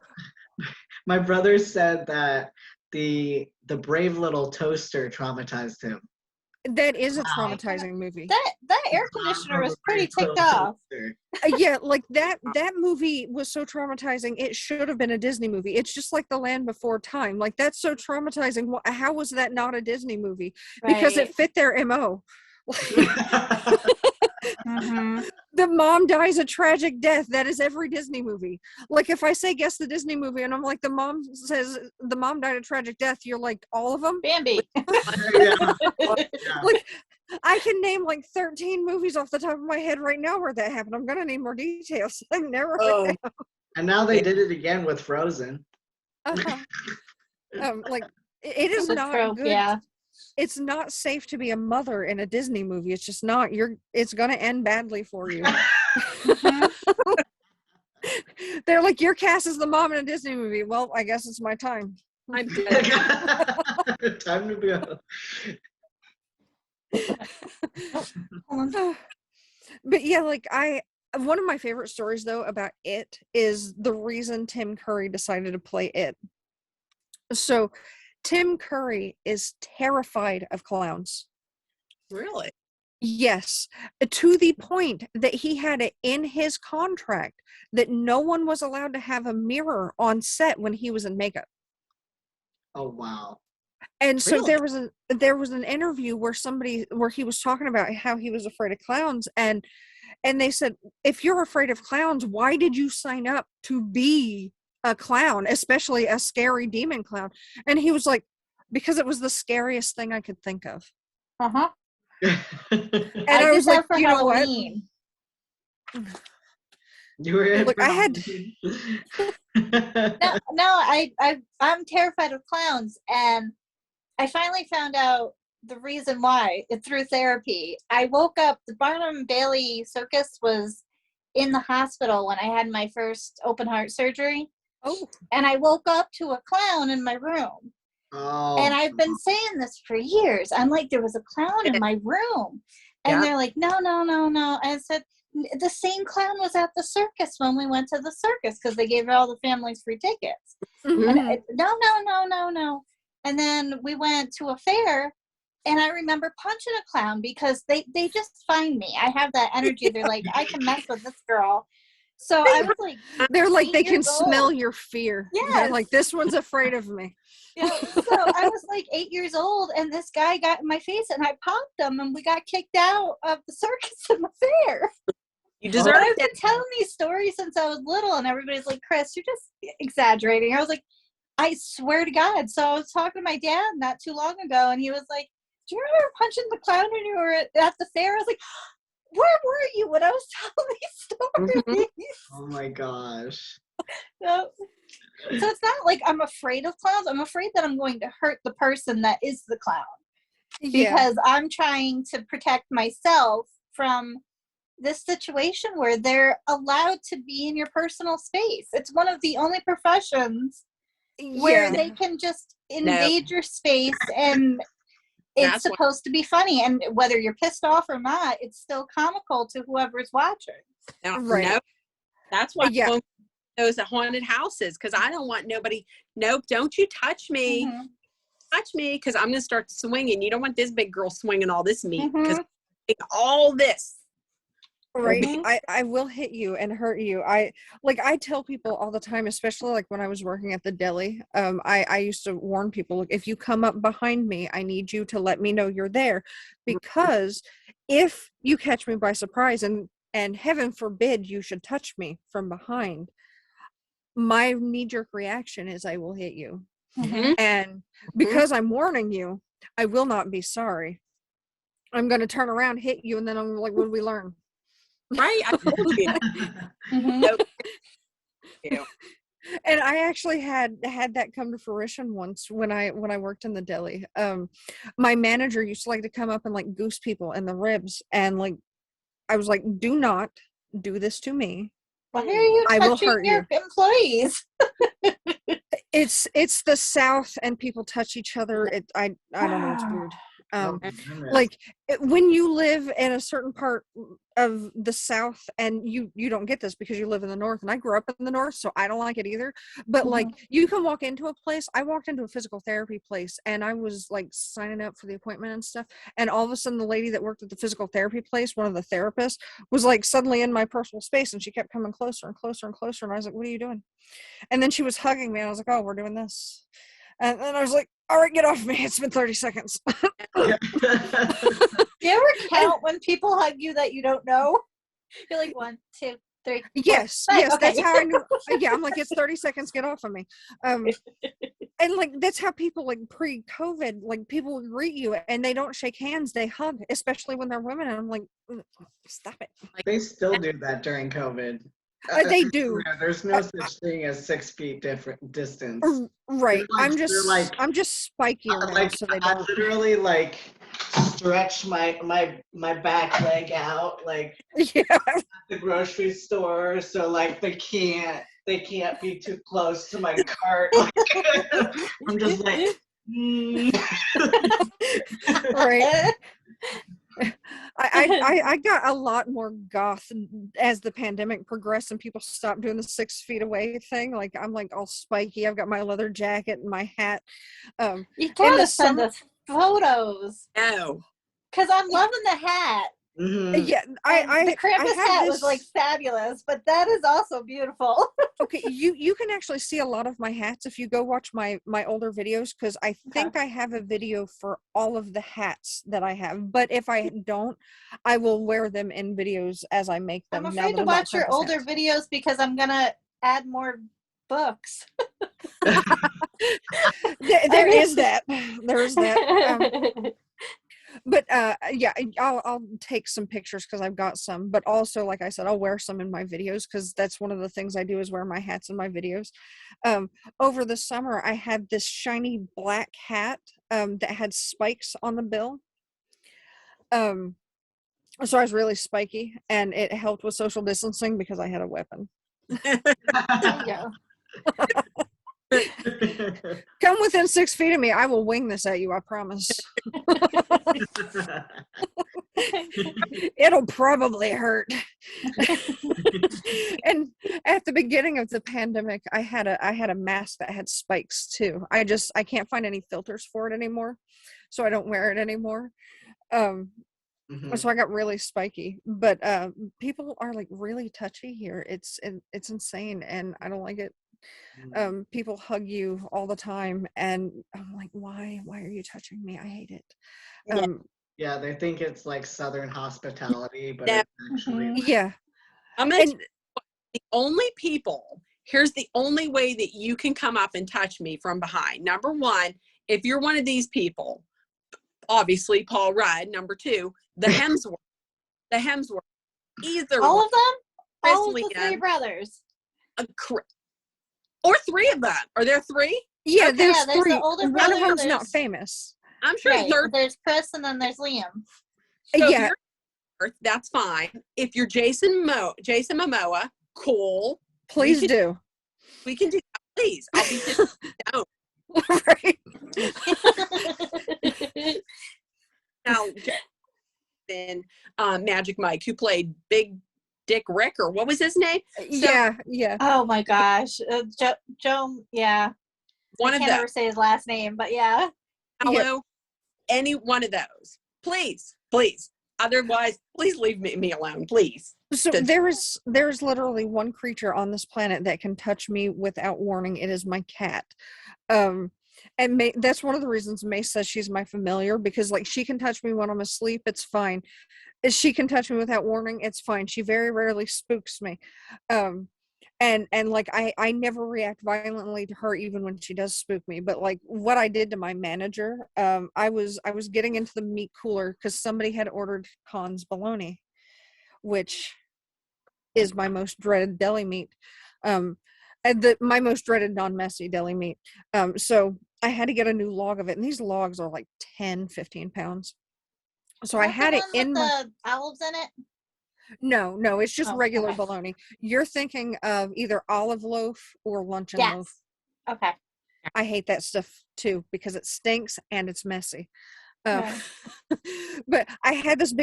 Speaker 1: My brother said that the brave little toaster traumatized him.
Speaker 5: that is a
Speaker 1: Wow.
Speaker 5: traumatizing movie.
Speaker 2: That air conditioner was pretty ticked off.
Speaker 5: Yeah, like that movie was so traumatizing. It should have been a Disney movie. It's just like The Land Before Time. Like that's so traumatizing. How was that not a Disney movie? Because it fit their MO.
Speaker 2: Mm-hmm.
Speaker 5: The mom dies a tragic death. That is every Disney movie. Like if I say guess the Disney movie and I'm like the mom died a tragic death, you're like all of them?
Speaker 2: Bambi.
Speaker 1: Yeah.
Speaker 5: Like I can name like 13 movies off the top of my head right now where that happened. I'm gonna need more details. I've never
Speaker 4: Oh.
Speaker 1: And now they did it again with Frozen.
Speaker 5: Like it is
Speaker 2: The
Speaker 5: not
Speaker 2: trope,
Speaker 5: good.
Speaker 2: yeah.
Speaker 5: It's not safe to be a mother in a Disney movie. It's just not. It's gonna end badly for you. They're like, your cast is the mom in a Disney movie. Well, I guess it's my time.
Speaker 4: I'm dead.
Speaker 1: Time to go.
Speaker 5: But yeah, like one of my favorite stories though about It is the reason Tim Curry decided to play It. So Tim Curry is terrified of clowns.
Speaker 4: Really?
Speaker 5: Yes, to the point that he had it in his contract that no one was allowed to have a mirror on set when he was in makeup.
Speaker 1: Oh wow.
Speaker 5: And so
Speaker 4: Really?
Speaker 5: there was an interview where he was talking about how he was afraid of clowns and they said, if you're afraid of clowns, why did you sign up to be a clown, especially a scary demon clown? And he was like, because it was the scariest thing I could think of.
Speaker 2: Uh-huh.
Speaker 5: And
Speaker 2: I
Speaker 5: I was
Speaker 2: did that
Speaker 5: like,
Speaker 2: for
Speaker 5: you know what?
Speaker 2: Halloween.
Speaker 1: You were in
Speaker 5: Look,
Speaker 1: for
Speaker 5: I had-
Speaker 2: I'm terrified of clowns, and I finally found out the reason why through therapy. I woke up, the Barnum Bailey Circus was in the hospital when I had my first open heart surgery.
Speaker 5: Oh.
Speaker 2: And I woke up to a clown in my room.
Speaker 1: Oh.
Speaker 2: And I've been saying this for years. I'm like, there was a clown in my room. And they're like, no. I said, the same clown was at the circus when we went to the circus because they gave all the families free tickets.
Speaker 5: Mhm.
Speaker 2: And no. And then we went to a fair, and I remember punching a clown because they just find me. I have that energy. They're like, I can mess with this girl. So I was like,
Speaker 5: They're like,
Speaker 2: 8
Speaker 5: they can
Speaker 2: years
Speaker 5: smell
Speaker 2: old.
Speaker 5: your fear.
Speaker 2: Yes.
Speaker 5: They're like, this one's afraid of me.
Speaker 2: Yeah, so I was like 8 years old, and this guy got in my face, and I popped him, and we got kicked out of the circus and the fair.
Speaker 4: You
Speaker 2: But
Speaker 4: deserve
Speaker 2: I've
Speaker 4: it.
Speaker 2: been telling these stories since I was little, and everybody's like, Chris, you're just exaggerating. I was like, I swear to God. So I was talking to my dad not too long ago, and he was like, do you remember punching the clown when you were at the fair? I was like, where were you when I was telling these stories?
Speaker 1: Oh my gosh.
Speaker 2: So it's not like I'm afraid of clowns. I'm afraid that I'm going to hurt the person that is the clown
Speaker 5: Yeah.
Speaker 2: because I'm trying to protect myself from this situation where they're allowed to be in your personal space. It's one of the only professions where
Speaker 5: Yeah.
Speaker 2: they can just invade your space, and
Speaker 4: That's
Speaker 2: it's supposed to be funny. And whether you're pissed off or not, it's still comical to whoever's watching.
Speaker 5: Right.
Speaker 4: No, that's why
Speaker 5: Yeah.
Speaker 4: I won't go to those haunted houses, because I don't want nobody. Nope, don't you touch me.
Speaker 2: Mhm.
Speaker 4: Touch me, because I'm going to start swinging. You don't want this big girl swinging all this meat, because
Speaker 2: Mhm.
Speaker 4: all this.
Speaker 5: Right.
Speaker 2: Mhm.
Speaker 5: I will hit you and hurt you. I tell people all the time, especially like when I was working at the deli. I used to warn people, look, if you come up behind me, I need you to let me know you're there, because if you catch me by surprise, and heaven forbid you should touch me from behind, my knee-jerk reaction is I will hit you.
Speaker 2: Mhm.
Speaker 5: And because I'm warning you, I will not be sorry. I'm going to turn around, hit you, and then I'm like, what did we learn?
Speaker 4: Right? I told you.
Speaker 2: Mhm.
Speaker 4: Nope. You.
Speaker 5: And I actually had that come to fruition once when I worked in the deli. My manager used to like to come up and like goose people in the ribs, and like I was like, do not do this to me.
Speaker 2: Why are you
Speaker 5: I will
Speaker 2: touching
Speaker 5: hurt
Speaker 2: your employees?
Speaker 5: It's the South, and people touch each other. I don't know, it's weird.
Speaker 1: Oh my goodness.
Speaker 5: Like when you live in a certain part of the South, and you don't get this because you live in the North, and I grew up in the North, so I don't like it either. But like you can walk into a place. I walked into a physical therapy place, and I was like signing up for the appointment and stuff, and all of a sudden the lady that worked at the physical therapy place, one of the therapists, was like suddenly in my personal space, and she kept coming closer and closer and closer, and I was like, what are you doing? And then she was hugging me, and I was like, oh, we're doing this. And then I was like, all right, get off me. It's been 30 seconds.
Speaker 2: Do you ever count when people hug you that you don't know? You're like 1, 2, 3. 4,
Speaker 5: Yes,
Speaker 2: 5.
Speaker 5: yes,
Speaker 2: Okay.
Speaker 5: that's how I knew. Yeah, I'm like, it's 30 seconds, get off of me. And like, that's how people like pre-COVID, like people would greet you and they don't shake hands, they hug, especially when they're women. And I'm like, stop it.
Speaker 1: They still do that during COVID.
Speaker 5: They do.
Speaker 1: There's no such thing as 6 feet different distance.
Speaker 5: Right.
Speaker 1: They're like,
Speaker 5: I'm just spikier now,
Speaker 1: like
Speaker 5: so they
Speaker 1: I
Speaker 5: don't.
Speaker 1: literally like stretch my back leg out like
Speaker 5: Yeah.
Speaker 1: at the grocery store, so like they can't be too close to my cart. I'm just like,
Speaker 5: Right. I got a lot more goth as the pandemic progressed and people stopped doing the 6 feet away thing. Like I'm like all spiky. I've got my leather jacket and my hat.
Speaker 2: You gotta send us photos.
Speaker 4: No.
Speaker 2: Because I'm loving the hat.
Speaker 1: Mhm.
Speaker 5: Yeah,
Speaker 2: The Krampus hat was like
Speaker 5: this.
Speaker 2: fabulous, but that is also beautiful.
Speaker 5: Okay, you can actually see a lot of my hats if you go watch my older videos, because I think I have a video for all of the hats that I have. But if I don't, I will wear them in videos as I make them.
Speaker 2: I'm
Speaker 5: now
Speaker 2: afraid
Speaker 5: that
Speaker 2: to
Speaker 5: I'm not
Speaker 2: watch your
Speaker 5: Krampus
Speaker 2: older
Speaker 5: hats.
Speaker 2: videos because I'm gonna add more books.
Speaker 5: There is that. There's that. But yeah, I'll take some pictures because I've got some, but also like I said, I'll wear some in my videos because that's one of the things I do is wear my hats in my videos. Over the summer I had this shiny black hat that had spikes on the bill, so I was really spiky, and it helped with social distancing because I had a weapon.
Speaker 2: There you go.
Speaker 5: Come within 6 feet of me, I will wing this at you, I promise. It'll probably hurt. And at the beginning of the pandemic, I had a mask that had spikes too. I can't find any filters for it anymore, so I don't wear it anymore. So I got really spiky, but people are like really touchy here. It's insane, and I don't like it. People hug you all the time, and I'm like, why are you touching me? I hate it.
Speaker 1: Yeah, they think it's like Southern hospitality, but
Speaker 4: Yeah.
Speaker 1: it's actually
Speaker 5: Yeah.
Speaker 4: I'm gonna the only people, here's the only way that you can come up and touch me from behind. Number one, if you're one of these people, obviously Paul Rudd. Number two, the Hemsworth. Either
Speaker 2: All
Speaker 4: one.
Speaker 2: of them?
Speaker 4: Chris
Speaker 2: All of the three
Speaker 4: Liam,
Speaker 2: brothers.
Speaker 4: or three of them. Are there three?
Speaker 5: Yeah,
Speaker 4: Okay.
Speaker 5: there's
Speaker 2: there's
Speaker 5: three.
Speaker 2: the older
Speaker 5: One
Speaker 2: brother,
Speaker 5: of them's not
Speaker 2: there's-
Speaker 5: famous.
Speaker 4: I'm sure
Speaker 2: Right.
Speaker 4: third.
Speaker 2: There's Chris and then there's Liam.
Speaker 4: So
Speaker 5: Yeah.
Speaker 4: if you're that's fine. If you're Jason Momoa, cool.
Speaker 5: Please do.
Speaker 4: We can do that. Please. I'll be just down.
Speaker 5: Right.
Speaker 4: Now, then Magic Mike, who played Big Dick Rick, or what was his name?
Speaker 5: Yeah.
Speaker 2: Oh my gosh. Joe, yeah.
Speaker 4: One
Speaker 2: I
Speaker 4: of
Speaker 2: can't
Speaker 4: those.
Speaker 2: ever say his last name, but yeah.
Speaker 4: Hello, any one of those, please. Otherwise, please leave me alone, please.
Speaker 5: So there's literally one creature on this planet that can touch me without warning. It is my cat. And that's one of the reasons May says she's my familiar, because like she can touch me when I'm asleep, it's fine. She can touch me without warning, it's fine. She very rarely spooks me. And like I never react violently to her even when she does spook me. But like what I did to my manager, I was getting into the meat cooler because somebody had ordered Conn's bologna, which is my most dreaded deli meat. And my most dreaded non-messy deli meat. So I had to get a new log of it, and these logs are like 10-15 pounds. So I had it in
Speaker 2: the olives in it.
Speaker 5: No, it's just regular
Speaker 2: okay.
Speaker 5: bologna. You're thinking of either olive loaf or luncheon
Speaker 2: Yes.
Speaker 5: loaf.
Speaker 2: Okay.
Speaker 5: I hate that stuff too because it stinks and it's messy. But I had this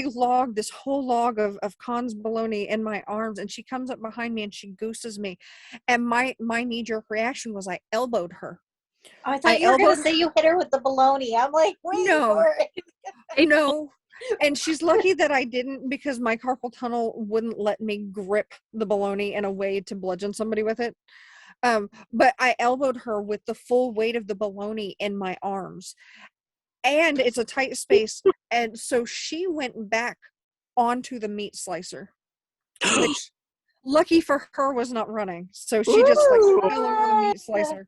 Speaker 5: whole log of Conn's bologna in my arms, and she comes up behind me and she gooses me, and my knee-jerk reaction was I elbowed her.
Speaker 2: Oh, I thought you were going to say you hit her with the bologna. I'm like, wait for it.
Speaker 5: No. And she's lucky that I didn't, because my carpal tunnel wouldn't let me grip the bologna in a way to bludgeon somebody with it. But I elbowed her with the full weight of the bologna in my arms. And it's a tight space. And so she went back onto the meat slicer, which lucky for her was not running. So she just like fell over the meat slicer.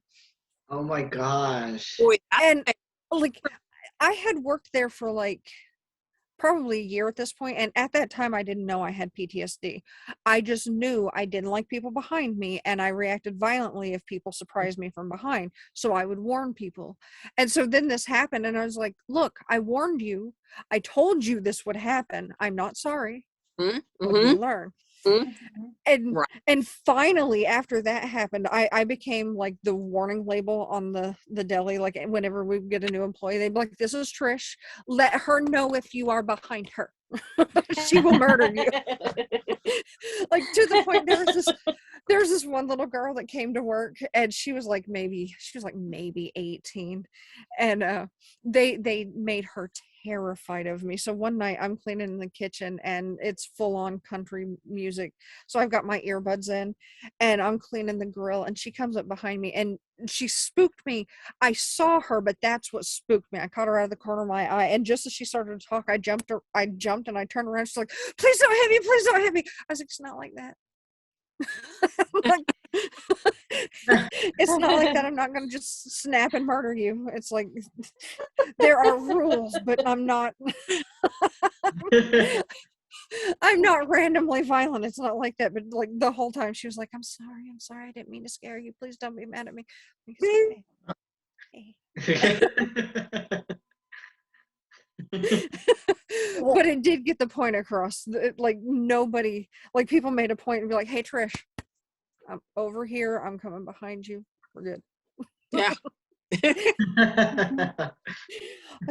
Speaker 1: Oh my gosh.
Speaker 5: And like I had worked there for like probably a year at this point, and at that time I didn't know I had PTSD. I just knew I didn't like people behind me, and I reacted violently if people surprised me from behind, so I would warn people. And so then this happened, and I was like, look, I warned you, I told you this would happen, I'm not sorry. What do you learn? And finally after that happened, I became like the warning label on the deli. Like whenever we get a new employee, they'd be like, this is Trish, let her know if you are behind her. She will murder you. Like to the point there was this one little girl that came to work, and she was like maybe 18, and they made her terrified of me. So one night I'm cleaning in the kitchen and it's full on country music, so I've got my earbuds in and I'm cleaning the grill, and she comes up behind me and she spooked me. I saw her, but that's what spooked me. I caught her out of the corner of my eye, and just as she started to talk, I jumped and I turned around. She's like, please don't hit me, please don't hit me. I was like, it's not like that. Like, it's not like that. I'm not going to just snap and murder you. It's like there are rules, but I'm not randomly violent. It's not like that. But like the whole time she was like, I'm sorry, I didn't mean to scare you, please don't be mad at me. Okay. But it did get the point across. Like nobody, like people made a point and be like, hey Trish, I'm over here, I'm coming behind you, we're good.
Speaker 4: Yeah.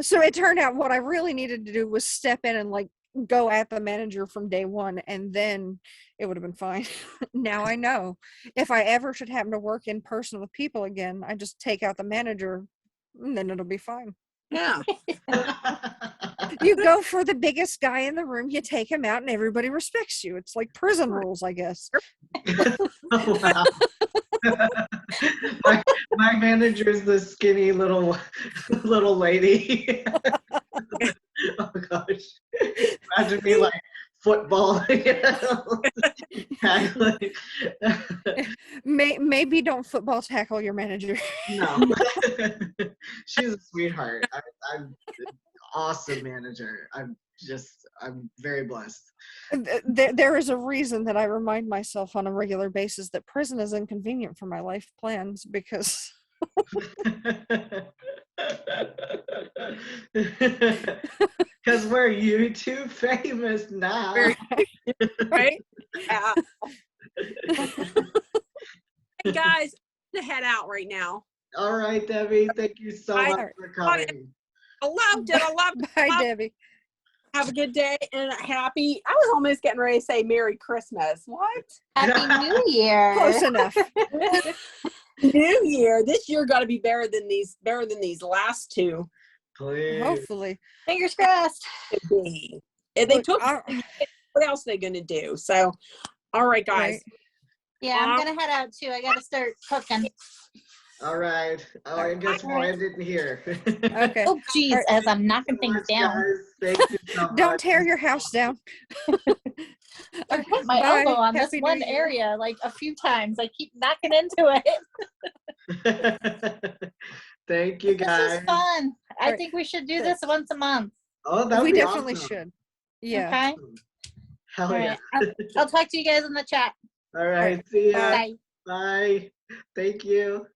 Speaker 5: So it turned out what I really needed to do was step in and like go at the manager from day one, and then it would have been fine. Now I know if I ever should happen to work in person with people again, I just take out the manager, and then it'll be fine.
Speaker 4: Yeah.
Speaker 5: You go for the biggest guy in the room, you take him out, and everybody respects you. It's like prison rules, I guess.
Speaker 1: Oh, wow. my manager's the skinny little lady. Oh gosh. Imagine me like football. Tackling.
Speaker 5: Maybe don't football tackle your manager.
Speaker 1: No. She's a sweetheart. I'm an awesome manager. I'm very blessed.
Speaker 5: There is a reason that I remind myself on a regular basis that prison is inconvenient for my life plans, because
Speaker 1: Because we're YouTube famous now.
Speaker 4: Right? Yeah. Hey guys, I'm gonna head out right now.
Speaker 1: All right, Debbie. Thank you so
Speaker 4: Bye.
Speaker 1: much for coming.
Speaker 4: I loved it. I loved it.
Speaker 5: bye, Debbie.
Speaker 4: Have a good day and happy. I was almost getting ready to say Merry Christmas. What?
Speaker 2: Happy New Year.
Speaker 5: Close enough.
Speaker 4: New Year. This year got to be better than these last two.
Speaker 1: Please.
Speaker 5: Hopefully.
Speaker 2: Fingers crossed.
Speaker 4: And they
Speaker 5: Look,
Speaker 4: took. What else are they gonna do? So, all right, guys.
Speaker 5: Right.
Speaker 2: Yeah, I'm gonna head out too. I gotta start cooking.
Speaker 1: All right. Oh, I guess we'll end it here.
Speaker 5: Okay.
Speaker 2: Oh, geez,
Speaker 5: All right.
Speaker 2: as I'm knocking things down.
Speaker 1: Guys, thank you so much.
Speaker 5: Don't tear your house down.
Speaker 2: I hit my
Speaker 5: Bye.
Speaker 2: elbow on
Speaker 5: Happy
Speaker 2: this
Speaker 5: New
Speaker 2: one
Speaker 5: Year.
Speaker 2: area like a few times. I keep knocking into it.
Speaker 1: Thank you,
Speaker 2: This
Speaker 1: guys.
Speaker 2: is fun. I
Speaker 5: Alright.
Speaker 2: think we should do this once a month.
Speaker 1: Oh, that would
Speaker 5: We
Speaker 1: be
Speaker 5: definitely
Speaker 1: awesome.
Speaker 5: should. Yeah.
Speaker 2: Okay.
Speaker 1: Hell
Speaker 2: All
Speaker 1: yeah.
Speaker 2: right. I'll talk to you guys in the chat.
Speaker 1: All right. See ya.
Speaker 2: Bye.
Speaker 1: Bye. Thank you.